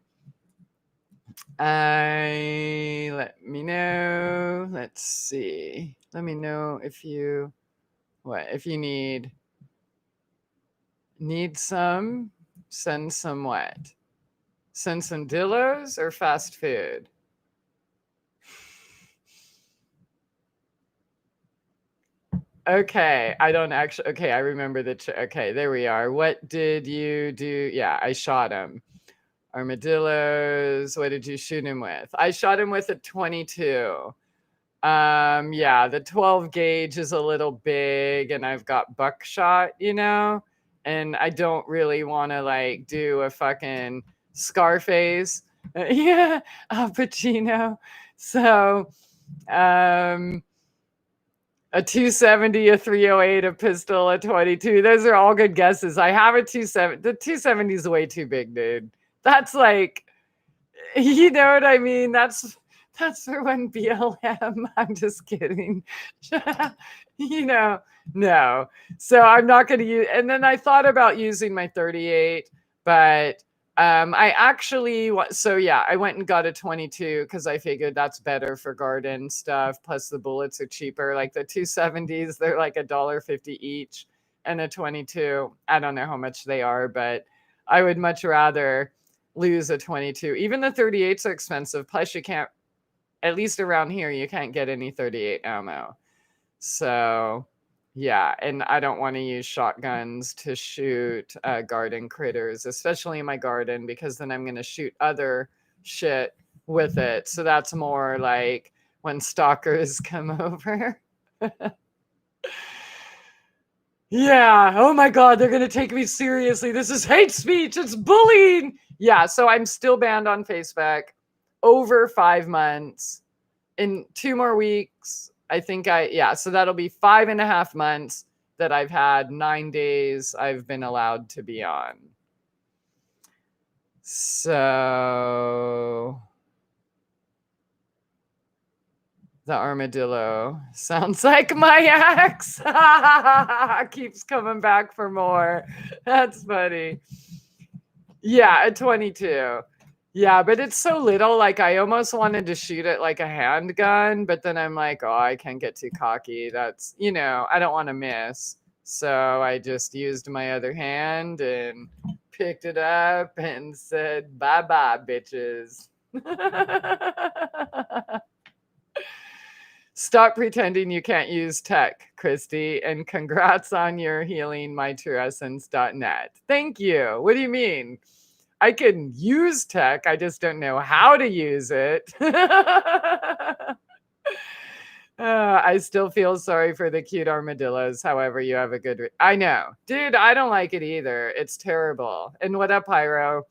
Let me know. Let's see. Let me know if you need some, send some what? Send some Dillos or fast food? Okay, I don't actually. Okay, I remember okay, there we are. What did you do? Yeah, I shot him. Armadillos. What did you shoot him with? I shot him with a 22. Yeah, the 12 gauge is a little big and I've got buckshot, and I don't really want to like do a fucking Scarface. Yeah, Al Pacino. So, um, a 270, a 308, a pistol, a 22. Those are all good guesses. I have a 270. The 270 is way too big, dude. That's like, you know what I mean? That's for when BLM. I'm just kidding. No. So I'm not going to use. And then I thought about using my 38, but I actually. So yeah, I went and got a 22 because I figured that's better for garden stuff. Plus the bullets are cheaper. Like the 270s, they're like $1.50 each, and a 22. I don't know how much they are, but I would much rather lose a 22. Even the 38s are expensive. Plus you can't, at least around here, you can't get any 38 ammo. So yeah, and I don't want to use shotguns to shoot garden critters, especially in my garden, because then I'm going to shoot other shit with it. So that's more like when stalkers come over. Yeah. Oh my God, they're going to take me seriously. This is hate speech. It's bullying. Yeah. So I'm still banned on Facebook over 5 months. In 2 more weeks, I think so that'll be 5.5 months that I've had 9 days I've been allowed to be on. So the armadillo sounds like my ex. Keeps coming back for more. That's funny. Yeah, a 22. Yeah, but it's so little. Like I almost wanted to shoot it like a handgun, but then I'm like, oh, I can't get too cocky. That's, I don't want to miss. So I just used my other hand and picked it up and said, bye-bye, bitches. Stop pretending you can't use tech, Christie, and congrats on your healingmytrueessence.net. Thank you. What do you mean? I can use tech. I just don't know how to use it. I still feel sorry for the cute armadillos. However, you have a good. I know, dude. I don't like it either. It's terrible. And what up, Pyro?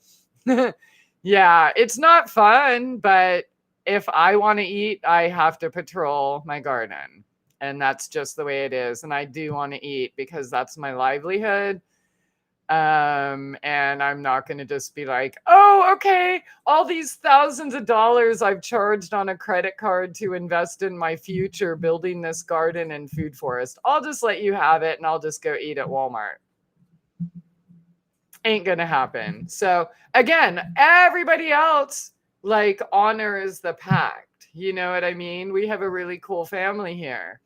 Yeah, it's not fun, but if I want to eat, I have to patrol my garden. And that's just the way it is. And I do want to eat because that's my livelihood. And I'm not going to just be like, oh, okay, all these thousands of dollars I've charged on a credit card to invest in my future building this garden and food forest. I'll just let you have it and I'll just go eat at Walmart. Ain't going to happen. So again, everybody else like honors the pact. You know what I mean? We have a really cool family here.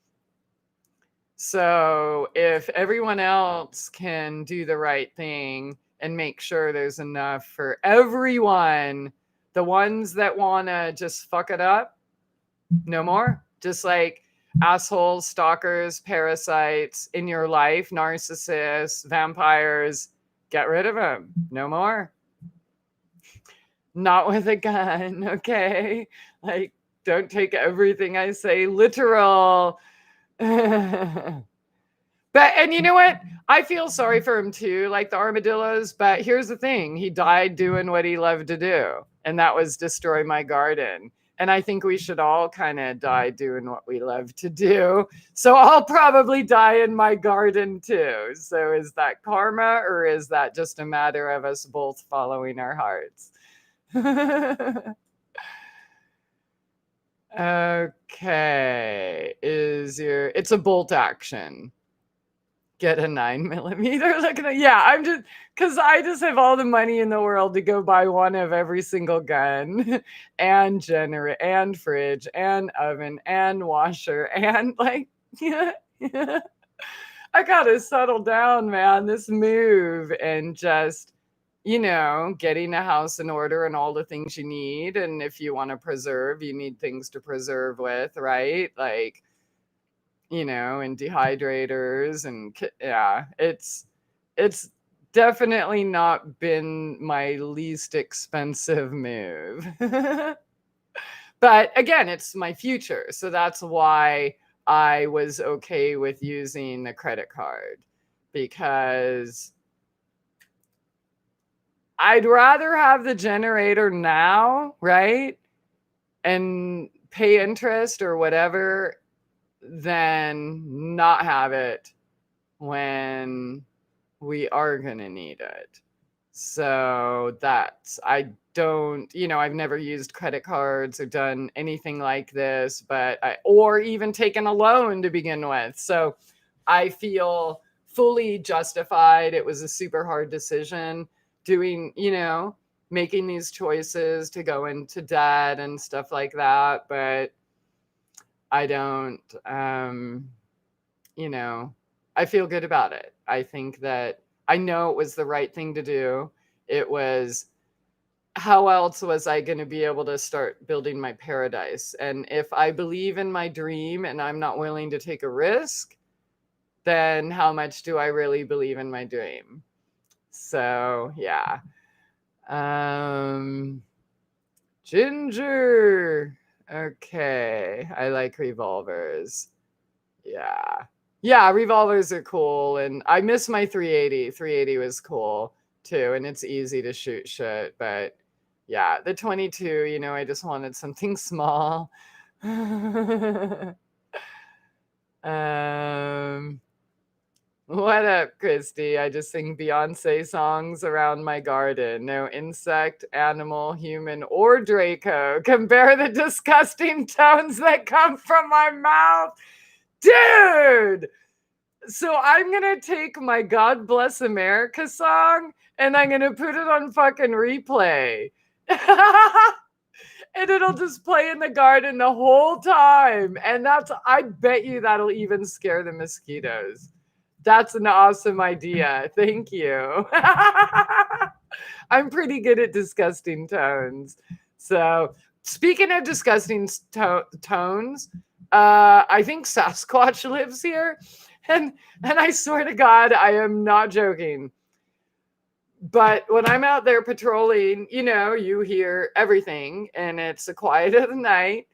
So if everyone else can do the right thing and make sure there's enough for everyone, the ones that want to just fuck it up, no more. Just like assholes, stalkers, parasites in your life, narcissists, vampires, get rid of them. No more. Not with a gun, okay? Like, don't take everything I say literal. And you know what? I feel sorry for him too, like the armadillos. But here's the thing. He died doing what he loved to do. And that was destroy my garden. And I think we should all kind of die doing what we love to do. So I'll probably die in my garden too. So is that karma or is that just a matter of us both following our hearts? Okay. It's a bolt action. Get a 9mm. Look at yeah, because I just have all the money in the world to go buy one of every single gun and generator and fridge and oven and washer and like, yeah. I gotta settle down, man, this move and just, getting a house in order and all the things you need. And if you want to preserve, you need things to preserve with, right? Like, and dehydrators and yeah, it's definitely not been my least expensive move. But again, it's my future. So that's why I was okay with using a credit card, because I'd rather have the generator now, right? And pay interest or whatever than not have it when we are going to need it. So that's, I don't, I've never used credit cards or done anything like this, or even taken a loan to begin with. So I feel fully justified. It was a super hard decision doing, making these choices to go into debt and stuff like that. But I don't, I feel good about it. I think that I know it was the right thing to do. It was, how else was I going to be able to start building my paradise? And if I believe in my dream and I'm not willing to take a risk, then how much do I really believe in my dream? So, yeah. Ginger. Okay. I like revolvers. Yeah. Yeah, revolvers are cool. And I miss my 380. 380 was cool too. And it's easy to shoot shit. But yeah, the 22, I just wanted something small. um, what up, Christie? I just sing Beyonce songs around my garden. No insect, animal, human, or Draco. Compare the disgusting tones that come from my mouth. Dude! So I'm gonna take my God Bless America song and I'm gonna put it on fucking replay. And it'll just play in the garden the whole time. And I bet you that'll even scare the mosquitoes. That's an awesome idea. Thank you. I'm pretty good at disgusting tones. So, speaking of disgusting tones, I think Sasquatch lives here. And I swear to God, I am not joking. But when I'm out there patrolling, you hear everything and it's the quiet of the night.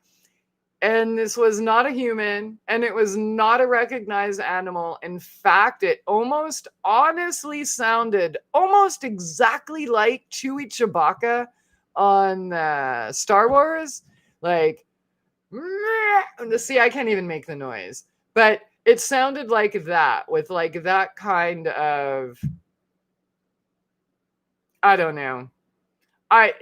And this was not a human and it was not a recognized animal. In fact, it almost honestly sounded almost exactly like Chewie Chewbacca on Star Wars. Like, see, I can't even make the noise, but it sounded like that, with like that kind of, I don't know.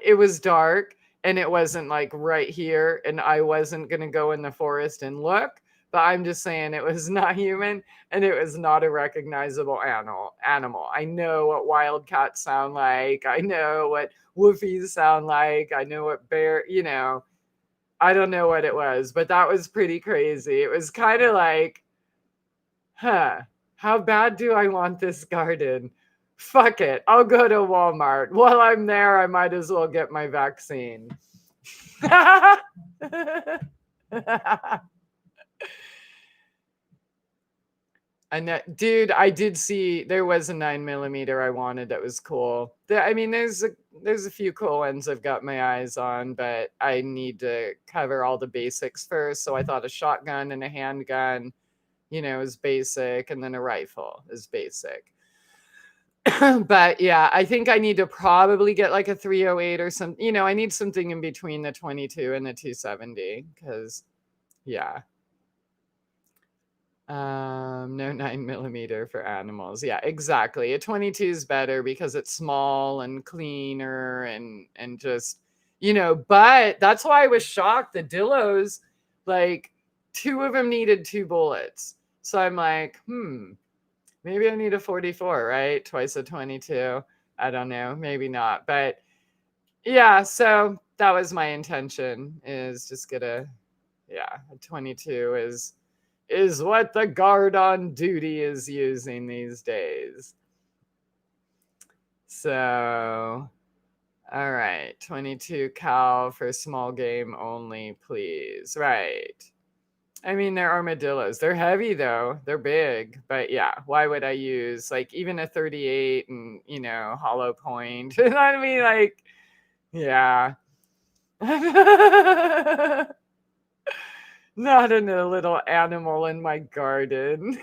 It was dark and it wasn't like right here and I wasn't going to go in the forest and look, but I'm just saying it was not human and it was not a recognizable animal. I know what wildcats sound like. I know what woofies sound like. I know what I don't know what it was, but that was pretty crazy. It was kind of like, how bad do I want this garden? Fuck it. I'll go to Walmart. While I'm there, I might as well get my vaccine. And dude, I did see there was a 9mm I wanted that was cool. I mean, there's a few cool ones I've got my eyes on, but I need to cover all the basics first. So I thought a shotgun and a handgun, is basic, and then a rifle is basic. But yeah, I think I need to probably get like a 308 or something. I need something in between the 22 and the 270 because, yeah. No 9mm for animals. Yeah, exactly. A 22 is better because it's small and cleaner and just, but that's why I was shocked. The Dillos, like 2 of them needed 2 bullets. So I'm like, maybe I need a 44, right? Twice a 22. I don't know, maybe not. But yeah, so that was my intention, is just get a 22 is what the guard on duty is using these days. So, all right, 22 cal for small game only, please. Right. I mean, they're armadillos. They're heavy though. They're big. But yeah, why would I use like even a 38 and, hollow point? I mean, like, yeah. Not in a little animal in my garden.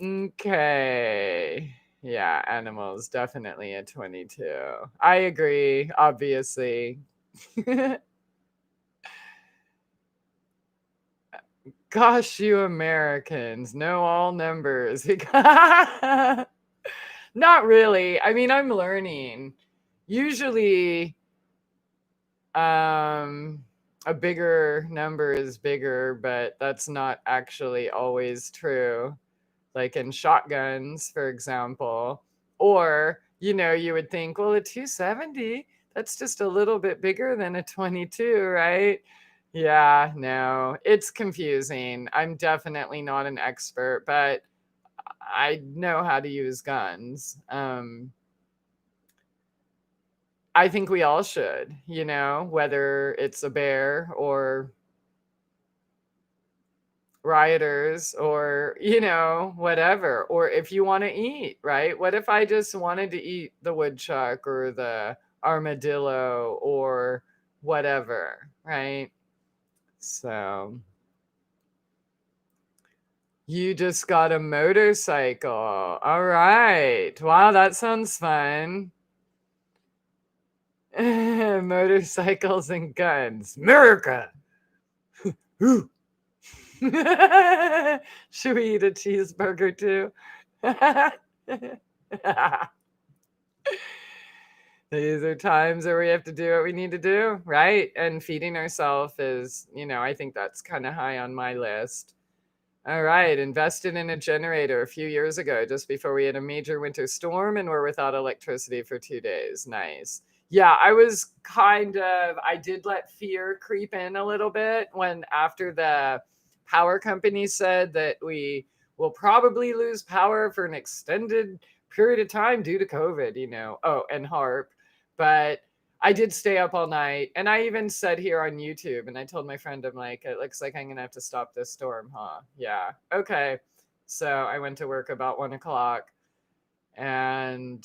Okay. Yeah, animals definitely a 22. I agree, obviously. Gosh, you Americans know all numbers. Not really. I mean, I'm learning. Usually, um, a bigger number is bigger, but that's not actually always true. Like in shotguns, for example. Or, you would think, well, a 270, that's just a little bit bigger than a 22, right? Yeah, no, it's confusing. I'm definitely not an expert, but I know how to use guns. I think we all should, whether it's a bear or rioters or whatever, or if you want to eat, right? What if I just wanted to eat the woodchuck or the armadillo or whatever, right? So you just got a motorcycle. All right, wow, that sounds fun. Motorcycles and guns, America. Ooh. Should we eat a cheeseburger too? These are times where we have to do what we need to do, right? And feeding ourselves is, I think that's kind of high on my list. All right, invested in a generator a few years ago, just before we had a major winter storm and were without electricity for 2 days. Nice. Yeah, I did let fear creep in a little bit when after the power company said that we will probably lose power for an extended period of time due to COVID. Oh, and HARP. But I did stay up all night. And I even said here on YouTube, and I told my friend, I'm like, it looks like I'm going to have to stop this storm, huh? Yeah. Okay. So I went to work about 1 o'clock and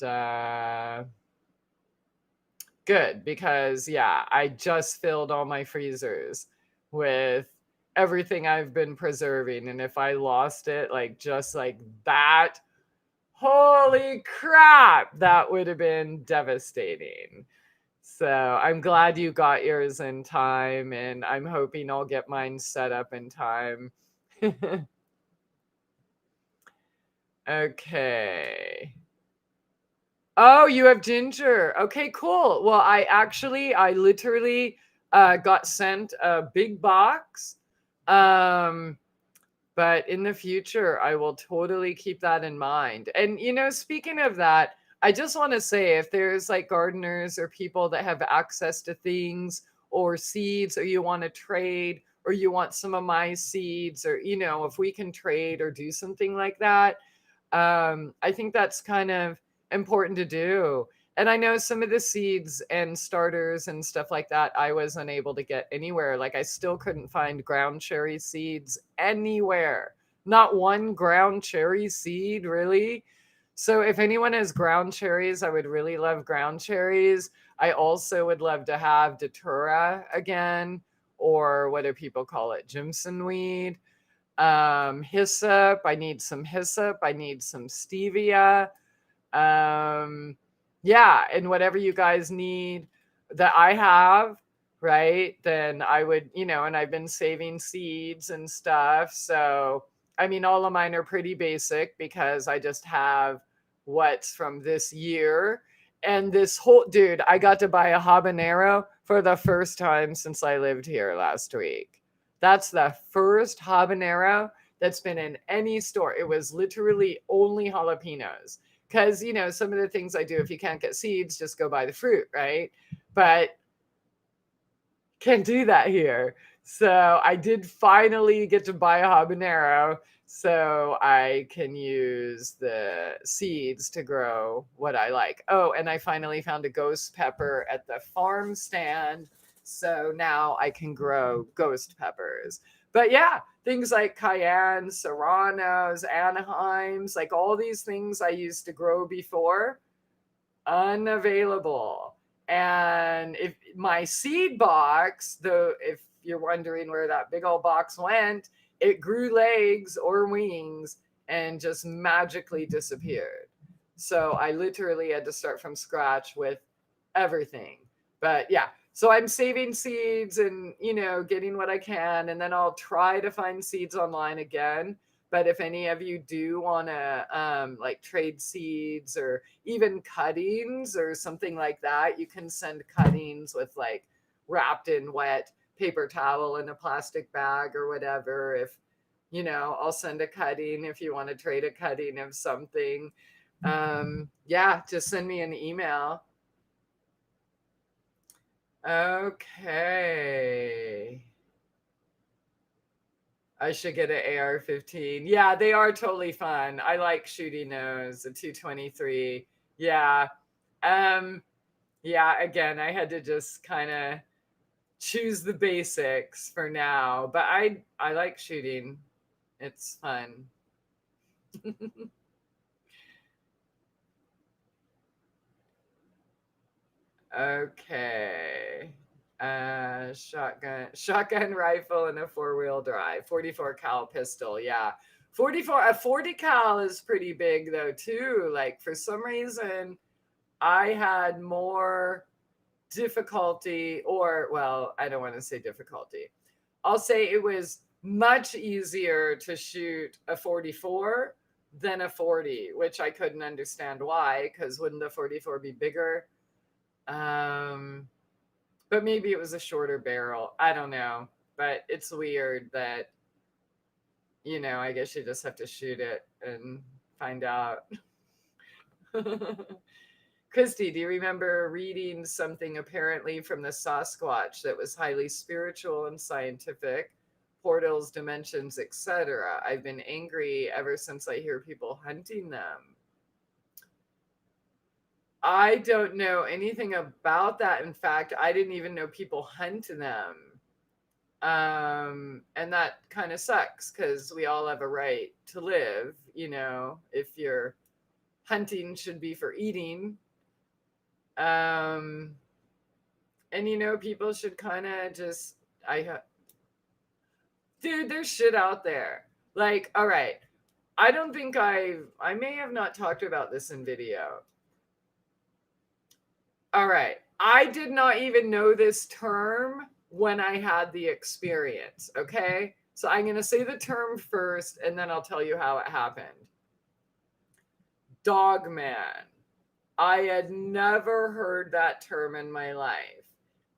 good because, yeah, I just filled all my freezers with everything I've been preserving. And if I lost it, like just like that, holy crap, that would have been devastating. So I'm glad you got yours in time, and I'm hoping I'll get mine set up in time. Okay. Oh, you have ginger. Okay, cool. Well, I literally got sent a big box. Um, but in the future, I will totally keep that in mind. And, speaking of that, I just want to say if there's like gardeners or people that have access to things or seeds, or you want to trade, or you want some of my seeds, or, if we can trade or do something like that, I think that's kind of important to do. And I know some of the seeds and starters and stuff like that, I was unable to get anywhere. Like I still couldn't find ground cherry seeds anywhere. Not one ground cherry seed, really. So if anyone has ground cherries, I would really love ground cherries. I also would love to have datura again, or what do people call it? Jimson weed. Hyssop. I need some hyssop. I need some stevia. Um, yeah, and whatever you guys need that I have, right? Then I would, and I've been saving seeds and stuff. So, I mean, all of mine are pretty basic because I just have what's from this year. And this whole dude, I got to buy a habanero for the first time since I lived here last week. That's the first habanero that's been in any store. It was literally only jalapenos because some of the things I do, if you can't get seeds, just go buy the fruit, right? But can't do that here. So I did finally get to buy a habanero so I can use the seeds to grow what I like. Oh, and I finally found a ghost pepper at the farm stand So now I can grow ghost peppers. But yeah, things like cayenne, serranos, Anaheims, like all these things I used to grow before, unavailable. And if my seed box, though, if you're wondering where that big old box went, it grew legs or wings and just magically disappeared. So I literally had to start from scratch with everything. But yeah, so I'm saving seeds and, getting what I can. And then I'll try to find seeds online again. But if any of you do want to like trade seeds or even cuttings or something like that, you can send cuttings with like wrapped in wet paper towel in a plastic bag or whatever. If, I'll send a cutting if you want to trade a cutting of something. Yeah, just send me an email. Okay. I should get an AR-15. Yeah, they are totally fun. I like shooting those, the 223. Yeah. Um, yeah, again, I had to just kind of choose the basics for now, but I like shooting. It's fun. Okay. Shotgun rifle and a 4-wheel drive, 44 cal pistol. Yeah. A 40 cal is pretty big though too. Like for some reason I had more difficulty, or well, I don't want to say difficulty. I'll say it was much easier to shoot a 44 than a 40, which I couldn't understand why, because wouldn't the 44 be bigger? Um, but maybe it was a shorter barrel. I don't know. But it's weird that, I guess you just have to shoot it and find out. Christie, do you remember reading something apparently from the Sasquatch that was highly spiritual and scientific? Portals, dimensions, etc. I've been angry ever since I hear people hunting them. I don't know anything about that. In fact, I didn't even know people hunt them. And that kind of sucks because we all have a right to live. If you're hunting should be for eating. And people should kind of just, dude, there's shit out there. Like, all right, I don't think I may have not talked about this in video. All right. I did not even know this term when I had the experience. Okay. So I'm going to say the term first and then I'll tell you how it happened. Dogman. I had never heard that term in my life.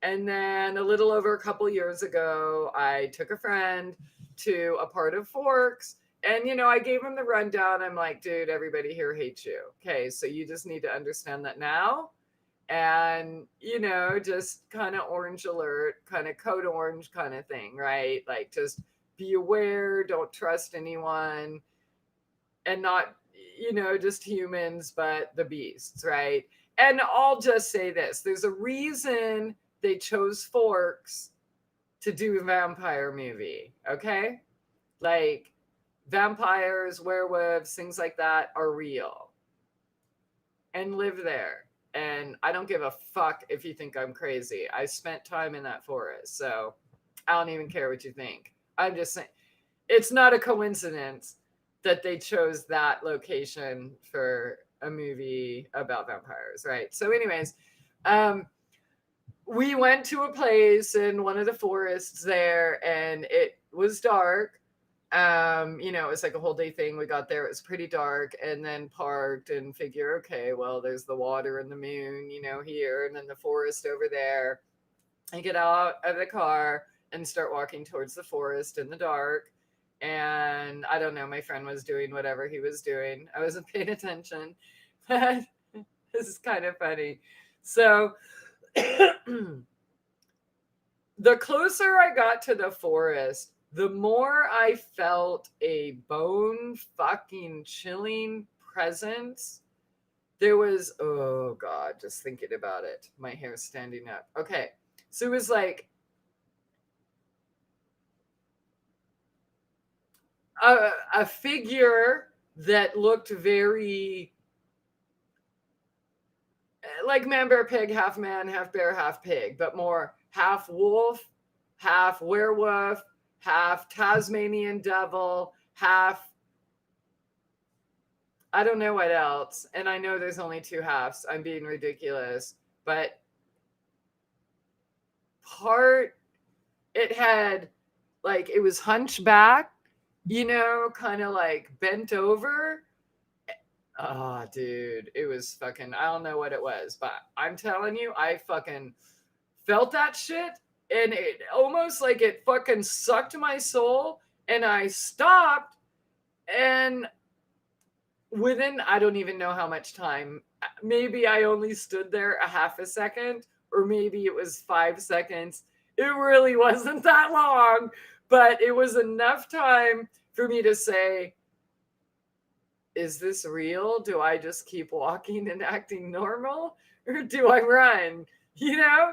And then a little over a couple years ago, I took a friend to a part of Forks. And, I gave him the rundown. I'm like, dude, everybody here hates you. Okay. So you just need to understand that now. And just kind of orange alert, kind of code orange kind of thing, right? Like just be aware, don't trust anyone, and not just humans but the beasts, right? And I'll just say this, there's a reason they chose Forks to do a vampire movie. Okay, like vampires, werewolves, things like that are real and live there. And I don't give a fuck if you think I'm crazy. I spent time in that forest, so I don't even care what you think. I'm just saying, it's not a coincidence that they chose that location for a movie about vampires, right? So anyways, we went to a place in one of the forests there, and it was dark. It was like a whole day thing. We got there, it was pretty dark, and then parked and figure, okay, well, there's the water and the moon, here, and then the forest over there. I get out of the car and start walking towards the forest in the dark. And I don't know, my friend was doing whatever he was doing. I wasn't paying attention, but this is kind of funny. So the closer I got to the forest, the more I felt a bone fucking chilling presence. There was, oh God, just thinking about it. My hair's standing up. Okay. So it was like a figure that looked very like man, bear, pig, half man, half bear, half pig, but more half wolf, half werewolf, half Tasmanian devil, half I don't know what else. And I know there's only two halves. I'm being ridiculous. But part, it had like, it was hunchback, you know, kind of like bent over. Oh, dude, it was fucking, I don't know what it was, but I'm telling you, I fucking felt that shit. And it almost like it fucking sucked my soul. And I stopped. And within I don't even know how much time, maybe I only stood there a half a second, or maybe it was 5 seconds. It really wasn't that long, but it was enough time for me to say, is this real? Do I just keep walking and acting normal, or do I run, you know?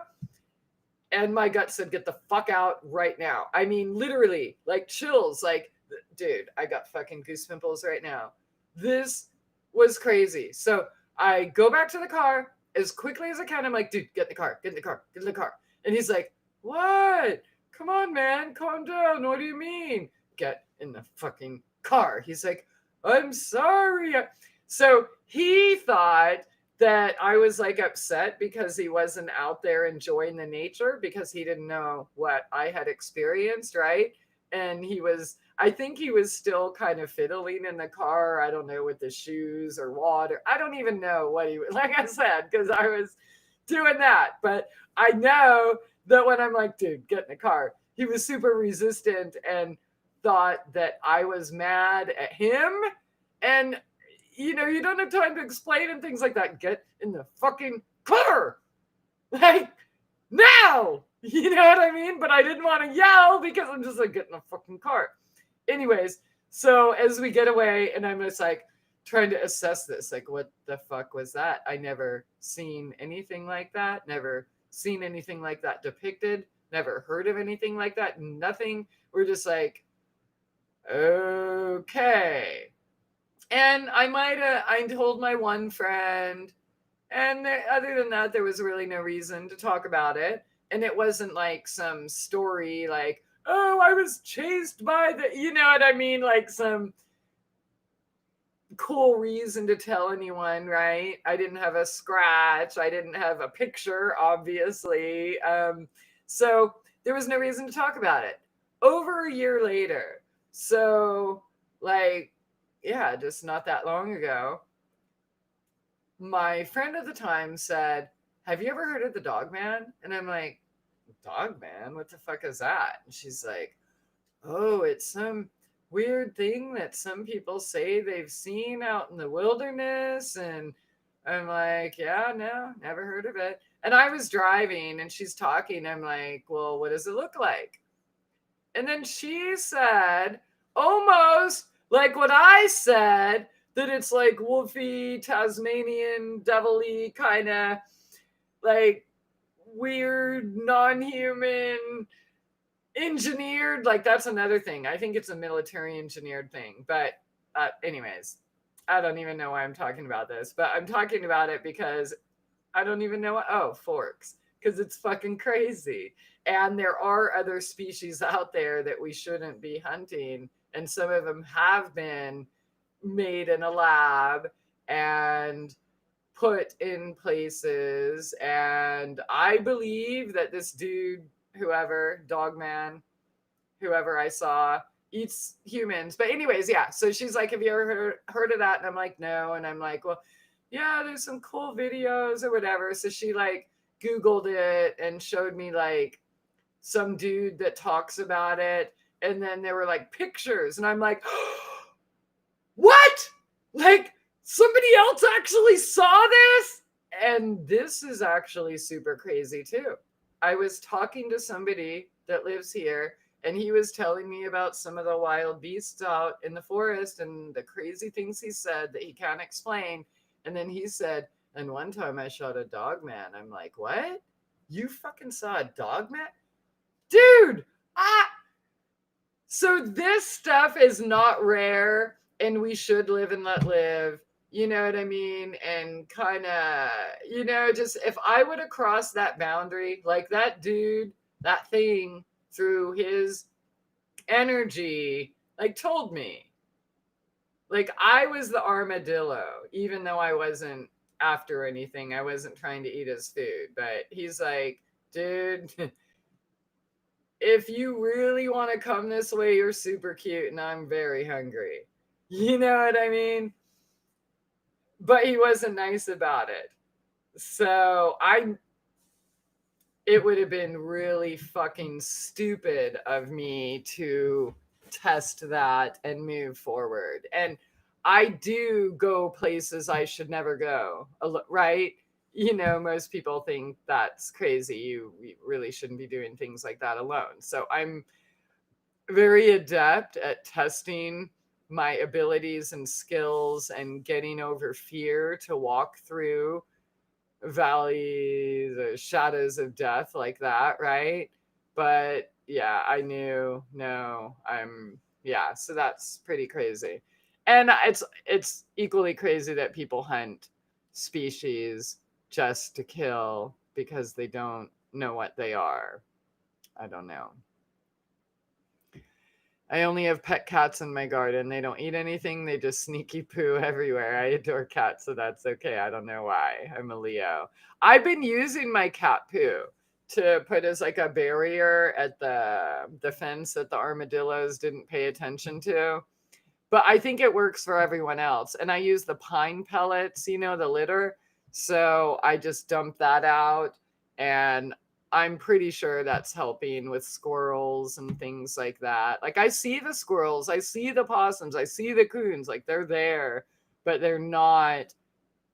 And my gut said, get the fuck out right now. I mean, literally, like chills, like, dude, I got fucking goose pimples right now. This was crazy. So I go back to the car as quickly as I can. I'm like, dude, get in the car, get in the car, get in the car. And he's like, what? Come on, man, calm down. What do you mean? Get in the fucking car. He's like, I'm sorry. So he thought that I was like upset because he wasn't out there enjoying the nature, because he didn't know what I had experienced, right? And I think he was still kind of fiddling in the car. I don't know, with the shoes or water. I don't even know what he was, like I said, because I was doing that. But I know that when I'm like, dude, get in the car, he was super resistant and thought that I was mad at him. And you know, you don't have time to explain and things like that. Get in the fucking car, like now. You know what I mean? But I didn't want to yell because I'm just like, get in the fucking car. Anyways, so as we get away, and I'm just like trying to assess this, like, what the fuck was that? I never seen anything like that. Never seen anything like that depicted. Never heard of anything like that. Nothing. We're just like, okay. And I told my one friend, and other than that, there was really no reason to talk about it. And it wasn't like some story like, oh, I was chased by you know what I mean? Like some cool reason to tell anyone, right? I didn't have a scratch. I didn't have a picture, obviously. So there was no reason to talk about it. Over a year later. So, like, yeah, just not that long ago, my friend at the time said, have you ever heard of the dog man? And I'm like, dog man? What the fuck is that? And she's like, oh, it's some weird thing that some people say they've seen out in the wilderness. And I'm like, yeah, no, never heard of it. And I was driving and she's talking. I'm like, well, what does it look like? And then she said, almost like what I said, that it's like wolfy, Tasmanian, devil-y, kind of like weird, non-human, engineered. Like, that's another thing. I think it's a military engineered thing. But anyways, I don't even know why I'm talking about this, but I'm talking about it because I don't even know forks, because it's fucking crazy. And there are other species out there that we shouldn't be hunting. And some of them have been made in a lab and put in places. And I believe that this dude, whoever, dogman, whoever I saw, eats humans. But anyways, yeah. So she's like, have you ever heard of that? And I'm like, no. And I'm like, well, yeah, there's some cool videos or whatever. So she like Googled it and showed me like some dude that talks about it. And then there were like pictures. And I'm like, what? Like, somebody else actually saw this? And this is actually super crazy too. I was talking to somebody that lives here, and he was telling me about some of the wild beasts out in the forest and the crazy things he said that he can't explain. And then he said, and one time I shot a dog man. I'm like, what? You fucking saw a dog, Matt? Dude! Ah! So this stuff is not rare, and we should live and let live. You know what I mean? And kind of, just if I would have crossed that boundary, like that dude, that thing through his energy, like told me, like I was the armadillo, even though I wasn't after anything. I wasn't trying to eat his food, but he's like, dude, if you really want to come this way, you're super cute and I'm very hungry. You know what I mean? But he wasn't nice about it. So it would have been really fucking stupid of me to test that and move forward. And I do go places I should never go, right? Most people think that's crazy. You really shouldn't be doing things like that alone. So I'm very adept at testing my abilities and skills and getting over fear to walk through valleys or shadows of death like that, right? But yeah, I knew, no, yeah, so that's pretty crazy. And it's equally crazy that people hunt species just to kill because they don't know what they are. I don't know. I only have pet cats in my garden. They don't eat anything. They just sneaky poo everywhere. I adore cats, so that's okay. I don't know why. I'm a Leo. I've been using my cat poo to put as like a barrier at the fence that the armadillos didn't pay attention to. But I think it works for everyone else. And I use the pine pellets, the litter. So I just dump that out, and I'm pretty sure that's helping with squirrels and things like that. Like I see the squirrels, I see the possums, I see the coons, like they're there, but they're not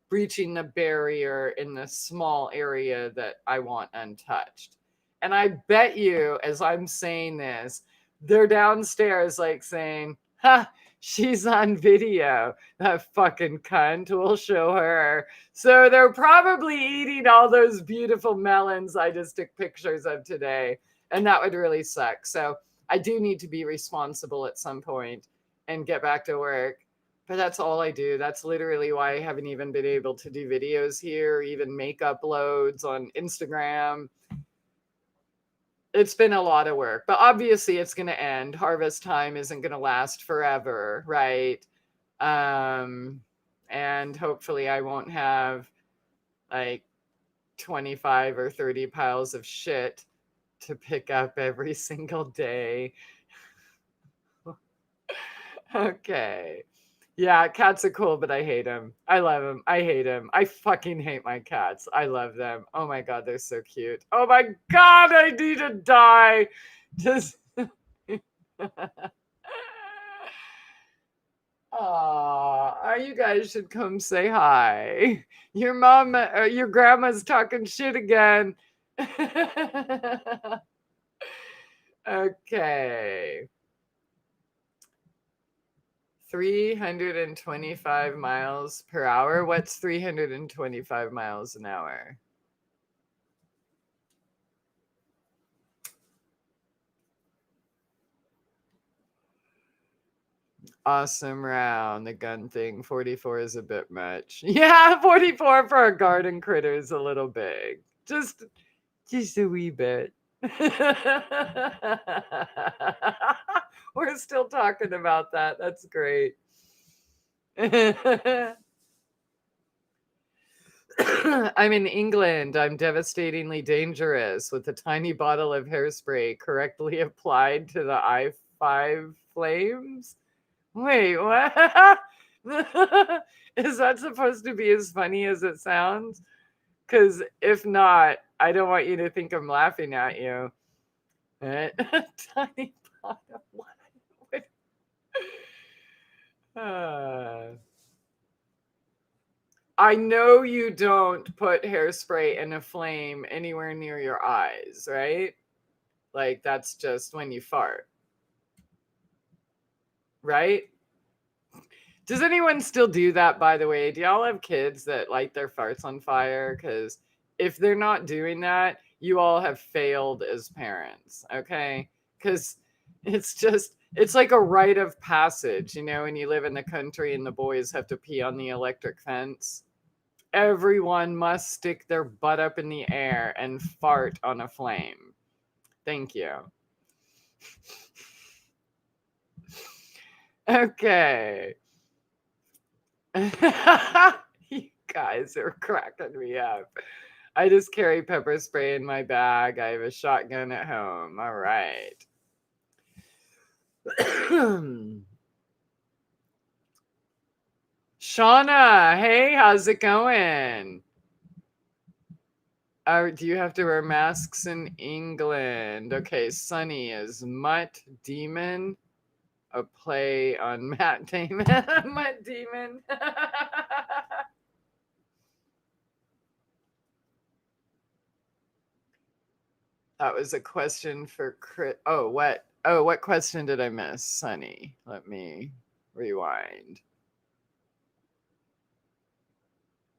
breaching the barrier in the small area that I want untouched. And I bet you, as I'm saying this, they're downstairs like saying, ha, she's on video. That fucking cunt, will show her. So they're probably eating all those beautiful melons I just took pictures of today. And that would really suck. So I do need to be responsible at some point and get back to work. But that's all I do. That's literally why I haven't even been able to do videos here, even make uploads on Instagram. It's been a lot of work, but obviously it's going to end. Harvest time isn't going to last forever, right? And hopefully I won't have like 25 or 30 piles of shit to pick up every single day. Okay. Yeah, cats are cool, but I hate them. I love them. I hate them. I fucking hate my cats. I love them. Oh my God, they're so cute. Oh my God, I need to die. Just. Aw, you guys should come say hi. Your mom, your grandma's talking shit again. Okay. 325 miles per hour. What's 325 miles an hour? Awesome round. The gun thing. 44 is a bit much. Yeah, 44 for a garden critter is a little big. Just a wee bit. We're still talking about that. That's great. I'm in England. I'm devastatingly dangerous with a tiny bottle of hairspray correctly applied to the I-5 flames. Wait, what? Is that supposed to be as funny as it sounds? Because if not, I don't want you to think I'm laughing at you. Tiny bottle. What? I know you don't put hairspray in a flame anywhere near your eyes, right? Like that's just when you fart. Right? Does anyone still do that, by the way? Do y'all have kids that light their farts on fire? Because if they're not doing that, you all have failed as parents, okay? Because it's like a rite of passage, when you live in the country and the boys have to pee on the electric fence. Everyone must stick their butt up in the air and fart on a flame. Thank you. Okay. You guys are cracking me up. I just carry pepper spray in my bag. I have a shotgun at home. All right. Shauna, hey, how's it going? Do you have to wear masks in England? Okay, Sunny is Mutt Demon, a play on Matt Damon. Mutt Demon. That was a question for Chris. Oh, what? Oh, what question did I miss, Sunny? Let me rewind.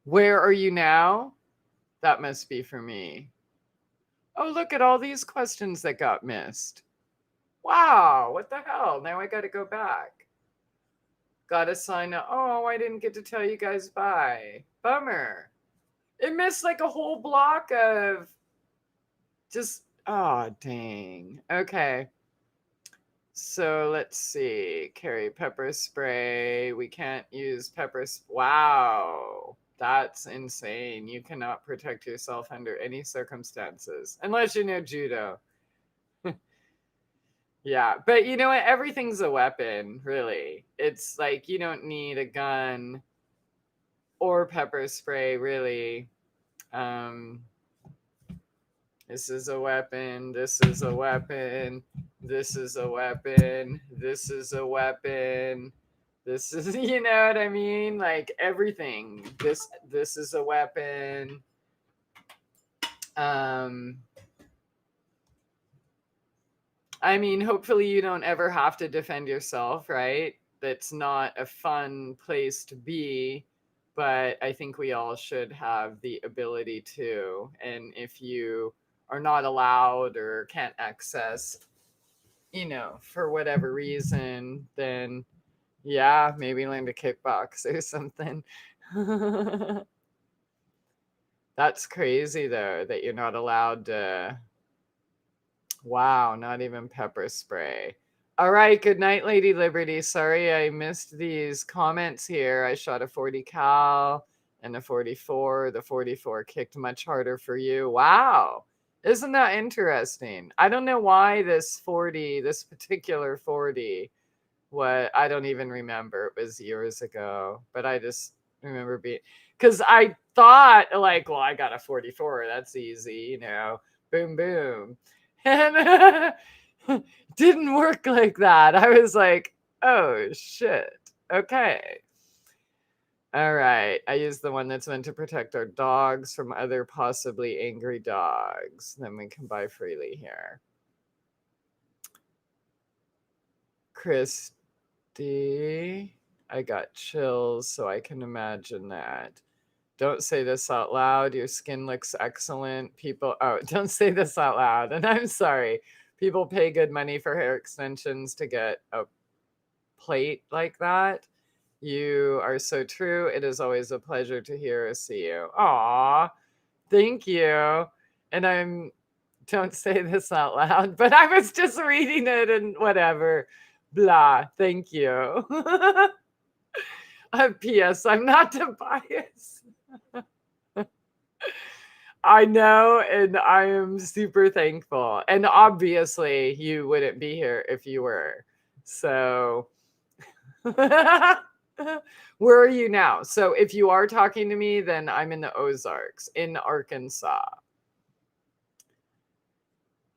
Where are you now? That must be for me. Oh, look at all these questions that got missed. Wow, what the hell? Now I got to go back. Got to sign up. Oh, I didn't get to tell you guys bye. Bummer. It missed like a whole block of just, oh, dang. Okay. So let's see. Carry pepper spray. We can't use pepper spray. Wow. That's insane. You cannot protect yourself under any circumstances unless you know judo. Yeah, but you know what? Everything's a weapon, really. It's like you don't need a gun or pepper spray, really. This is a weapon. This is a weapon. This is a weapon. This is a weapon. This is, you know what I mean? Like everything. This is a weapon. I mean, hopefully you don't ever have to defend yourself, right? That's not a fun place to be, but I think we all should have the ability to. And if you are not allowed or can't access, for whatever reason, then yeah, maybe learn to kickbox or something. That's crazy though, that you're not allowed to. Wow, not even pepper spray. All right, good night, Lady Liberty. Sorry I missed these comments here. I shot a 40 cal and a 44. The 44 kicked much harder for you. Wow. Isn't that interesting? I don't know why this particular 40, I don't even remember. It was years ago, but I just remember because I thought like, well, I got a 44. That's easy, boom, boom. And didn't work like that. I was like, oh shit. Okay. All right. I use the one that's meant to protect our dogs from other possibly angry dogs. Then we can buy freely here. Christie. I got chills, so I can imagine that. Don't say this out loud. Your skin looks excellent. Don't say this out loud. And I'm sorry. People pay good money for hair extensions to get a plate like that. You are so true. It is always a pleasure to hear or see you. Aw, thank you. And don't say this out loud, but I was just reading it and whatever. Blah. Thank you. P.S. I'm not to bias. I know, and I am super thankful. And obviously, you wouldn't be here if you were. So, where are you now? So, if you are talking to me, then I'm in the Ozarks, in Arkansas.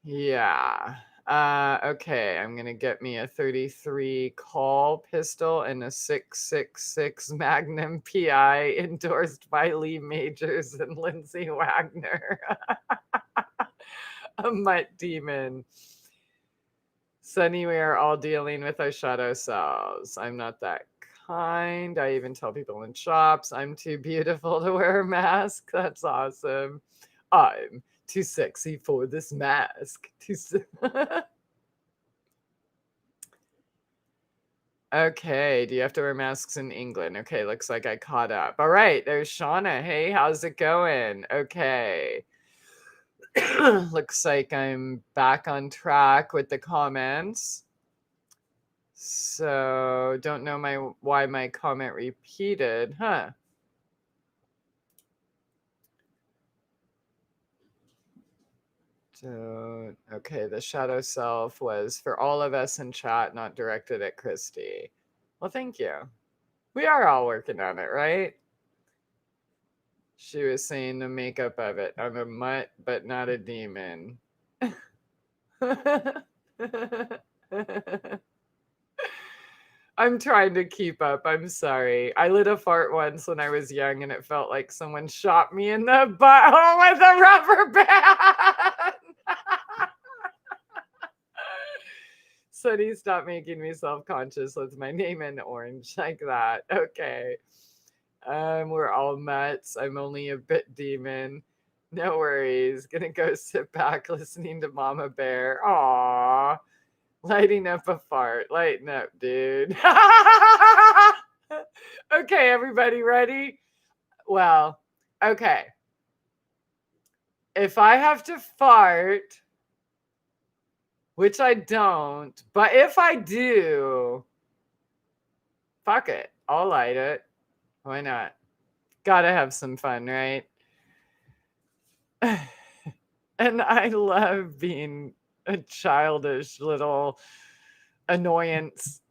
Yeah. Okay, I'm gonna get me a 33 call pistol and a 6.66 Magnum PI endorsed by Lee Majors and Lindsay Wagner. A mutt demon. Sunny, we are all dealing with our shadow selves. I'm not that kind. I even tell people in shops I'm too beautiful to wear a mask. That's awesome. I'm Too sexy for this mask. Okay, do you have to wear masks in England? Okay, looks like I caught up. All right, there's Shauna. Hey, how's it going? Okay. Looks like I'm back on track with the comments. So, don't know why my comment repeated, huh? So, okay, the shadow self was for all of us in chat, not directed at Christie. Well, thank you. We are all working on it, right? She was saying the makeup of it. I'm a mutt, but not a demon. I'm trying to keep up. I'm sorry. I lit a fart once when I was young and it felt like someone shot me in the butthole with a rubber band. Sonny, stop making me self-conscious with my name in orange like that. Okay. We're all mutts. I'm only a bit demon. No worries. Gonna go sit back listening to Mama Bear. Aww. Lighting up a fart. Lighten up, dude. Okay, everybody ready? Well, okay. If I have to fart, which I don't, but if I do, fuck it. I'll light it. Why not? Gotta have some fun, right? And I love being a childish little annoyance.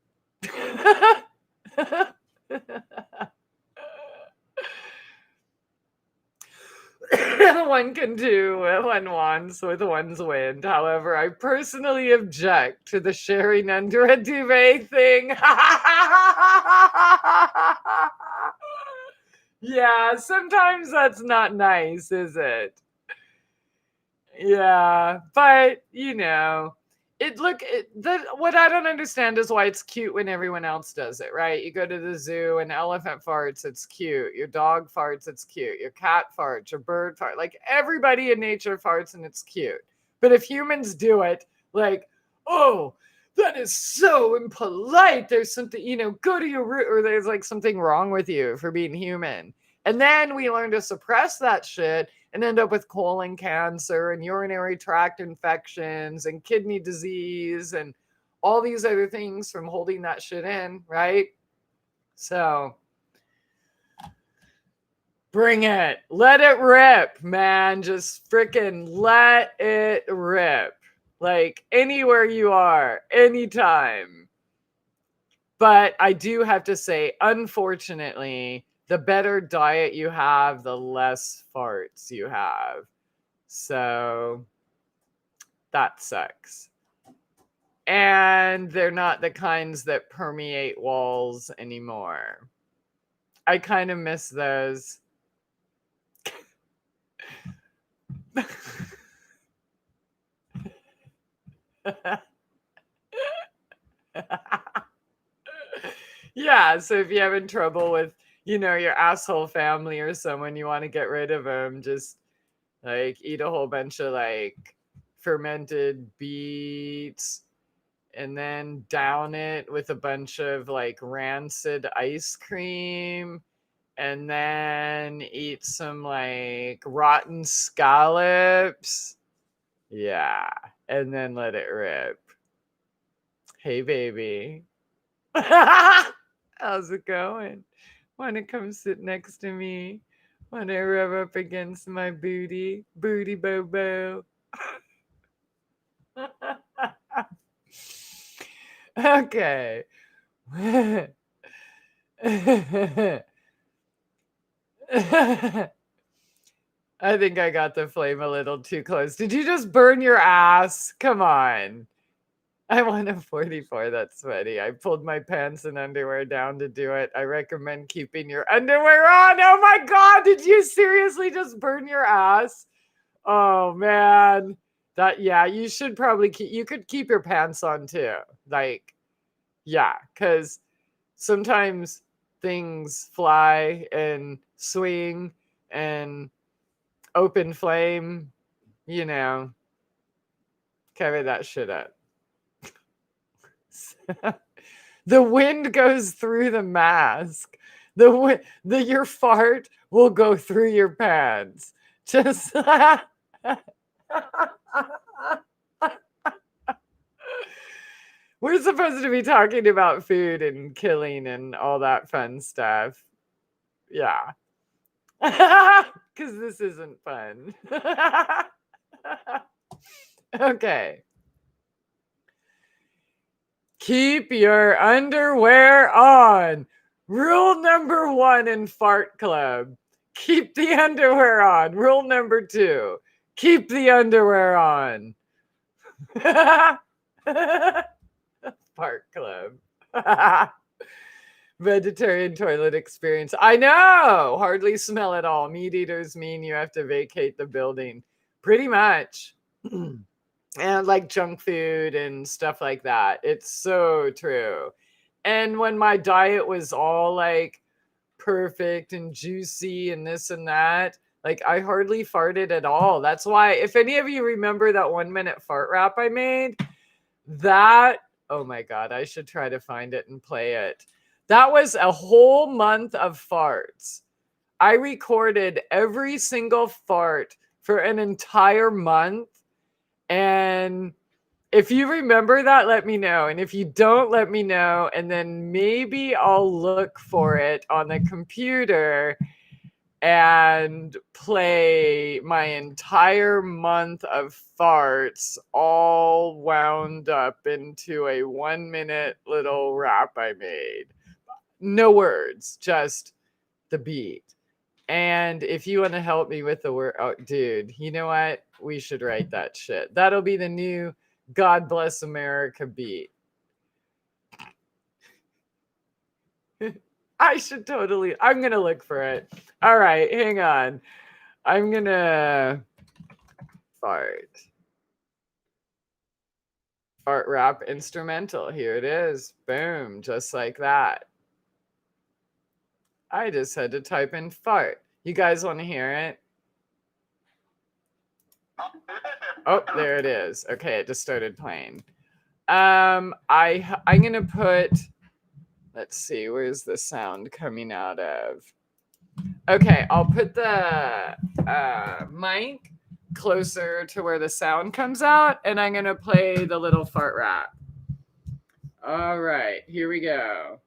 One can do what one wants with one's wind. However, I personally object to the sharing under a duvet thing. Yeah, sometimes that's not nice, is it? Yeah, but what I don't understand is why it's cute when everyone else does it, right? You go to the zoo, an elephant farts, it's cute. Your dog farts, it's cute. Your cat farts, your bird farts. Like everybody in nature farts and it's cute. But if humans do it, like, oh, that is so impolite. There's something, go to your root, or there's like something wrong with you for being human. And then we learn to suppress that shit and end up with colon cancer and urinary tract infections and kidney disease and all these other things from holding that shit in, right? So bring it. Let it rip, man. Just freaking let it rip. Like anywhere you are, anytime. But I do have to say, unfortunately, the better diet you have, the less farts you have. So that sucks. And they're not the kinds that permeate walls anymore. I kind of miss those. Yeah, so if you're having trouble with, your asshole family or someone, you want to get rid of them, just like eat a whole bunch of like fermented beets and then down it with a bunch of like rancid ice cream and then eat some like rotten scallops. Yeah, and then let it rip. Hey, baby. How's it going? Want to come sit next to me? Want to rub up against my booty? Booty bobo. Okay. I think I got the flame a little too close. Did you just burn your ass? Come on. I want a 44. That's funny. I pulled my pants and underwear down to do it. I recommend keeping your underwear on. Oh my God. Did you seriously just burn your ass? Oh man. Yeah, you should probably you could keep your pants on too. Like, yeah, because sometimes things fly and swing and open flame. you know, cover that shit up. The wind goes through the mask. Your fart will go through your pants. Just we're supposed to be talking about food and killing and all that fun stuff. Yeah. Because this isn't fun. Okay. Keep your underwear on. Rule number 1 in Fart Club. Keep the underwear on. Rule number 2. Keep the underwear on. Fart Club. Vegetarian toilet experience. I know. Hardly smell at all. Meat eaters mean you have to vacate the building. Pretty much. And like junk food and stuff like that. It's so true. And when my diet was all like perfect and juicy and this and that, like I hardly farted at all. That's why, if any of you remember that 1-minute fart rap I made, that, oh my God, I should try to find it and play it. That was a whole month of farts. I recorded every single fart for an entire month. And if you remember that, let me know. And if you don't, let me know. And then maybe I'll look for it on the computer and play my entire month of farts all wound up into a 1-minute little rap I made. No words, just the beat. And if you want to help me with the word, oh, dude, you know what? We should write that shit. That'll be the new God Bless America beat. I'm going to look for it. All right, hang on. I'm going to fart rap instrumental. Here it is. Boom, just like that. I just had to type in fart. You guys want to hear it? Oh, there it is. Okay, it just started playing. I'm gonna put, let's see, where's the sound coming out of? Okay, I'll put the mic closer to where the sound comes out, and I'm gonna play the little fart rap. All right, here we go.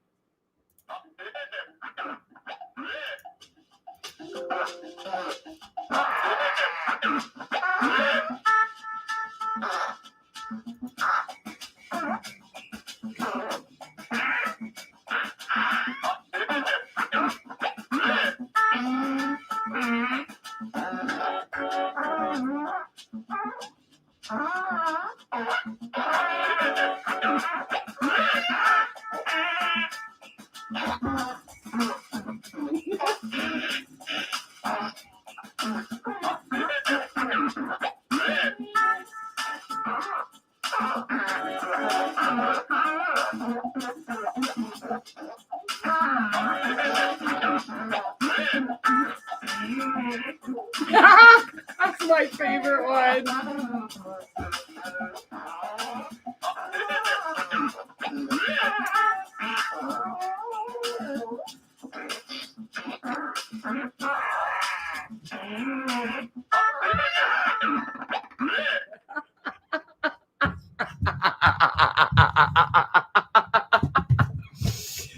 That's my favorite one.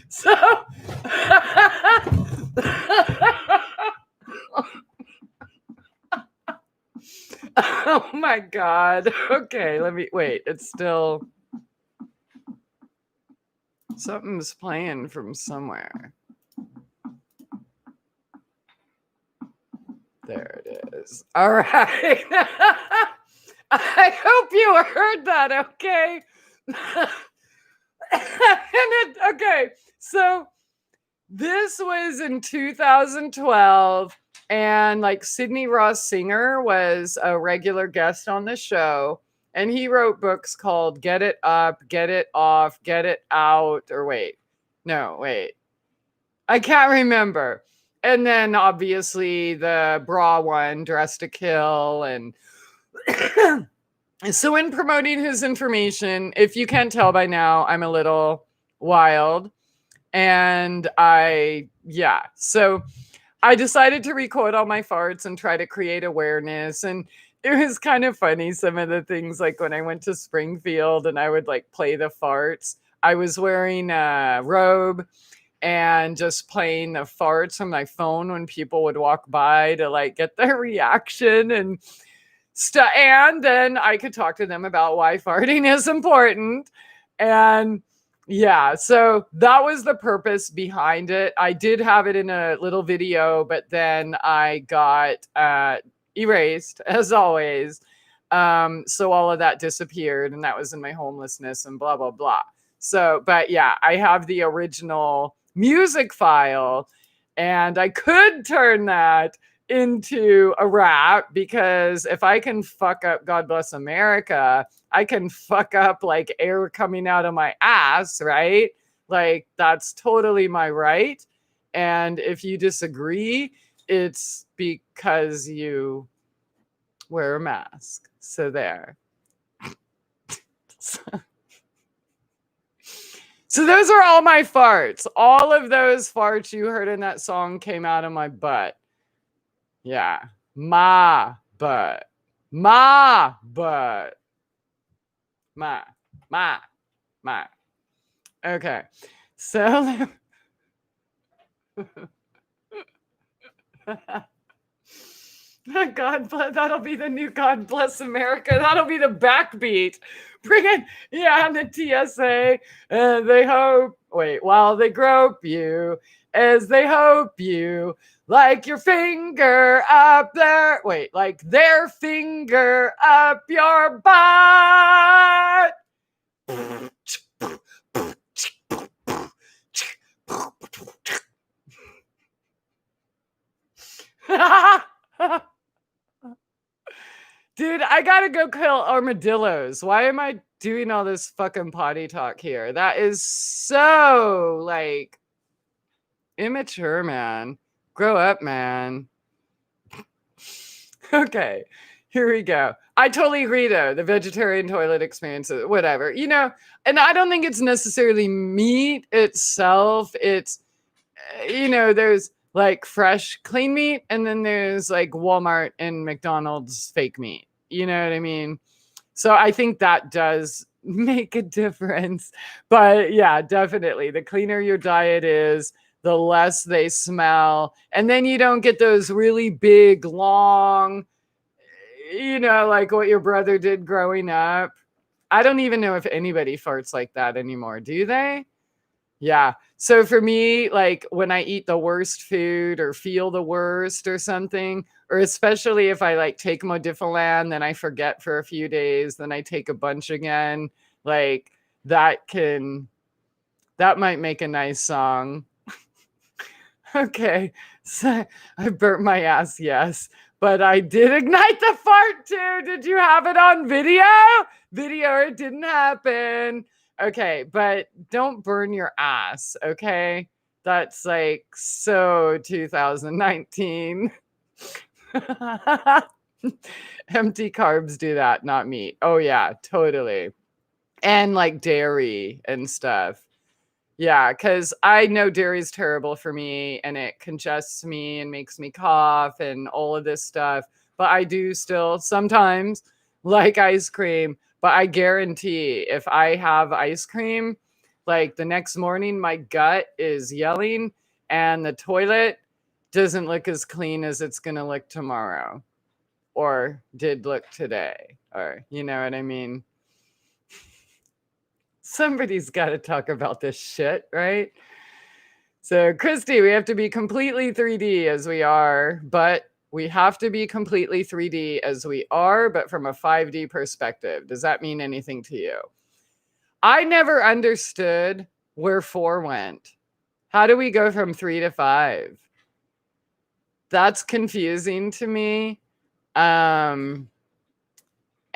So oh my God. Okay, let me wait. It's still something's playing from somewhere. There it is. All right. I hope you heard that, okay? Okay, so this was in 2012, and like Sidney Ross Singer was a regular guest on the show, and he wrote books called Get It Up, Get It Off, Get It Out, or wait, I can't remember. And then obviously the bra one, Dress to Kill, and So in promoting his information, if you can't tell by now, I'm a little wild. And so I decided to record all my farts and try to create awareness. And it was kind of funny, some of the things, like when I went to Springfield and I would like play the farts. I was wearing a robe and just playing the farts on my phone when people would walk by to like get their reaction and stuff. And then I could talk to them about why farting is important. And yeah, so that was the purpose behind it. I did have it in a little video, but then I got erased as always. So all of that disappeared, and that was in my homelessness and blah, blah, blah. So, but yeah, I have the original music file, and I could turn that into a rap, because if I can fuck up God Bless America, I can fuck up like air coming out of my ass, right? Like that's totally my right. And if you disagree, it's because you wear a mask. So there. So those are all my farts. All of those farts you heard in that song came out of my butt. Yeah. My butt. My butt. My. Okay. So God bless, that'll be the new God Bless America. That'll be the backbeat. Bring it, yeah, and the TSA. And they hope, while they grope you, as they hope you like your finger up there. Like their finger up your butt. Dude, I gotta go kill armadillos. Why am I doing all this fucking potty talk here? That is so like immature, man. Grow up, man. Okay, here we go. I totally agree, though. The vegetarian toilet experience, whatever, and I don't think it's necessarily meat itself. It's, there's like fresh, clean meat, and then there's like Walmart and McDonald's fake meat. You know what I mean? So I think that does make a difference. But yeah, definitely. The cleaner your diet is, the less they smell. And then you don't get those really big, long, like what your brother did growing up. I don't even know if anybody farts like that anymore. Do they? Yeah. So for me, like when I eat the worst food or feel the worst or something, or especially if I like take Modifilan, then I forget for a few days, then I take a bunch again, like that might make a nice song. Okay. So I burnt my ass, yes. But I did ignite the fart too. Did you have it on video? It didn't happen. Okay, but don't burn your ass, okay? That's like so 2019. Empty carbs do that, not meat. Oh yeah, totally. And like dairy and stuff. Yeah, because I know dairy is terrible for me and it congests me and makes me cough and all of this stuff. But I do still sometimes like ice cream. But I guarantee if I have ice cream, like the next morning, my gut is yelling and the toilet doesn't look as clean as it's going to look tomorrow or did look today. Or, you know what I mean? Somebody's got to talk about this shit, right? So, Christie, we have to be completely 3D as we are, but we have to be completely 3D as we are, but from a 5D perspective. Does that mean anything to you? I never understood where 4 went. How do we go from 3 to 5? That's confusing to me.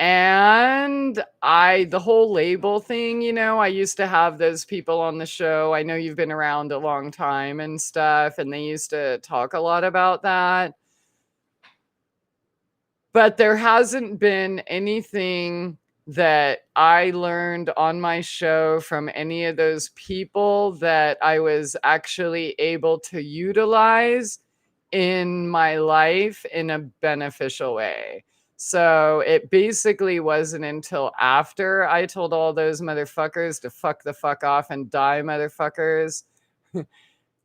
And the whole label thing, I used to have those people on the show. I know you've been around a long time and stuff, and they used to talk a lot about that. But there hasn't been anything that I learned on my show from any of those people that I was actually able to utilize in my life in a beneficial way. So it basically wasn't until after I told all those motherfuckers to fuck the fuck off and die, motherfuckers,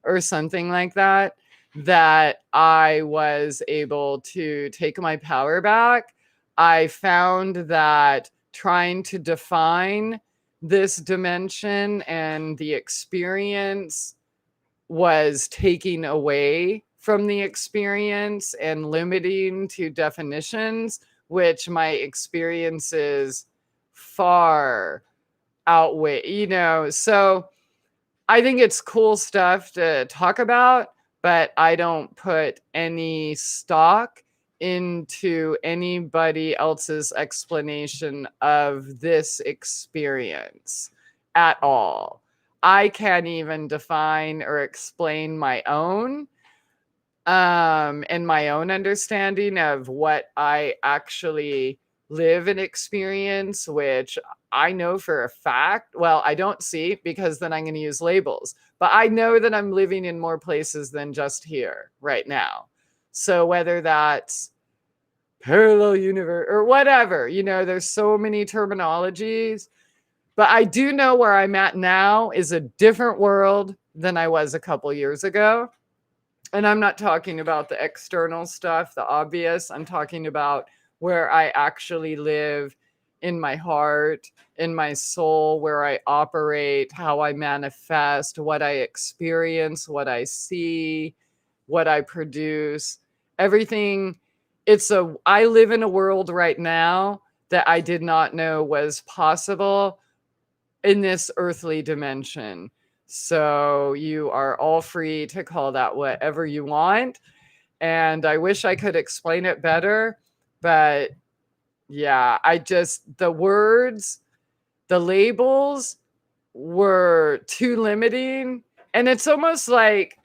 or something like that, that I was able to take my power back. I found that trying to define this dimension and the experience was taking away from the experience and limiting to definitions, which my experiences far outweigh, so I think it's cool stuff to talk about, but I don't put any stock into anybody else's explanation of this experience at all. I can't even define or explain my own and my own understanding of what I actually live and experience, which I know for a fact. Well, I don't see, because then I'm going to use labels, but I know that I'm living in more places than just here right now. So whether that's parallel universe or whatever, there's so many terminologies, but I do know where I'm at now is a different world than I was a couple years ago. And I'm not talking about the external stuff, the obvious. I'm talking about where I actually live in my heart, in my soul, where I operate, how I manifest, what I experience, what I see, what I produce, everything. I live in a world right now that I did not know was possible in this earthly dimension. So you are all free to call that whatever you want. And I wish I could explain it better, but yeah, the words, the labels were too limiting. And it's almost like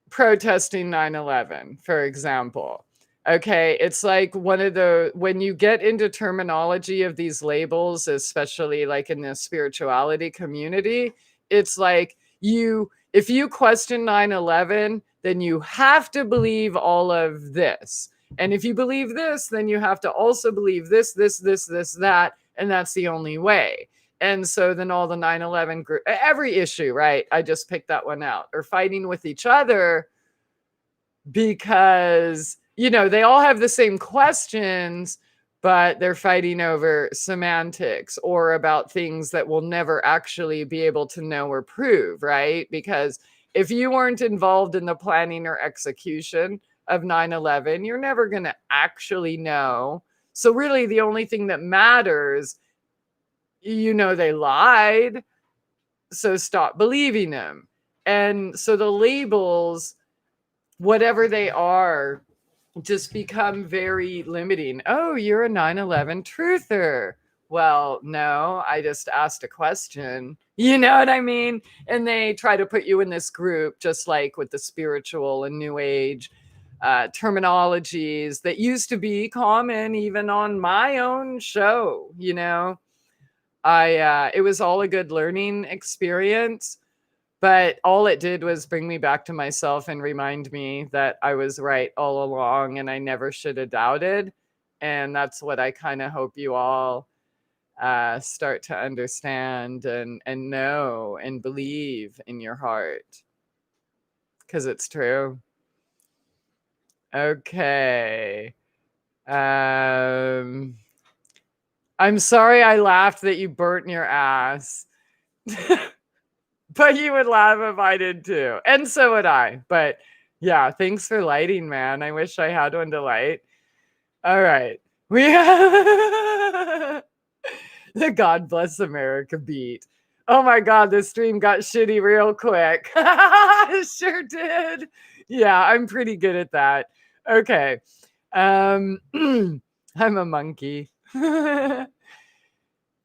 protesting 9/11, for example. Okay, it's like when you get into terminology of these labels, especially like in the spirituality community, it's like if you question 9/11, then you have to believe all of this. And if you believe this, then you have to also believe this, that, and that's the only way. And so then all the 9/11 group, every issue, right? I just picked that one out, are fighting with each other because, they all have the same questions, but they're fighting over semantics or about things that we'll never actually be able to know or prove, right? Because if you weren't involved in the planning or execution of 9/11, you're never going to actually know. So really the only thing that matters, they lied, so stop believing them. And so the labels, whatever they are, just become very limiting. Oh, you're a 9/11 truther. Well, no, I just asked a question. You know what I mean? And they try to put you in this group, just like with the spiritual and new age terminologies that used to be common even on my own show. It was all a good learning experience. But all it did was bring me back to myself and remind me that I was right all along and I never should have doubted. And that's what I kind of hope you all start to understand and know and believe in your heart, because it's true. Okay. I'm sorry I laughed that you burnt your ass. But you would laugh if I did too. And so would I. But yeah, thanks for lighting, man. I wish I had one to light. All right. We have the God Bless America beat. Oh my God, this stream got shitty real quick. It sure did. Yeah, I'm pretty good at that. Okay. I'm a monkey.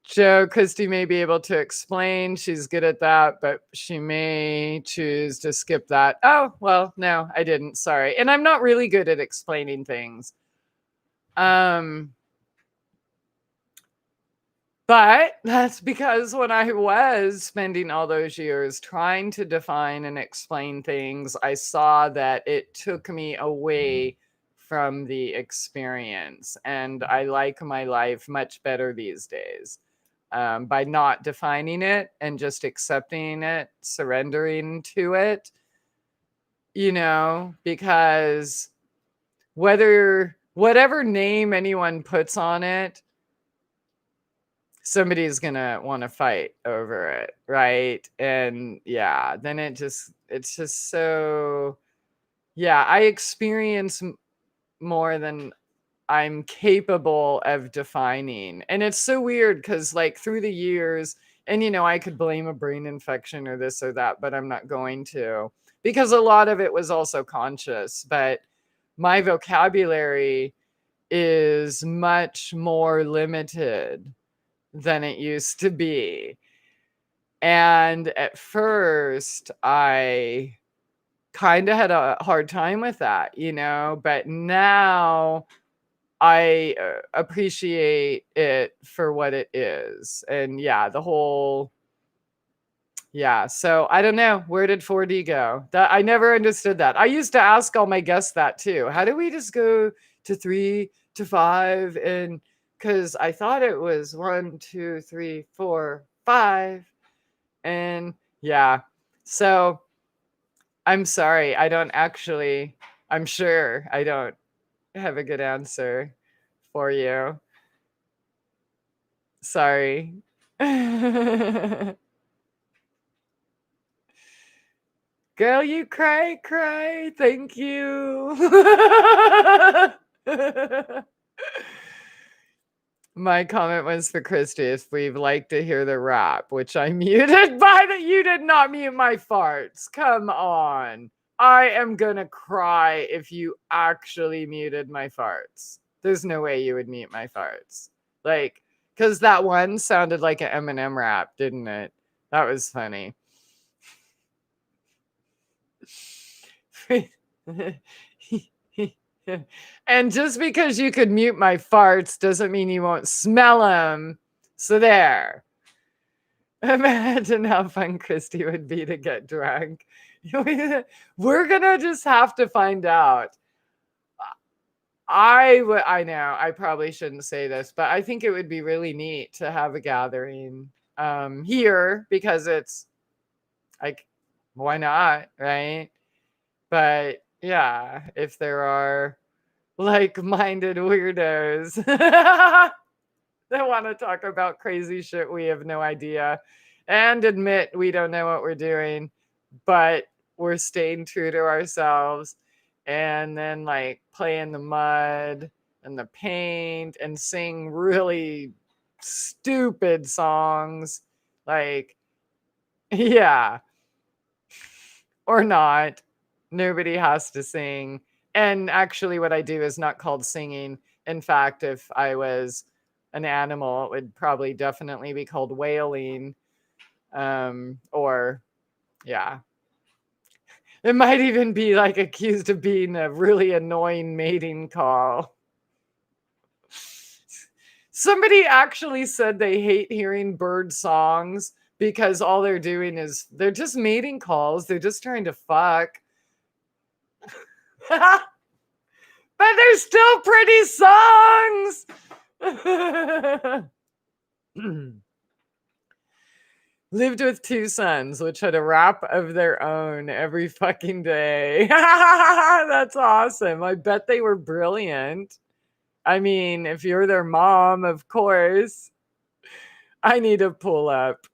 Joe, Christie may be able to explain. She's good at that, but she may choose to skip that. Oh, well, no, I didn't. Sorry. And I'm not really good at explaining things. But that's because when I was spending all those years trying to define and explain things, I saw that it took me away from the experience. And I like my life much better these days, by not defining it and just accepting it, surrendering to it, because whatever name anyone puts on it, somebody's gonna want to fight over it, right? And yeah, then it's just so, yeah, I experience more than I'm capable of defining. And it's so weird because, like, through the years, and I could blame a brain infection or this or that, but I'm not going to, because a lot of it was also conscious. But my vocabulary is much more limited than it used to be. And at first, I kind of had a hard time with that, but now I appreciate it for what it is. And yeah, so I don't know. Where did 4D go? That I never understood that. I used to ask all my guests that too. How do we just go to 3 to 5? And because I thought it was 1, 2, 3, 4, 5. And yeah, so I'm sorry. I'm sure I don't have a good answer for you. Sorry. Girl, you cry. Thank you. My comment was for Christie. If we'd like to hear the rap, which I muted by the, you did not mute my farts. Come on. I am gonna cry if you actually muted my farts. There's no way you would mute my farts. Like, because that one sounded like an Eminem rap, didn't it? That was funny. And just because you could mute my farts doesn't mean you won't smell them. So there. Imagine how fun Christie would be to get drunk. We're gonna just have to find out. I know I probably shouldn't say this, but I think it would be really neat to have a gathering here, because it's like, why not, right? But yeah, if there are like-minded weirdos that want to talk about crazy shit we have no idea and admit we don't know what we're doing, but we're staying true to ourselves, and then like play in the mud and the paint and sing really stupid songs, like, yeah, or not. Nobody has to sing. And actually, what I do is not called singing. In fact, if I was an animal, it would probably definitely be called wailing. Or, yeah. It might even be like accused of being a really annoying mating call. Somebody actually said they hate hearing bird songs because all they're doing is they're just mating calls. They're just trying to fuck. But they're still pretty songs. Lived with 2 sons, which had a rap of their own every fucking day. That's awesome. I bet they were brilliant. I mean, if you're their mom, of course. I need to pull up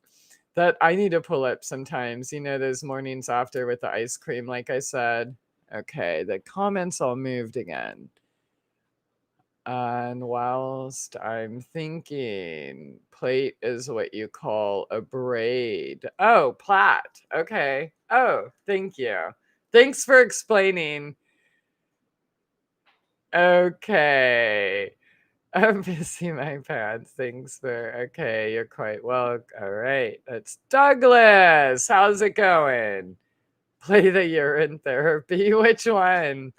sometimes, those mornings after with the ice cream, like I said. Okay, the comments all moved again. And whilst I'm thinking, plait is what you call a braid. Oh, plait. Okay. Oh, thank you. Thanks for explaining. Okay. I'm pissing my pants. Thanks for, okay, you're quite well. All right. That's Douglas. How's it going? Play the urine therapy. Which one?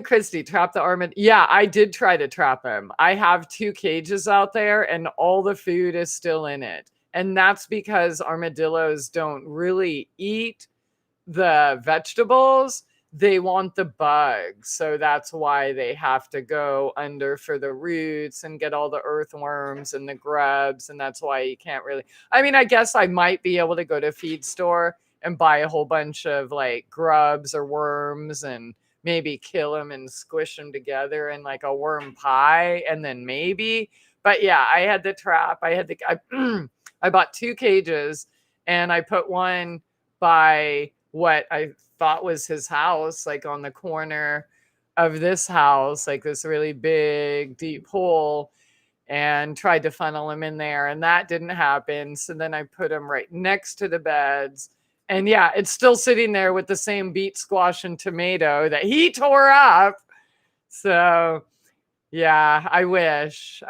Christie, trap the armadillo. Yeah, I did try to trap him. I have 2 cages out there and all the food is still in it. And that's because armadillos don't really eat the vegetables. They want the bugs. So that's why they have to go under for the roots and get all the earthworms and the grubs. And that's why you can't really, I mean, I guess I might be able to go to a feed store and buy a whole bunch of like grubs or worms and maybe kill them and squish them together in like a worm pie and then maybe. But yeah, I had the trap. I bought 2 cages and I put one by what I thought was his house, like on the corner of this house, like this really big, deep hole, and tried to funnel him in there. And that didn't happen. So then I put him right next to the beds. And yeah, it's still sitting there with the same beet, squash, and tomato that he tore up. So yeah, I wish.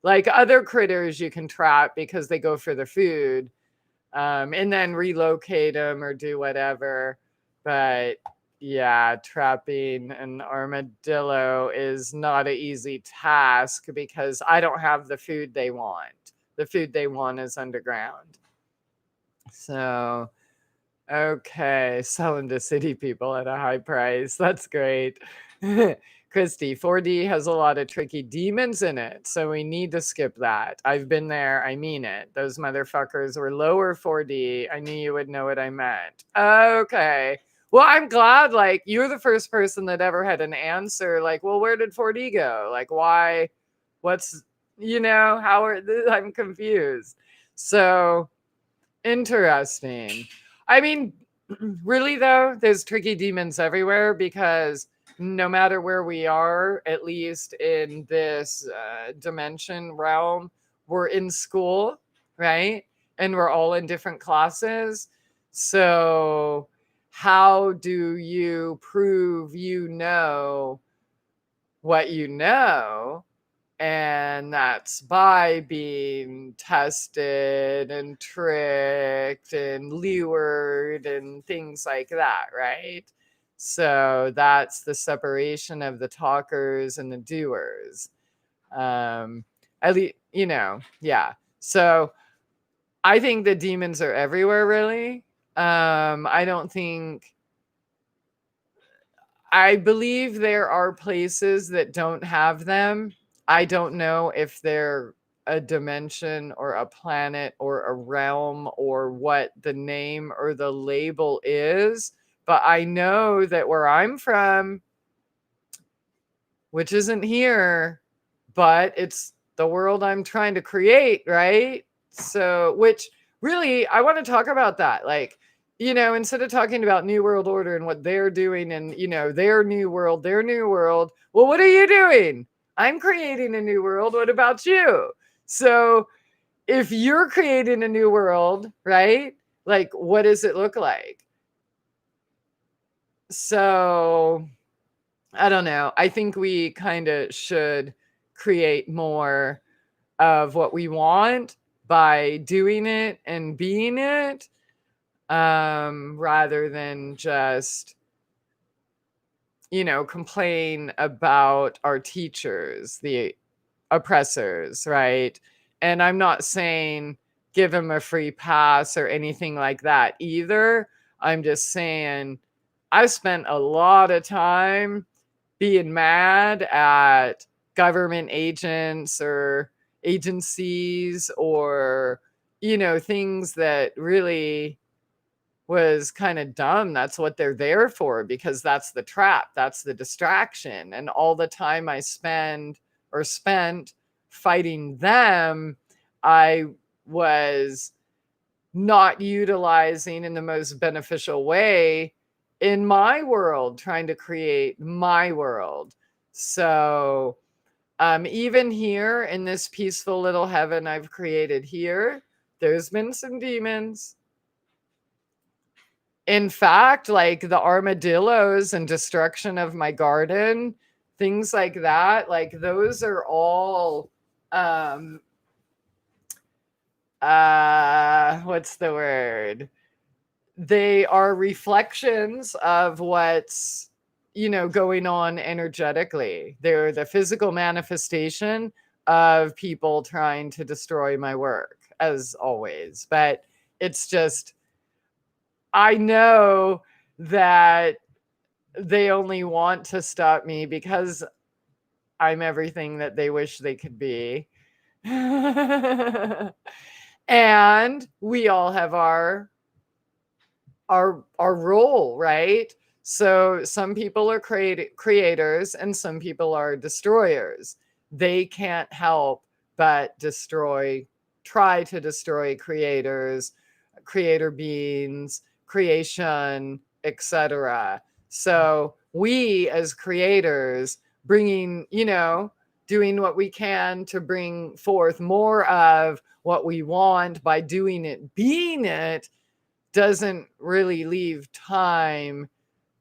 Like other critters you can trap because they go for the food, and then relocate them or do whatever. But yeah, trapping an armadillo is not an easy task because I don't have the food they want. The food they want is underground. So, okay, selling to city people at a high price. That's great. Christy, 4D has a lot of tricky demons in it, so we need to skip that. I've been there. I mean it. Those motherfuckers were lower 4D. I knew you would know what I meant. Okay. Well, I'm glad, like, you're the first person that ever had an answer. Like, well, where did 4D go? Like, why? What's, how are, I'm confused. So, interesting. I mean, really, though, there's tricky demons everywhere because no matter where we are, at least in this dimension realm, we're in school, right? And we're all in different classes. So, how do you prove you know what you know? And that's by being tested and tricked and lured and things like that, right? So that's the separation of the talkers and the doers. At least, yeah. So I think the demons are everywhere, really. I don't think, I believe there are places that don't have them. I don't know if they're a dimension or a planet or a realm or what the name or the label is, but I know that where I'm from, which isn't here, but it's the world I'm trying to create, right? So, which really, I want to talk about that. Like, instead of talking about New World Order and what they're doing and, their new world, well, what are you doing? I'm creating a new world. What about you? So, if you're creating a new world, right? Like, what does it look like? So, I don't know. I think we kind of should create more of what we want by doing it and being it, rather than just, complain about our teachers, the oppressors, right? And I'm not saying give them a free pass or anything like that either. I'm just saying I spent a lot of time being mad at government agents or agencies or, things that really was kind of dumb. That's what they're there for because that's the trap, that's the distraction. And all the time I spent fighting them, I was not utilizing in the most beneficial way in my world, trying to create my world. So even here in this peaceful little heaven I've created here, there's been some demons. In fact, like the armadillos and destruction of my garden, things like that, like those are all what's the word? They are reflections of what's going on energetically. They're the physical manifestation of people trying to destroy my work, as always. But it's just, I know that they only want to stop me because I'm everything that they wish they could be. And we all have our role, right? So some people are creators and some people are destroyers. They can't help but try to destroy creators, creator beings, creation, etc. So we as creators bringing, doing what we can to bring forth more of what we want by doing it, being it, doesn't really leave time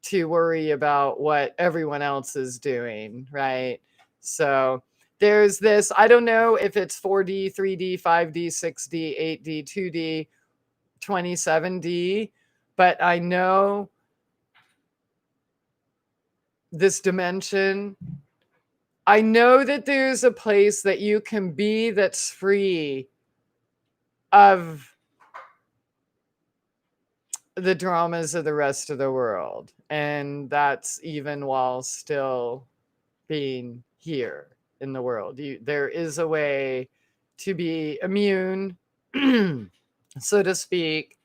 to worry about what everyone else is doing, right? So there's this, I don't know if it's 4D, 3D, 5D, 6D, 8D, 2D, 27D, but I know this dimension. I know that there's a place that you can be that's free of the dramas of the rest of the world. And that's even while still being here in the world. There is a way to be immune, so to speak.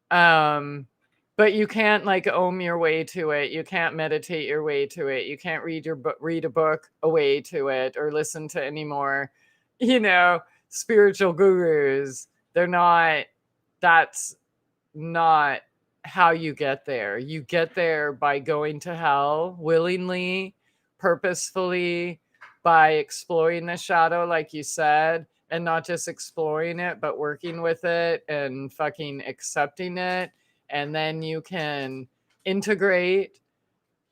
But you can't like ohm your way to it. You can't meditate your way to it. You can't read a book away to it, or listen to any more, spiritual gurus. That's not how you get there. You get there by going to hell willingly, purposefully, by exploring the shadow, like you said, and not just exploring it, but working with it and fucking accepting it. And then you can integrate.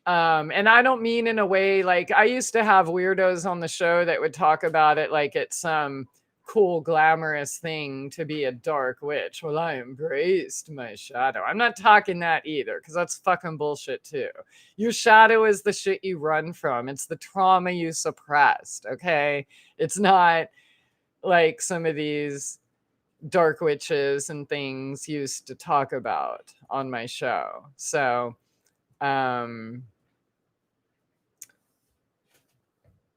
And I don't mean in a way like I used to have weirdos on the show that would talk about it like it's some cool, glamorous thing to be a dark witch. Well, I embraced my shadow. I'm not talking that either, because that's fucking bullshit too. Your shadow is the shit you run from. It's the trauma you suppressed, okay? It's not like some of these dark witches and things used to talk about on my show. So,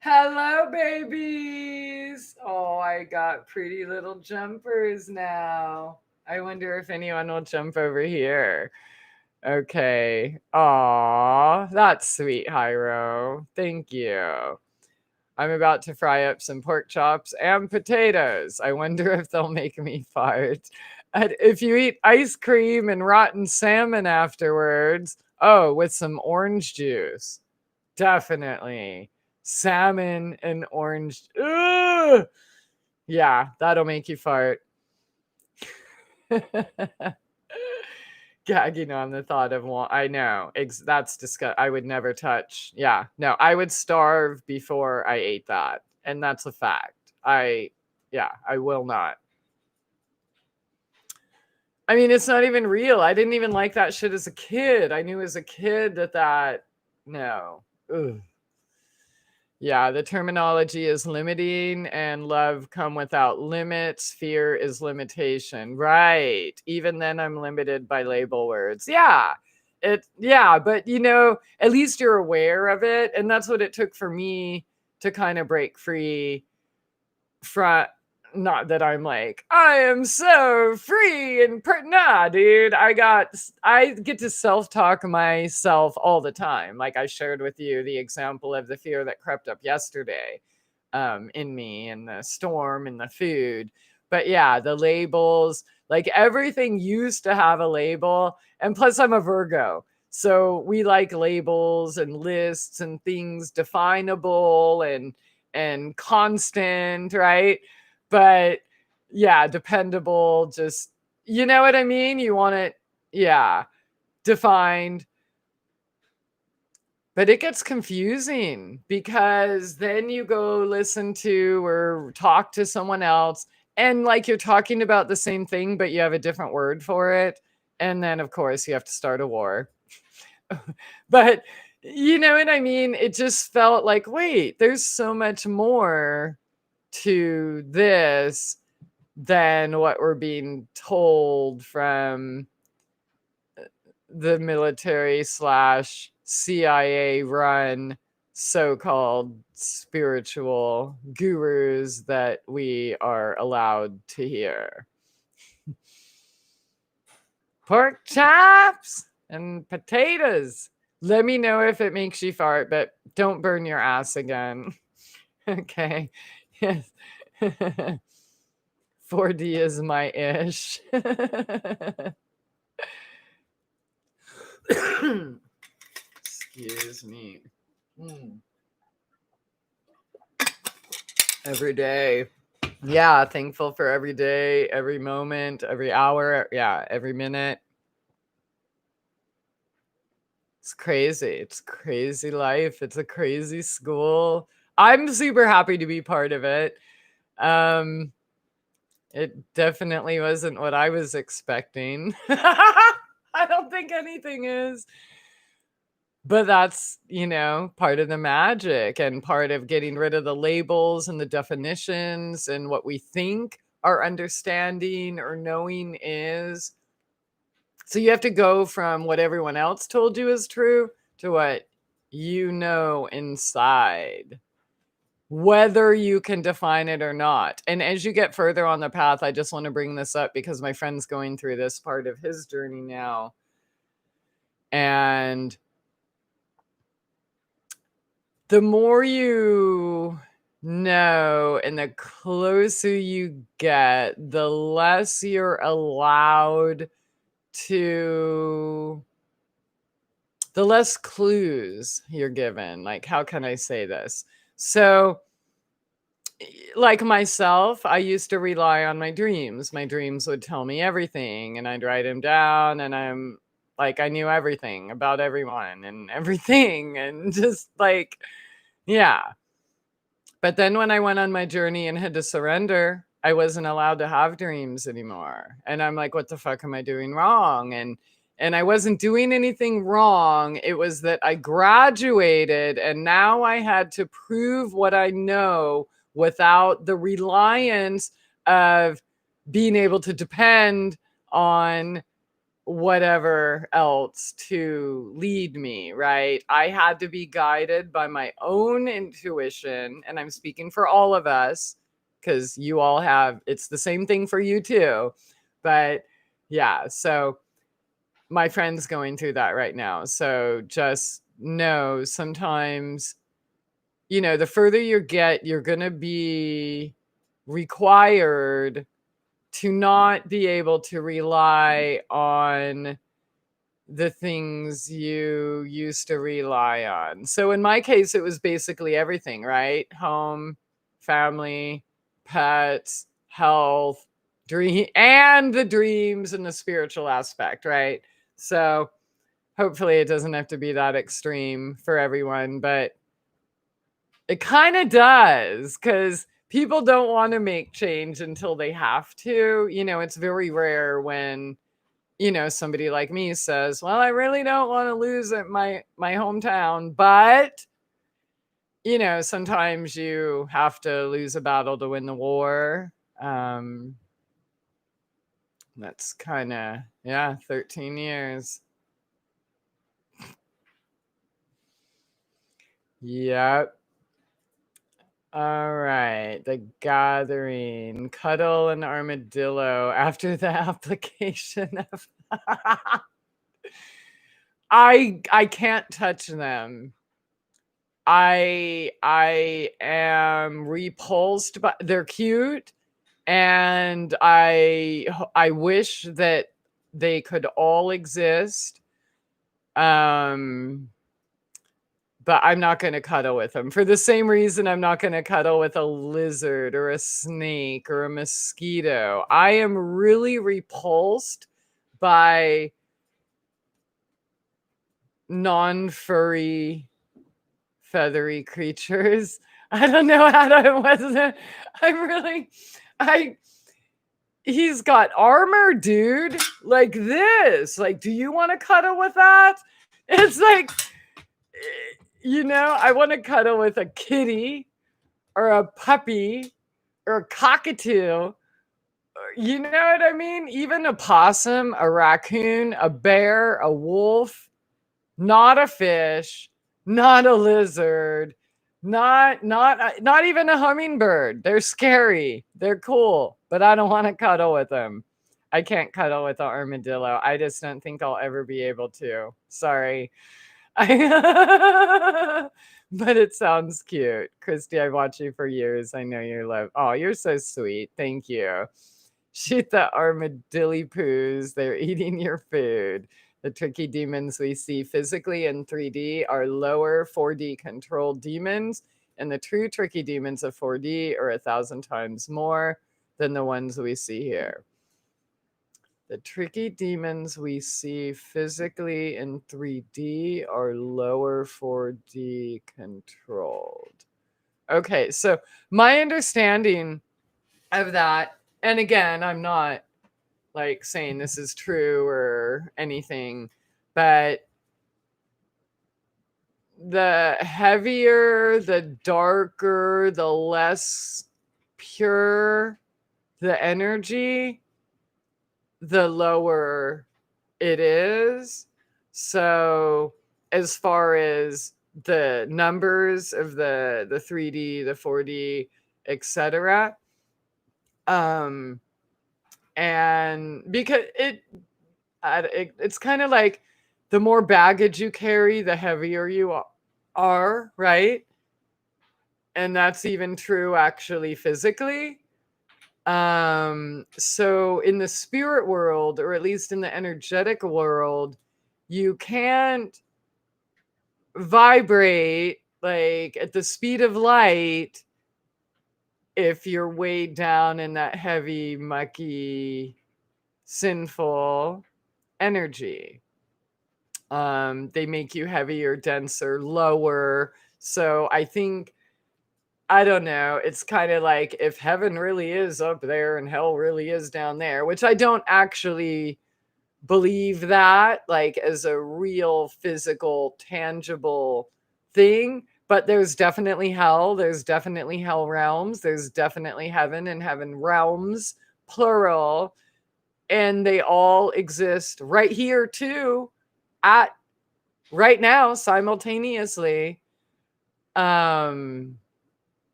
hello, babies. Oh, I got pretty little jumpers now. I wonder if anyone will jump over here. Okay. Aw, that's sweet, Hyro. Thank you. I'm about to fry up some pork chops and potatoes. I wonder if they'll make me fart. And if you eat ice cream and rotten salmon afterwards, oh, with some orange juice. Definitely. Salmon and orange. Ugh! Yeah, that'll make you fart. Gagging on the thought of one. I know. That's disgusting. I would never touch. Yeah, no, I would starve before I ate that. And that's a fact. I will not. I mean, it's not even real. I didn't even like that shit as a kid. I knew as a kid that no. Ugh. Yeah, the terminology is limiting, and love come without limits. Fear is limitation. Right. Even then I'm limited by label words. Yeah. But at least you're aware of it. And that's what it took for me to kind of break free from, not that I'm like, I am so free and nah, dude. I get to self-talk myself all the time. Like I shared with you the example of the fear that crept up yesterday in me, and the storm and the food. But yeah, the labels, like everything used to have a label. And plus I'm a Virgo. So we like labels and lists and things definable and constant, right? But yeah, dependable, just, you know what I mean? You want it, yeah, defined. But it gets confusing because then you go listen to or talk to someone else, and like you're talking about the same thing, but you have a different word for it. And then, of course, you have to start a war. But You know what I mean? It just felt like, wait, there's so much more to this than what we're being told from the military slash CIA run so-called spiritual gurus that we are allowed to hear. Pork chops and potatoes. Let me know if it makes you fart, but don't burn your ass again. Okay. Yes. 4D is my ish. Excuse me. Every day. Yeah, thankful for every day, every moment, every hour. Yeah, every minute. It's crazy. It's crazy life. It's a crazy school. I'm super happy to be part of it. It definitely wasn't what I was expecting. I don't think anything is. But that's, part of the magic and part of getting rid of the labels and the definitions and what we think our understanding or knowing is. So you have to go from what everyone else told you is true to what you know inside, whether you can define it or not. And as you get further on the path, I just want to bring this up because my friend's going through this part of his journey now. And the more you know and the closer you get, the less you're allowed to, the less clues you're given. Like, how can I say this? So, like myself, I used to rely on my dreams. My dreams would tell me everything, and I'd write them down, and I'm like, I knew everything about everyone and everything, and just like, yeah. But then when I went on my journey and had to surrender, I wasn't allowed to have dreams anymore. And I'm like, what the fuck am I doing wrong? And I wasn't doing anything wrong. It was that I graduated and now I had to prove what I know without the reliance of being able to depend on whatever else to lead me, right? I had to be guided by my own intuition. And I'm speaking for all of us because you all have, it's the same thing for you too. But yeah, so my friend's going through that right now. So just know sometimes, the further you get, you're going to be required to not be able to rely on the things you used to rely on. So in my case, it was basically everything, right? Home, family, pets, health, dream, and the dreams and the spiritual aspect, right? So hopefully it doesn't have to be that extreme for everyone, but it kind of does because people don't want to make change until they have to. It's very rare when somebody like me says, well, I really don't want to lose at my hometown, but sometimes you have to lose a battle to win the war. That's kind of, 13 years. Yep. All right. The gathering, cuddle an armadillo after the application of I can't touch them. I am repulsed by, they're cute, and I wish that they could all exist. But I'm not going to cuddle with them for the same reason I'm not going to cuddle with a lizard or a snake or a mosquito. I am really repulsed by non-furry feathery creatures. I don't know how to, he's got armor, dude, like this. Like, do you want to cuddle with that? It's like, I want to cuddle with a kitty or a puppy or a cockatoo. You know what I mean? Even a possum, a raccoon, a bear, a wolf, not a fish, not a lizard, not even a hummingbird. They're scary. They're cool, but I don't want to cuddle with them. I can't cuddle with an armadillo. I just don't think I'll ever be able to. Sorry. But it sounds cute. Christie, I've watched you for years. I know you love. Oh, you're so sweet. Thank you. Shoot the armadillo poos. They're eating your food. The tricky demons we see physically in 3D are lower 4D controlled demons, and the true tricky demons of 4D are 1,000 times more than the ones we see here. The tricky demons we see physically in 3D are lower 4D controlled. Okay, so my understanding of that, and again, I'm not like saying this is true or anything, but the heavier, the darker, the less pure the energy, the lower it is. So as far as the numbers of the 3D, the 4D, etc. And because it's kind of like the more baggage you carry, the heavier you are, right? And that's even true actually physically. So in the spirit world, or at least in the energetic world, you can't vibrate like at the speed of light if you're weighed down in that heavy, mucky, sinful energy. They make you heavier, denser, lower. So I don't know. It's kind of like if heaven really is up there and hell really is down there, which I don't actually believe that like as a real physical, tangible thing. But there's definitely hell. There's definitely hell realms. There's definitely heaven and heaven realms, plural. And they all exist right here too, at right now, simultaneously. That's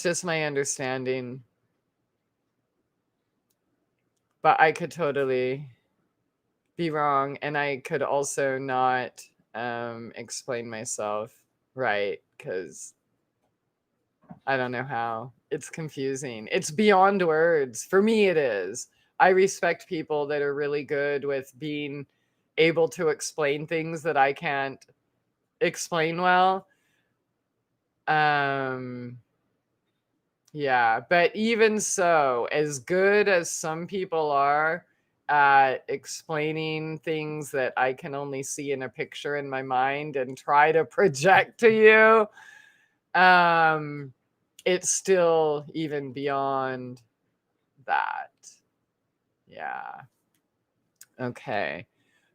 just my understanding. But I could totally be wrong. And I could also not explain myself right because I don't know how. It's confusing. It's beyond words. For me, it is. I respect people that are really good with being able to explain things that I can't explain well. Yeah, but even so, as good as some people are at explaining things that I can only see in a picture in my mind and try to project to you, it's still even beyond that. Yeah. Okay.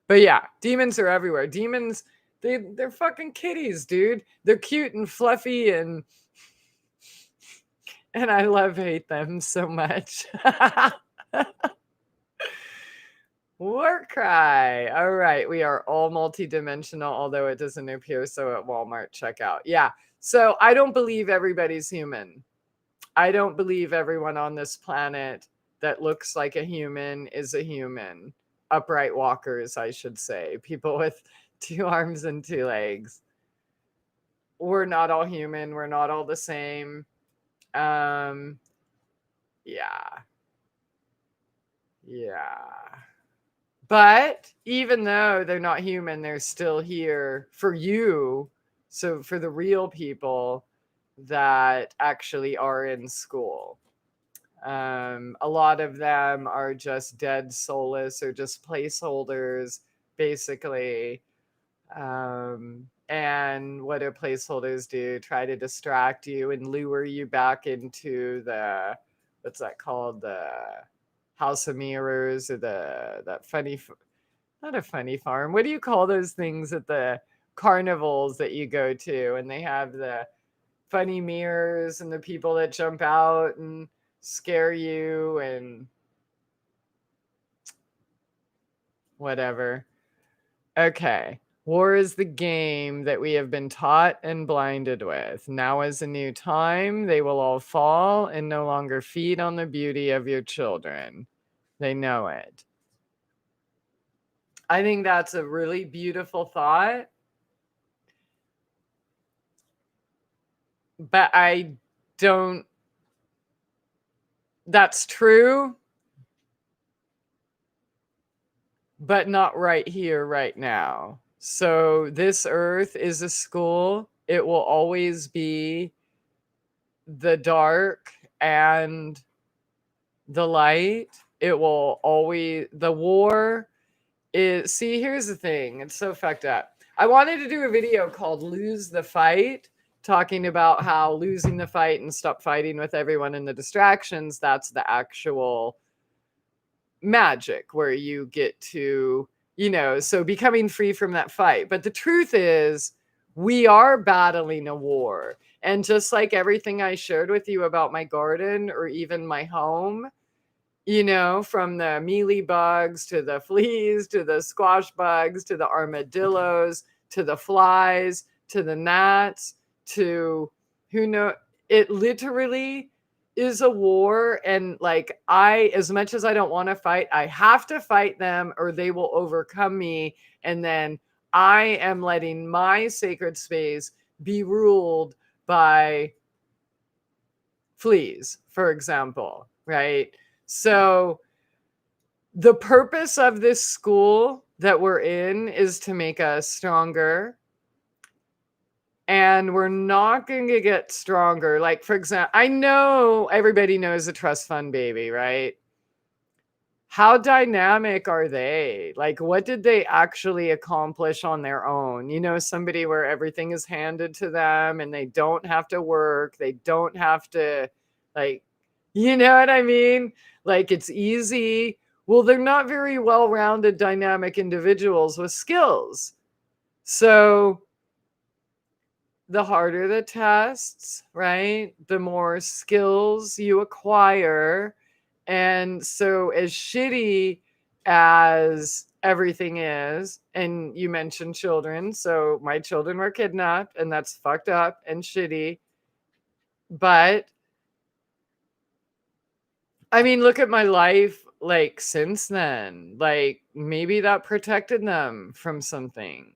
But yeah, demons are everywhere. Demons, they're fucking kitties, dude. They're cute and fluffy and I hate them so much. War cry. All right. We are all multidimensional, although it doesn't appear so at Walmart checkout. Yeah. So I don't believe everybody's human. I don't believe everyone on this planet that looks like a human is a human. Upright walkers, I should say. People with 2 arms and 2 legs. We're not all human. We're not all the same. Yeah. But even though they're not human, they're still here for you. So for the real people that actually are in school. A lot of them are just dead soulless or just placeholders, basically. And what do placeholders do? Try to distract you and lure you back into the, what's that called? The House of Mirrors, or that funny Not a funny farm. What do you call those things at the carnivals that you go to and they have the funny mirrors and the people that jump out and scare you and whatever. Okay. War is the game that we have been taught and blinded with. Now is a new time. They will all fall and no longer feed on the beauty of your children. They know it. I think that's a really beautiful thought. But I don't, that's true, but not right here, right now. So this earth is a school. It will always be the dark and the light. It will always, the war is, see, here's the thing. It's so fucked up. I wanted to do a video called Lose the Fight, talking about how losing the fight and stop fighting with everyone in the distractions, that's the actual magic where you get to, so becoming free from that fight. But the truth is, we are battling a war. And just like everything I shared with you about my garden or even my home, from the mealy bugs to the fleas to the squash bugs to the armadillos to the flies to the gnats to it literally is a war. And like, as much as I don't want to fight, I have to fight them or they will overcome me. And then I am letting my sacred space be ruled by fleas, for example, right? So the purpose of this school that we're in is to make us stronger. And we're not going to get stronger. Like, for example, I know everybody knows a trust fund baby, right? How dynamic are they? Like, what did they actually accomplish on their own? Somebody where everything is handed to them and they don't have to work. They don't have to, like, you know what I mean? Like, it's easy. Well, they're not very well-rounded, dynamic individuals with skills. So the harder the tests, right? The more skills you acquire. And so as shitty as everything is, and you mentioned children, so my children were kidnapped and that's fucked up and shitty. But I mean, look at my life like since then. Like maybe that protected them from something,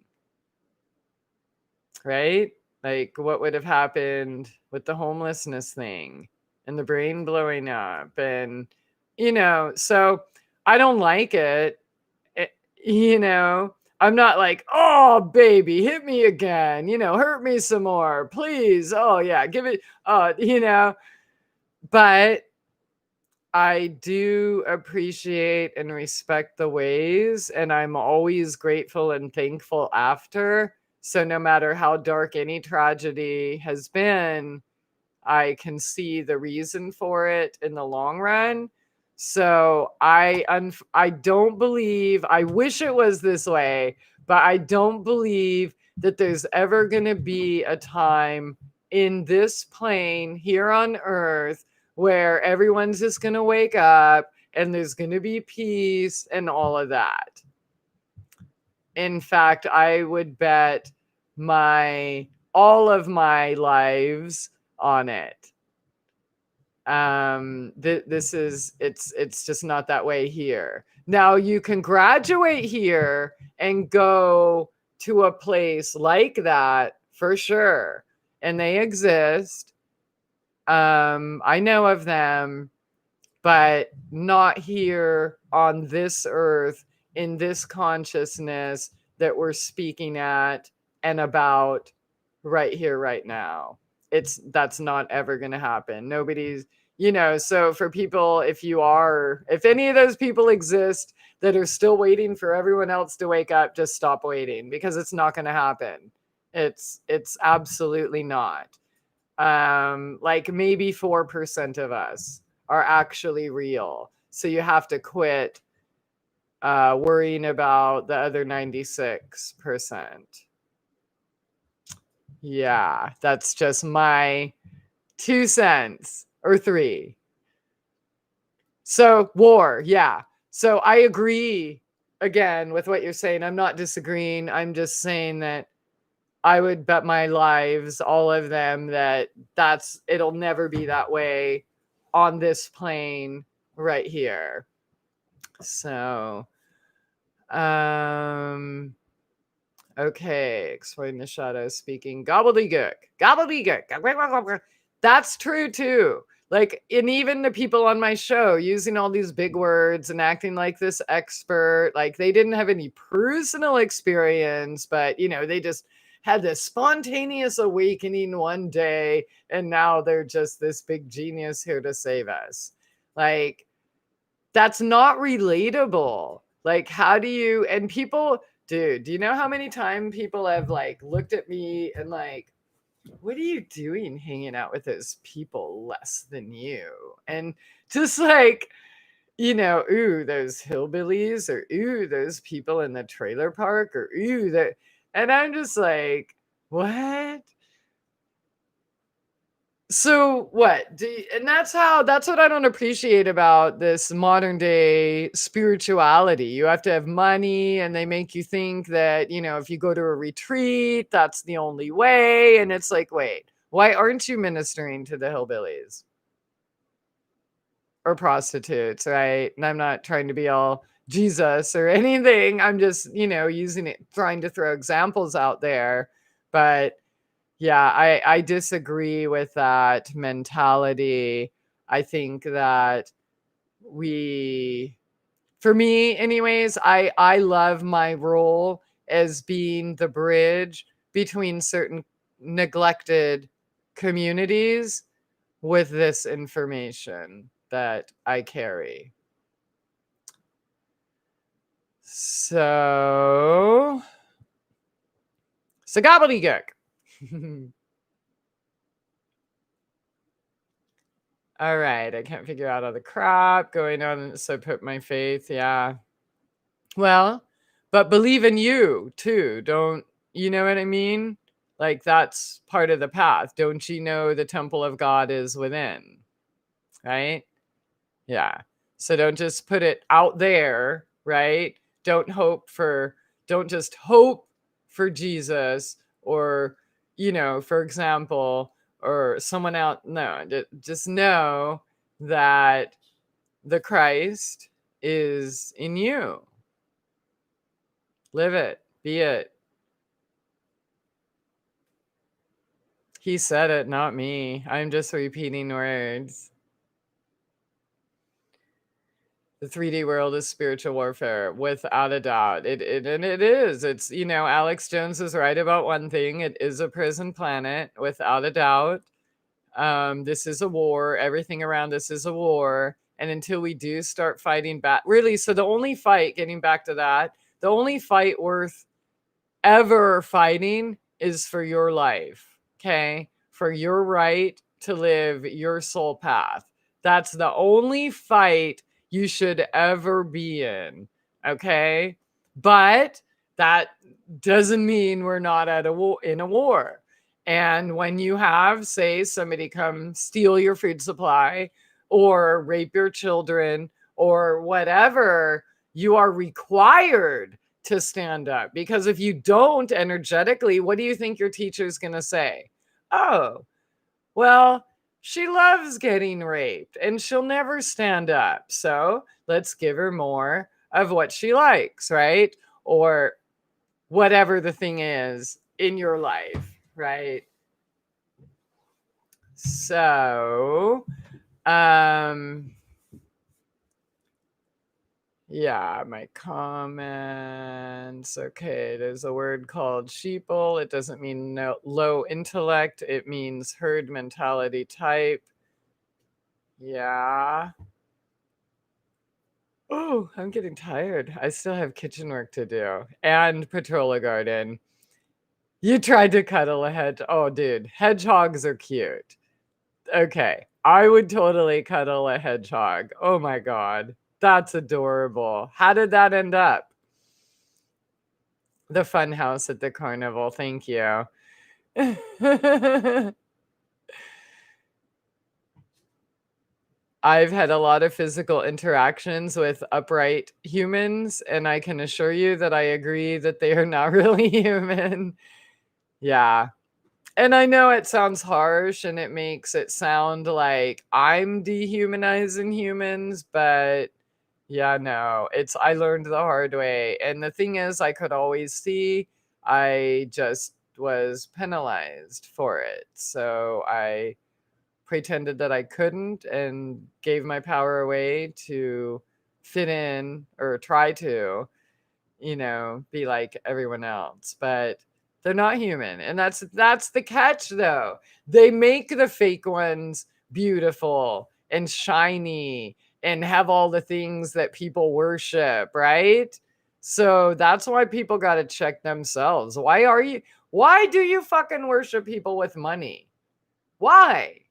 right? Like what would have happened with the homelessness thing and the brain blowing up and so I don't like it. I'm not like, oh baby, hit me again, hurt me some more, please. Oh yeah, give it, but I do appreciate and respect the ways, and I'm always grateful and thankful after. So no matter how dark any tragedy has been, I can see the reason for it in the long run. So I don't believe, I wish it was this way, but I don't believe that there's ever going to be a time in this plane here on earth where everyone's just going to wake up and there's going to be peace and all of that. In fact, I would bet all of my lives on it. This is, it's just not that way here. Now you can graduate here and go to a place like that for sure, and they exist. I know of them, but not here on this earth in this consciousness that we're speaking at and about right here, right now. That's not ever going to happen. Nobody's, so for people, if any of those people exist that are still waiting for everyone else to wake up, just stop waiting because it's not going to happen. It's absolutely not. Like maybe 4% of us are actually real. So you have to quit worrying about the other 96%. Yeah, that's just my 2 cents or 3. So war, yeah. So I agree again with what you're saying. I'm not disagreeing. I'm just saying that I would bet my lives, all of them, that it'll never be that way on this plane right here. So, okay, exploring the shadows, speaking gobbledygook. That's true too. Like, and even the people on my show using all these big words and acting like this expert, like they didn't have any personal experience, but they just had this spontaneous awakening one day, and now they're just this big genius here to save us. Like, that's not relatable. Like, how do you, and people, dude, do you know how many times people have like looked at me and like, what are you doing hanging out with those people less than you? And just like, ooh, those hillbillies, or ooh, those people in the trailer park, or ooh, that. And I'm just like, what? So what? And that's what I don't appreciate about this modern day spirituality. You have to have money, and they make you think that, if you go to a retreat, that's the only way. And it's like, wait, why aren't you ministering to the hillbillies or prostitutes, right? And I'm not trying to be all Jesus or anything. I'm just, using it, trying to throw examples out there. But yeah, I disagree with that mentality. I think that for me anyways, I love my role as being the bridge between certain neglected communities with this information that I carry. So gobbledygook. All right, I can't figure out all the crap going on, so put my faith, yeah. Well, but believe in you too. Don't you know what I mean? Like, that's part of the path. Don't you know the temple of God is within? Right? Yeah. So don't just put it out there, right? Don't just hope for Jesus, or, for example, or someone out. No, just know that the Christ is in you. Live it, be it. He said it, not me. I'm just repeating words. The 3D world is spiritual warfare, without a doubt. It is. It's, Alex Jones is right about one thing. It is a prison planet, without a doubt. This is a war. Everything around us is a war. And until we do start fighting back, really, so the only fight, getting back to that, the only fight worth ever fighting is for your life, okay? For your right to live your soul path. That's the only fight you should ever be in, okay? But that doesn't mean we're not in a war. And when you have, say, somebody come steal your food supply or rape your children or whatever, you are required to stand up, because if you don't energetically, what do you think your teacher's going to say? Oh, well, she loves getting raped and she'll never stand up. So let's give her more of what she likes, right? Or whatever the thing is in your life, right? So, yeah, my comments. Okay, there's a word called sheeple. It doesn't mean low intellect. It means herd mentality type. Yeah. Oh, I'm getting tired. I still have kitchen work to do and patrol a garden. You tried to cuddle a hedgehog. Oh, dude, hedgehogs are cute. Okay, I would totally cuddle a hedgehog. Oh my God. That's adorable. How did that end up? The fun house at the carnival. Thank you. I've had a lot of physical interactions with upright humans, and I can assure you that I agree that they are not really human. Yeah. And I know it sounds harsh and it makes it sound like I'm dehumanizing humans, but yeah, no, I learned the hard way. And the thing is, I could always see I just was penalized for it. So I pretended that I couldn't and gave my power away to fit in or try to, be like everyone else. But they're not human. And that's the catch though. They make the fake ones beautiful and shiny and have all the things that people worship, right? So that's why people got to check themselves. Why do you fucking worship people with money? Why?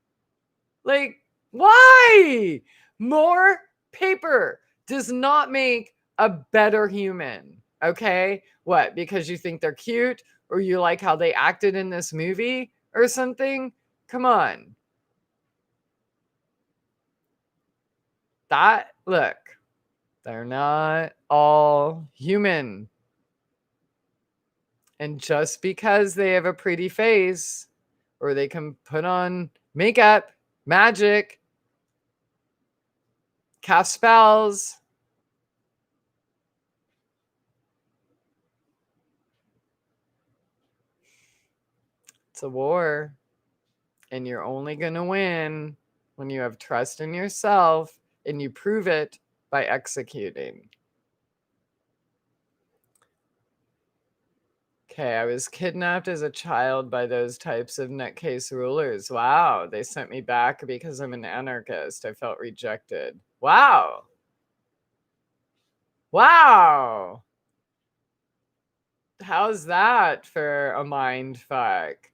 Like, why? More paper does not make a better human. Okay? What? Because you think they're cute or you like how they acted in this movie or something? Come on. Look, they're not all human. And just because they have a pretty face or they can put on makeup, magic, cast spells, it's a war. And you're only going to win when you have trust in yourself and you prove it by executing. Okay, I was kidnapped as a child by those types of nutcase rulers. Wow, they sent me back because I'm an anarchist. I felt rejected. Wow. Wow. How's that for a mind fuck?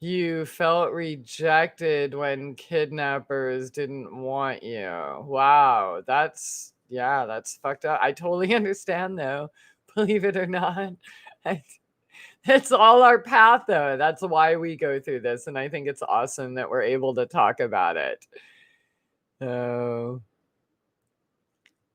You felt rejected when kidnappers didn't want you. Wow, that's fucked up. I totally understand though. Believe it or not. It's all our path though. That's why we go through this. And I think it's awesome that we're able to talk about it. So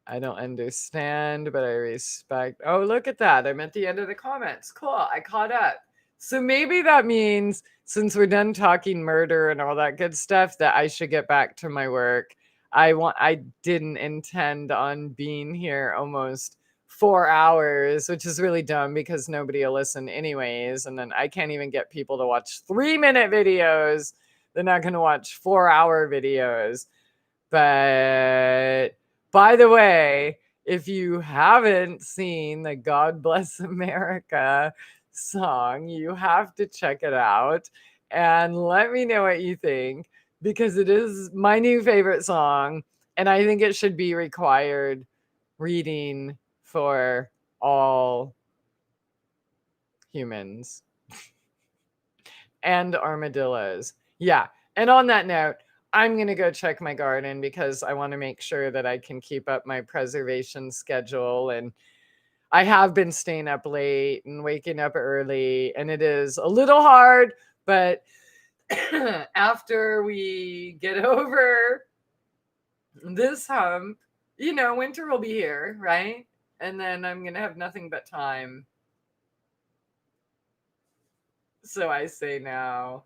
I don't understand, but I respect. Oh, look at that. I'm at the end of the comments. Cool. I caught up. So maybe that means since we're done talking murder and all that good stuff, that I should get back to my work. I didn't intend on being here almost 4 hours, which is really dumb because nobody will listen anyways. And then I can't even get people to watch 3-minute videos. They're not going to watch 4-hour videos. But by the way, if you haven't seen the God Bless America song, you have to check it out and let me know what you think because it is my new favorite song and I think it should be required reading for all humans and armadillos. Yeah. And on that note, I'm going to go check my garden because I want to make sure that I can keep up my preservation schedule. And I have been staying up late and waking up early, and it is a little hard, but after we get over this hump, winter will be here, right? And then I'm going to have nothing but time. So I say now,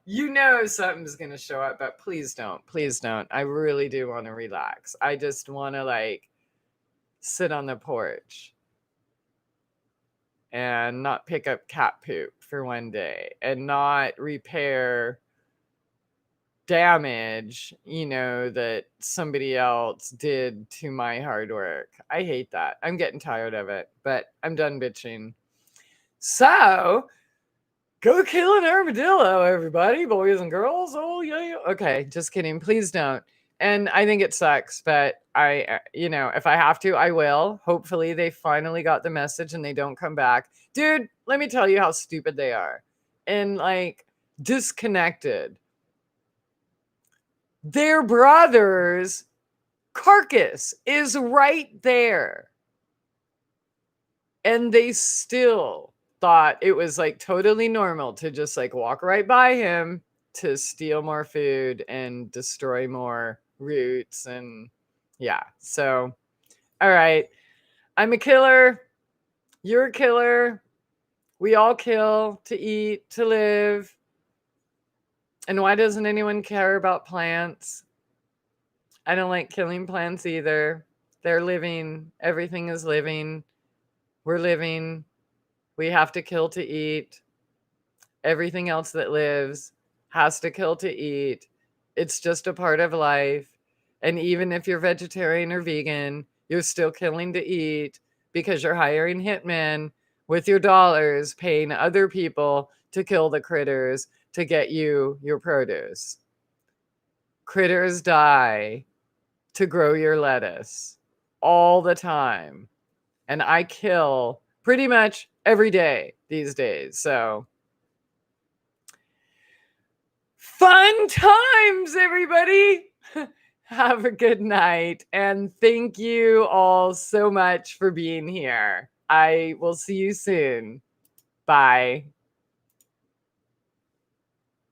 something's going to show up, but please don't. Please don't. I really do want to relax. I just want to sit on the porch and not pick up cat poop for one day and not repair damage, that somebody else did to my hard work. I hate that. I'm getting tired of it, but I'm done bitching. So go kill an armadillo, everybody, boys and girls. Oh, yeah. Okay, just kidding. Please don't. And I think it sucks, but if I have to, I will. Hopefully they finally got the message and they don't come back. Dude, let me tell you how stupid they are. And disconnected. Their brothers carcass is right there. And they still thought it was like totally normal to just like walk right by him to steal more food and destroy more roots. And yeah, so all right, I'm a killer, you're a killer, we all kill to eat, to live. And why doesn't anyone care about plants? I don't like killing plants either. They're living, everything is living, we're living, we have to kill to eat. Everything else that lives has to kill to eat. It's just a part of life. And even if you're vegetarian or vegan, you're still killing to eat because you're hiring hitmen with your dollars, paying other people to kill the critters to get you your produce. Critters die to grow your lettuce all the time. And I kill pretty much every day these days. So fun times, everybody. Have a good night. And thank you all so much for being here. I will see you soon. Bye.